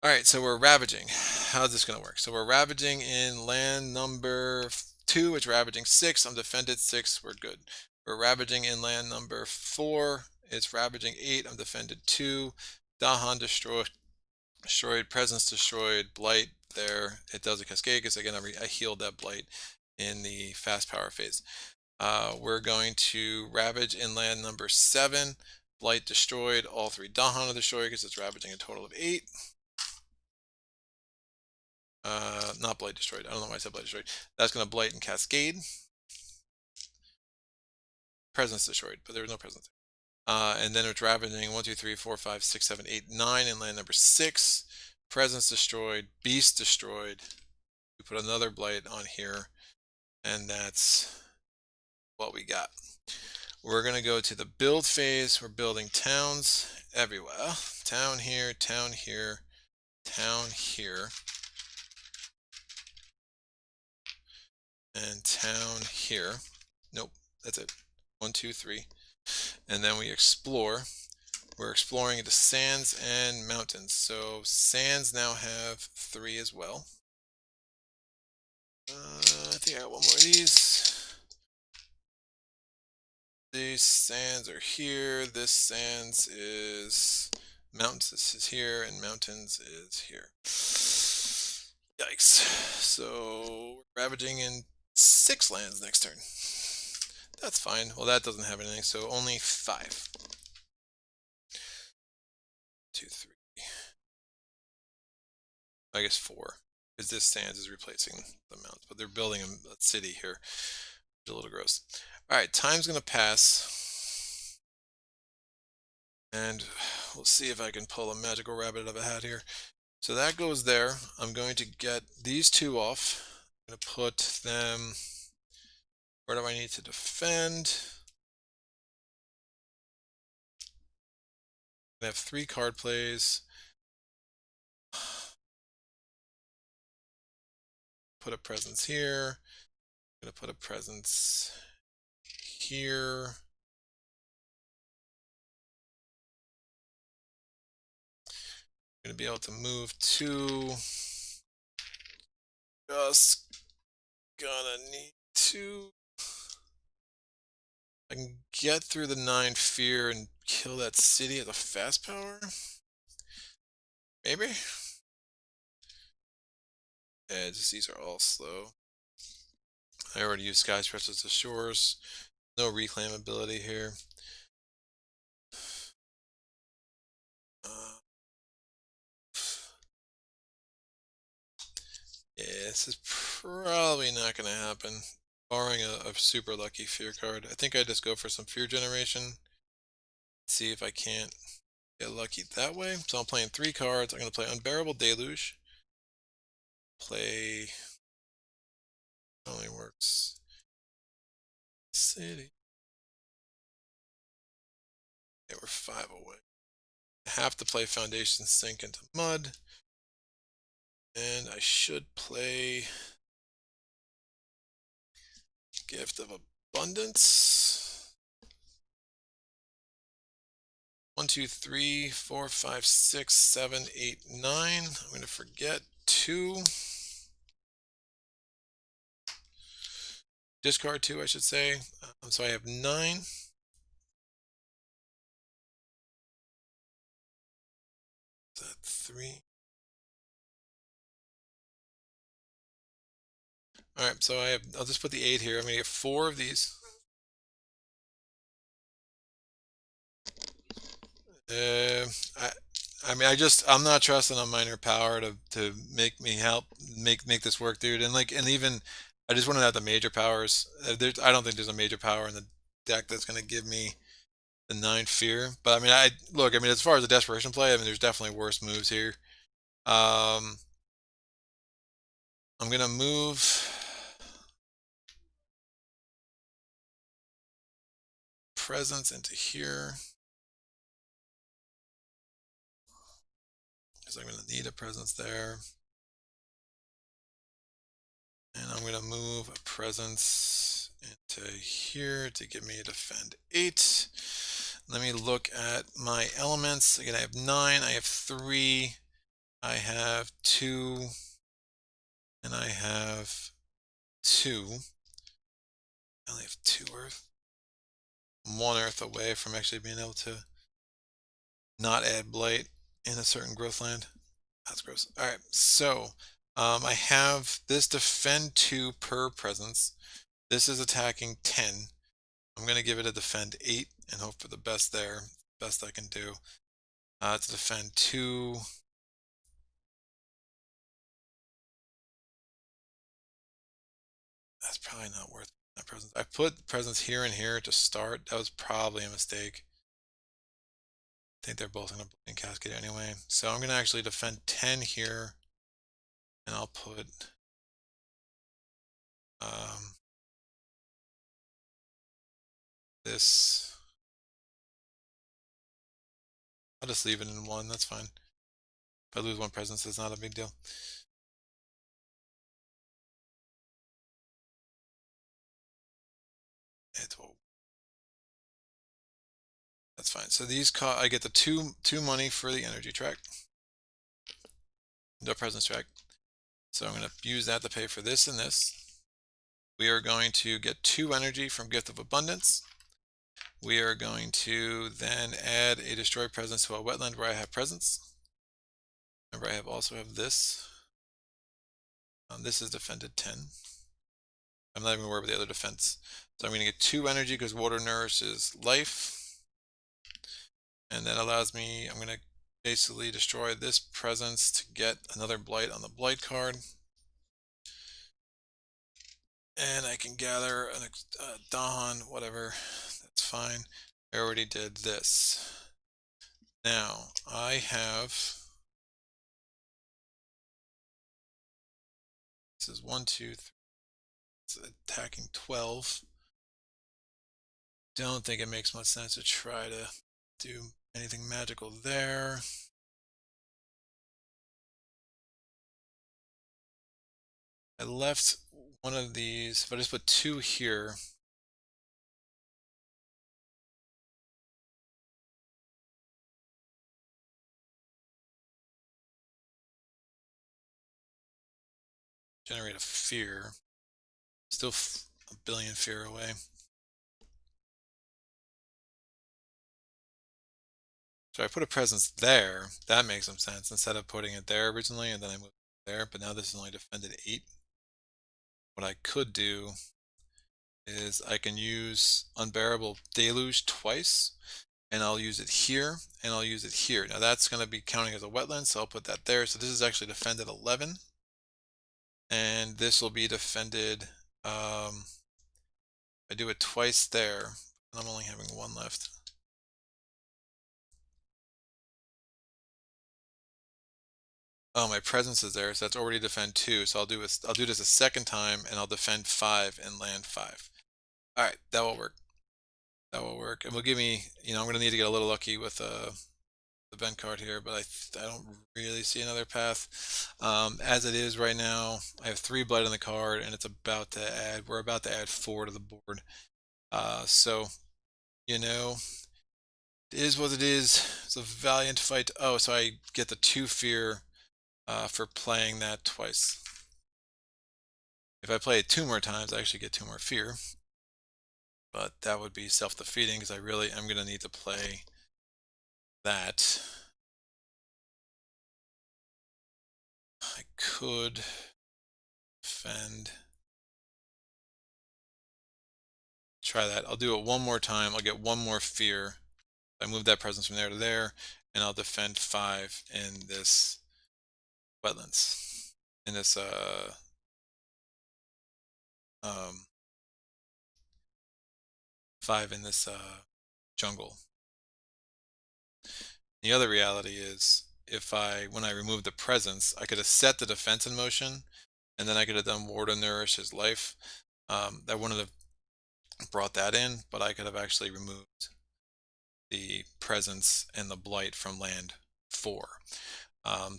S1: All right, so we're ravaging. How's this going to work? So we're ravaging in land number 2, it's ravaging 6. I'm defended 6, we're good. We're ravaging in land number 4, it's ravaging 8. I'm defended 2. Dahan destroyed, presence destroyed, blight there. It does a cascade because again I healed that blight in the fast power phase. We're going to ravage in land number 7. Blight destroyed, all 3 Dahan are destroyed because it's ravaging a total of 8. Not blight destroyed. I don't know why I said blight destroyed. That's going to blight and cascade. Presence destroyed, but there was no presence. And then it's ravaging 1, 2, 3, 4, 5, 6, 7, 8, 9 in land number 6. Presence destroyed, beast destroyed. We put another blight on here, and that's what we got. We're going to go to the build phase. We're building towns everywhere. Town here, town here, town here. And town here. Nope, that's it. 1, 2, 3. And then we explore. We're exploring into sands and mountains. So sands now have 3 as well. I think I got 1 more of these. These sands are here. This sands is mountains. This is here, and mountains is here. Yikes. So we're ravaging in 6 lands next turn. That's fine. Well, that doesn't have anything, so only 5. 2, 3. I guess 4, because this sands is replacing the mountains, but they're building a city here. It's a little gross. All right, time's going to pass, and we'll see if I can pull a magical rabbit out of a hat here. So that goes there. I'm going to get these 2 off. I'm going to put them... Where do I need to defend? I have 3 card plays. Put a presence here. I'm going to put a presence here. I'm going to be able to move 2. Just gonna need to... I can get through the 9 fear and kill that city at the fast power? Maybe? Yeah, just these are all slow. I already used Sky Stretches to Shores. No reclaim ability here. This is probably not going to happen, barring a super lucky fear card. I think I just go for some fear generation. See if I can't get lucky that way. So I'm playing 3 cards. I'm going to play Unbearable Deluge. Play. Only works. City. Yeah, we're 5 away. I have to play Foundation Sink into Mud. And I should play Gift of Abundance. 1, 2, 3, 4, 5, 6, 7, 8, 9. I'm going to forget 2. Discard 2, I should say. So I have 9. Is that 3? Alright, so I'll just put the 8 here. I'm going to get 4 of these. I mean, I'm not trusting on minor power to make me make this work, dude. And even I just want to have the major powers. I don't think there's a major power in the deck that's going to give me the 9 fear. But I mean, look. I mean, as far as the desperation play, I mean, there's definitely worse moves here. I'm gonna move presence into here because I'm gonna need a presence there. And I'm going to move a presence into here to give me a defend 8. Let me look at my elements. Again, I have 9, I have 3, I have 2, and I have 2. I only have 2 earth. I'm 1 earth away from actually being able to not add blight in a certain growth land. That's gross. Alright, so I have this defend 2 per presence. This is attacking 10. I'm going to give it a defend 8 and hope for the best there. Best I can do. To defend 2. That's probably not worth that presence. I put presence here and here to start. That was probably a mistake. I think they're both going to blink cascade anyway. So I'm going to actually defend 10 here. And I'll put this. I'll just leave it in 1. That's fine. If I lose 1 presence, it's not a big deal. That's fine. So these I get the two money for the energy track. No presence track. So I'm going to use that to pay for this and this. We are going to get 2 energy from Gift of Abundance. We are going to then add a destroy presence to a wetland where I have presence. Remember, I also have this. This is defended 10. I'm not even worried about the other defense. So I'm going to get 2 energy because water nourishes life. And that allows me, I'm going to basically destroy this presence to get another blight on the blight card. And I can gather a Dahan, whatever, that's fine. I already did this. Now, I have, this is 1, 2, 3, it's attacking 12. Don't think it makes much sense to try to do anything magical there. I left one of these, if I just put 2 here, generate a fear. Still a billion fear away. So I put a presence there. That makes some sense instead of putting it there originally and then I moved it there. But now this is only defended 8. What I could do is I can use Unbearable Deluge twice. And I'll use it here and I'll use it here. Now that's going to be counting as a wetland, so I'll put that there. So this is actually defended 11. and this will be defended. I do it twice there. I'm only having one left. Oh, my presence is there, so that's already defend 2. So I'll do this a second time, and I'll defend 5 and land 5. All right, that will work. That will work, and will give me. I'm going to need to get a little lucky with the event card here, but I don't really see another path. As it is right now, I have 3 blight on the card, and it's about to add. We're about to add 4 to the board. So it is what it is. It's a valiant fight. Oh, so I get the 2 fear for playing that twice. If I play it 2 more times, I actually get 2 more fear. But that would be self-defeating because I really am going to need to play that. I could defend. Try that. I'll do it one more time. I'll get 1 more fear. I move that presence from there to there, and I'll defend 5 in this wetlands. In this 5 in this jungle. The other reality is when I remove the presence, I could have set the defense in motion, and then I could have done War to Nourish his life. That wouldn't have brought that in, but I could have actually removed the presence and the blight from land 4.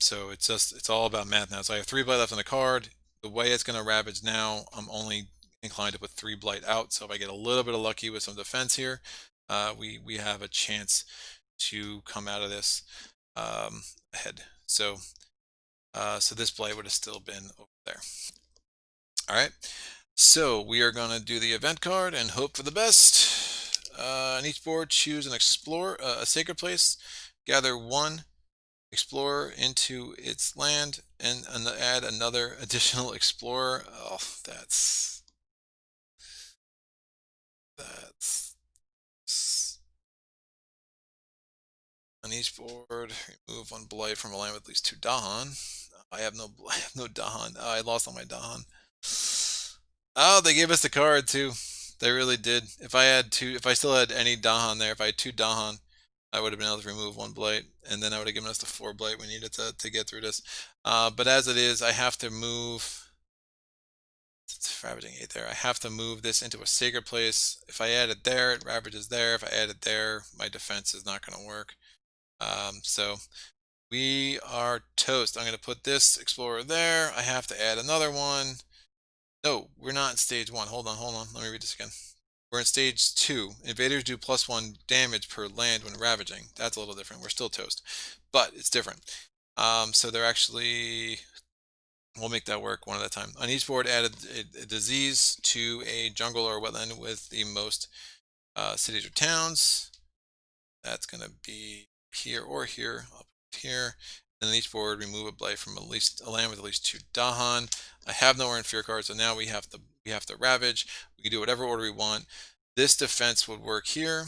S1: So it's all about math now. So I have 3 blight left on the card. The way it's going to ravage now, I'm only inclined to put 3 blight out. So if I get a little bit of lucky with some defense here, we have a chance to come out of this ahead. So this blight would have still been over there. All right. So we are going to do the event card and hope for the best. On each board, choose and explore a sacred place. Gather 1 explorer into its land and add another additional explorer. Oh, that's on each board. Remove 1 blight from a land with at least 2 Dahan. I have no Dahan. Oh, I lost all my Dahan. Oh, they gave us the card too. They really did. If I still had any Dahan there, if I had 2 Dahan, I would have been able to remove 1 blight, and then I would have given us the 4 blight we needed to get through this. But as it is, I have to move. It's ravaging 8 there. I have to move this into a sacred place. If I add it there, it ravages there. If I add it there, my defense is not going to work. So we are toast. I'm going to put this explorer there. I have to add another one. No, we're not in stage 1. Hold on. Let me read this again. We're in stage 2. Invaders do +1 damage per land when ravaging. That's a little different. We're still toast, but it's different. So they're actually, we'll make that work one at a time. On each board, add a disease to a jungle or wetland with the most cities or towns. That's going to be here or here. I'll put it here. And on each board, remove a blight from at least a land with at least 2 Dahan. I have nowhere in fear cards, so now we have to ravage. We can do whatever order we want. This defense would work here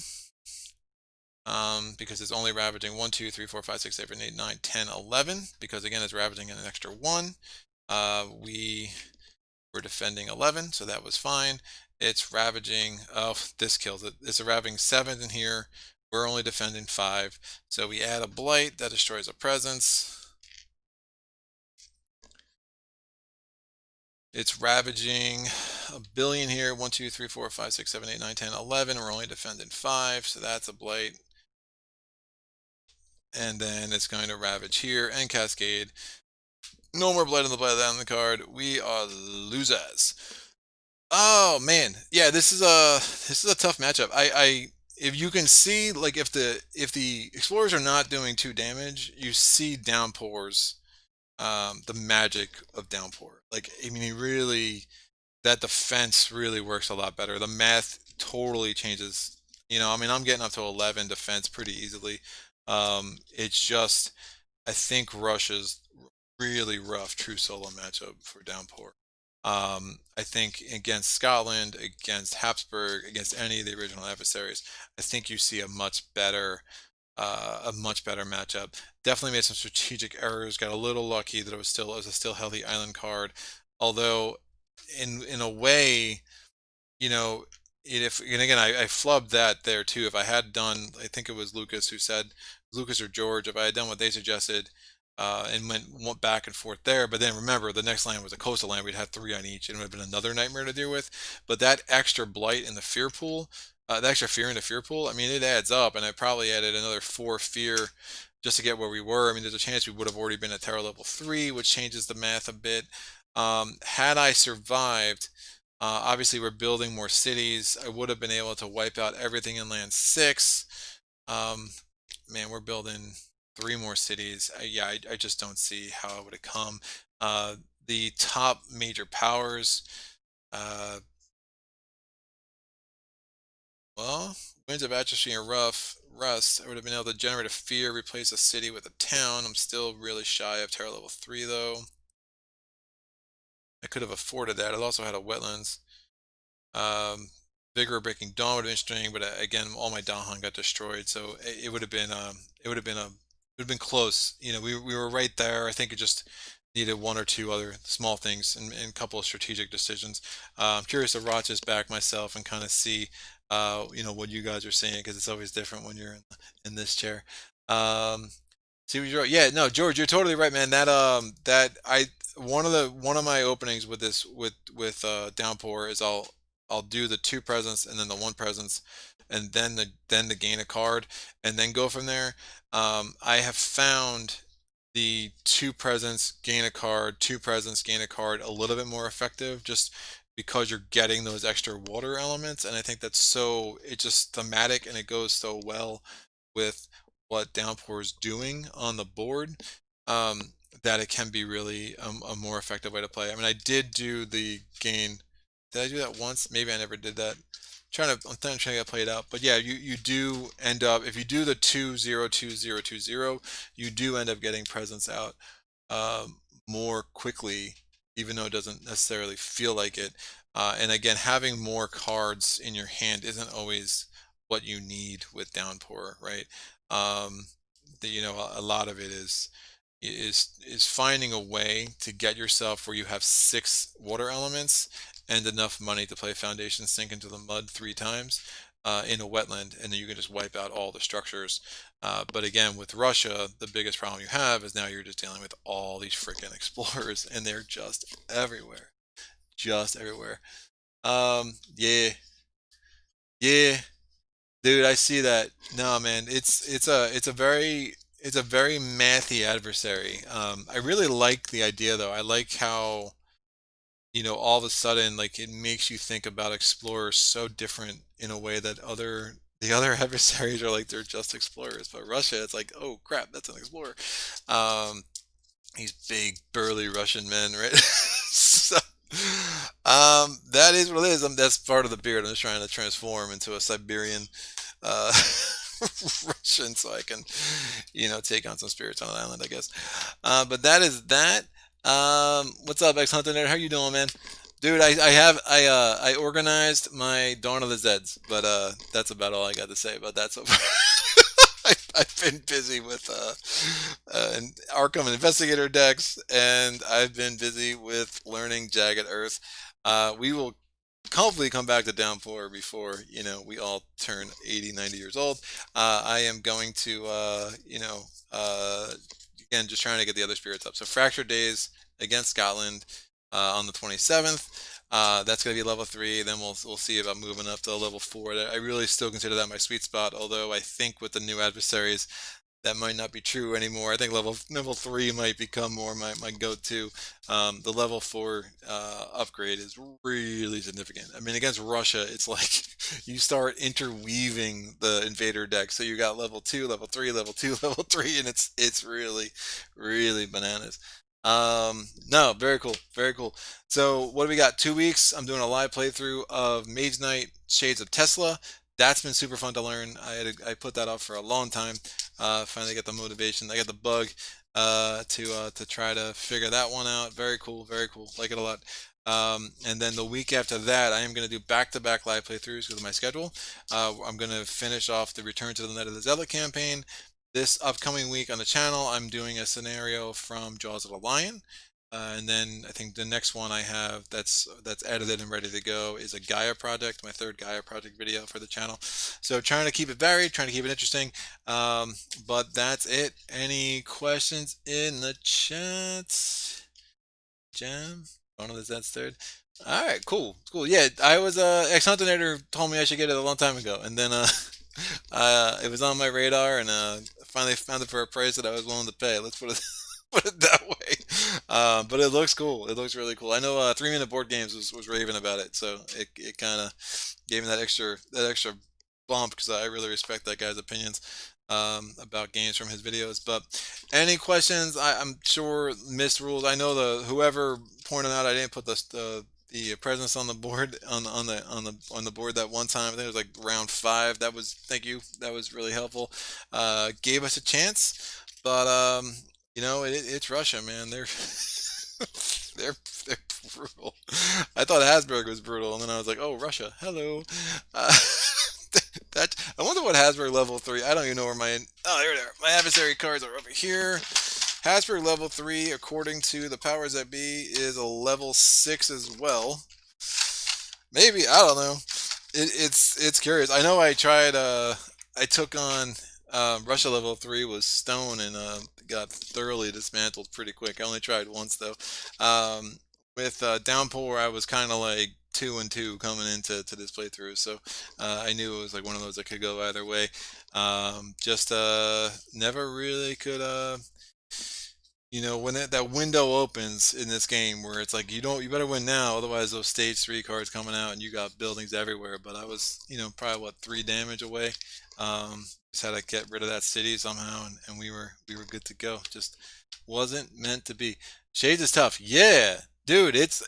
S1: because it's only ravaging 1, 2, 3, 4, 5, 6, 7, 8, 9, 10, 11. Because again, it's ravaging an extra 1. We were defending 11, so that was fine. It's ravaging. Oh, this kills it. It's a ravaging 7 in here. We're only defending 5, so we add a blight that destroys a presence. It's ravaging a billion here. 1, 2, 3, 4, 5, 6, 7, 8, 9, 10, 11. We're only defending 5, so that's a blight. And then it's going to ravage here and cascade. No more blight on the card. We are losers. Oh man, yeah, this is a tough matchup. If you can see, like, if the explorers are not doing 2 damage, you see Downpour's the magic of Downpour. Like, I mean, that defense really works a lot better. The math totally changes. I mean, I'm getting up to 11 defense pretty easily. It's just, I think Russia's really rough true solo matchup for Downpour. I think against Scotland, against Habsburg, against any of the original adversaries, I think you see a much better matchup. Definitely made some strategic errors. Got a little lucky that it was a still healthy island card. Although, in a way, you know, if and again I flubbed that there too. If I had done, I think it was Lucas who said, Lucas or George, if I had done what they suggested, and went back and forth there. But then remember, the next land was a coastal land. We'd had three on each, and it would have been another nightmare to deal with. But that extra blight in the fear pool, the extra fear in the fear pool, I mean, it adds up, and I probably added another 4 fear just to get where we were. I mean, there's a chance we would have already been at terror level 3, which changes the math a bit. Had I survived, obviously we're building more cities. I would have been able to wipe out everything in land 6. Um, Man, we're building 3 more cities. Yeah, I just don't see how it would have come. The top major powers, uh, well, winds of atrophy and rust. I would have been able to generate a fear, replace a city with a town. I'm still really shy of terror level 3 though. I could have afforded that. I also had a wetlands. Um, Vigor Breaking Dawn would have been interesting, but again, all my Dahan got destroyed, so it would have been it would have been it would have been close. You know, we were right there. I think it just needed 1 or 2 other small things and a couple of strategic decisions. I'm curious to watch this back myself and kind of see, you know, what you guys are saying, because it's always different when you're in this chair. Um, See what you're, yeah, no, George, you're totally right, man. That I one of my openings with this with Downpour is I'll do the 2 presents and then the 1 presents, and then the gain a card, and then go from there. I have found the 2 presents gain a card, 2 presents gain a card a little bit more effective, just because you're getting those extra water elements, and I think that's so, it's just thematic and it goes so well with what Downpour is doing on the board, um, that it can be really a more effective way to play. I mean, I did do the gain. Did I do that once? Maybe I never did that. I'm trying to get played out. But yeah, you do end up, if you do the 2-0-2-0-2-0, you do end up getting presence out, more quickly, even though it doesn't necessarily feel like it. And again, having more cards in your hand isn't always what you need with Downpour, right? Um, you know, a lot of it is finding a way to get yourself where you have 6 water elements and enough money to play Foundation Sink into the mud 3 times, in a wetland, and then you can just wipe out all the structures. But again, with Russia, the biggest problem you have is now you're just dealing with all these freaking explorers, and they're just everywhere. Yeah, yeah, dude, I see that. No, man, it's a very mathy adversary. I really like the idea though. I like how, you know, all of a sudden, like, it makes you think about explorers so different in a way that the other adversaries are like they're just explorers, but Russia, it's like, oh crap, that's an explorer. Um, these big burly Russian men, right? So, that is what it is. That's part of the beard. I'm just trying to transform into a Siberian, uh, Russian, so I can, you know, take on some spirits on an island, I guess. But that is that. What's up, X Hunter Nerd? How you doing, man? Dude, I organized my Dawn of the Zeds, but that's about all I got to say about that so far. I've been busy with Arkham Investigator decks, and I've been busy with learning Jagged Earth. We will hopefully come back to Downpour before, you know, we all turn 80, 90 years old. I am going to, again, just trying to get the other spirits up. So Fracture Days against Scotland, on the 27th. That's going to be level 3. Then we'll see about moving up to level 4. I really still consider that my sweet spot, although I think with the new adversaries, that might not be true anymore. I think level 3 might become more my go-to. The level 4 upgrade is really significant. I mean, against Russia, it's like you start interweaving the invader deck. So you got level 2, level 3, level 2, level 3, and it's really bananas. No, very cool, very cool. So what do we got? 2 weeks. I'm doing a live playthrough of Mage Knight Shades of Tesla. That's been super fun to learn. I put that off for a long time. Finally got the motivation. I got the bug, to try to figure that one out. Very cool, very cool. Like it a lot. And then the week after that, I am going to do back-to-back live playthroughs because of my schedule. I'm going to finish off the Return to the Night of the Zealot campaign. This upcoming week on the channel, I'm doing a scenario from Jaws of the Lion. And then I think the next one I have that's edited and ready to go is a Gaia project, my third Gaia project video for the channel. So trying to keep it varied, trying to keep it interesting. But that's it. Any questions in the chat? Jam? One of that's third. All right, cool, cool. Yeah, I was ex Hunter told me I should get it a long time ago, and then it was on my radar, and finally found it for a price that I was willing to pay. Let's put it put it that way. But it looks cool. It looks really cool. I know 3 Minute Board Games was raving about it, so it kind of gave me that extra bump because I really respect that guy's opinions about games from his videos. But any questions? I'm sure missed rules. I know whoever pointed out I didn't put the presence on the board on the board that one time. I think it was like round 5. Thank you. That was really helpful. Gave us a chance, but it's Russia, man. They're they're brutal. I thought Hasburg was brutal, and then I was like, oh, Russia, hello. Uh, I wonder what Hasburg level 3. I don't even know where there they are. My adversary cards are over here. Hasburg level 3, according to the powers that be, is a level 6 as well. Maybe, I don't know. It's curious. I know I took on Russia level 3 was Stone and got thoroughly dismantled pretty quick. I only tried once though. With Downpour, I was kind of like 2-2 coming into this playthrough, so I knew it was like one of those that could go either way. Just never really could when that window opens in this game where it's like you better win now, otherwise those stage 3 cards coming out and you got buildings everywhere. But I was probably what 3 damage away. Just had to get rid of that city somehow, and we were good to go. Just wasn't meant to be. Shades is tough, yeah, dude. It's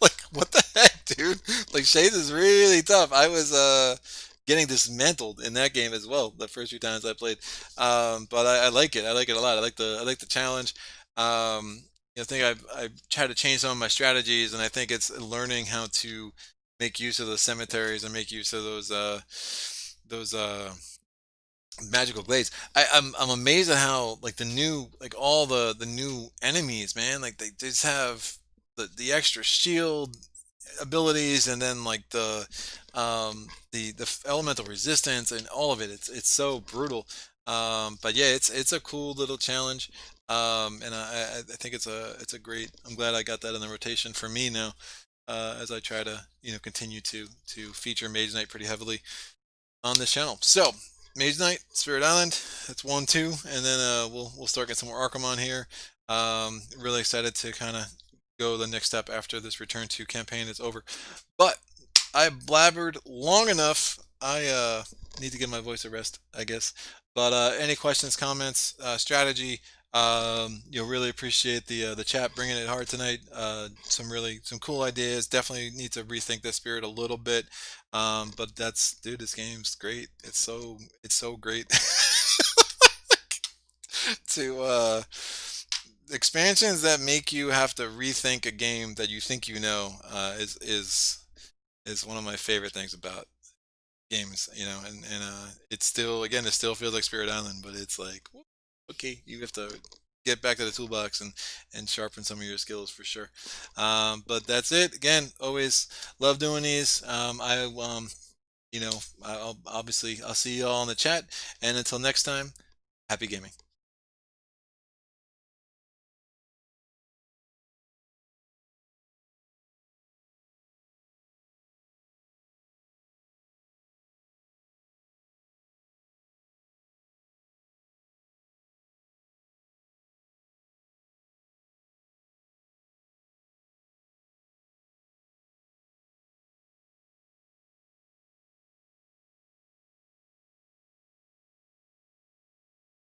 S1: like what the heck, dude? Like Shades is really tough. I was getting dismantled in that game as well the first few times I played. But I like it. I like it a lot. I like the challenge. I think I've tried to change some of my strategies, and I think it's learning how to make use of those cemeteries and make use of those magical glades. I'm amazed at how like all the new enemies, man. Like they just have the extra shield abilities, and then like the elemental resistance and all of it. It's so brutal. But yeah, it's a cool little challenge. And I think it's a great. I'm glad I got that in the rotation for me now. As I try to continue to feature Mage Knight pretty heavily on this channel. So Mage Knight, Spirit Island, that's 1-2, and then we'll start getting some more Arkham on here. Really excited to kind of go the next step after this Return to campaign is over. But I blabbered long enough. I need to give my voice a rest, I guess. But any questions, comments, strategy? You'll really appreciate the chat bringing it hard tonight. Some cool ideas. Definitely need to rethink the spirit a little bit. But dude, this game's great. It's so great to expansions that make you have to rethink a game that you think is one of my favorite things about games. And it still feels like Spirit Island, but it's like okay, you have to get back to the toolbox and sharpen some of your skills for sure. But that's it. Again, always love doing these. I'll see you all in the chat, and until next time, happy gaming.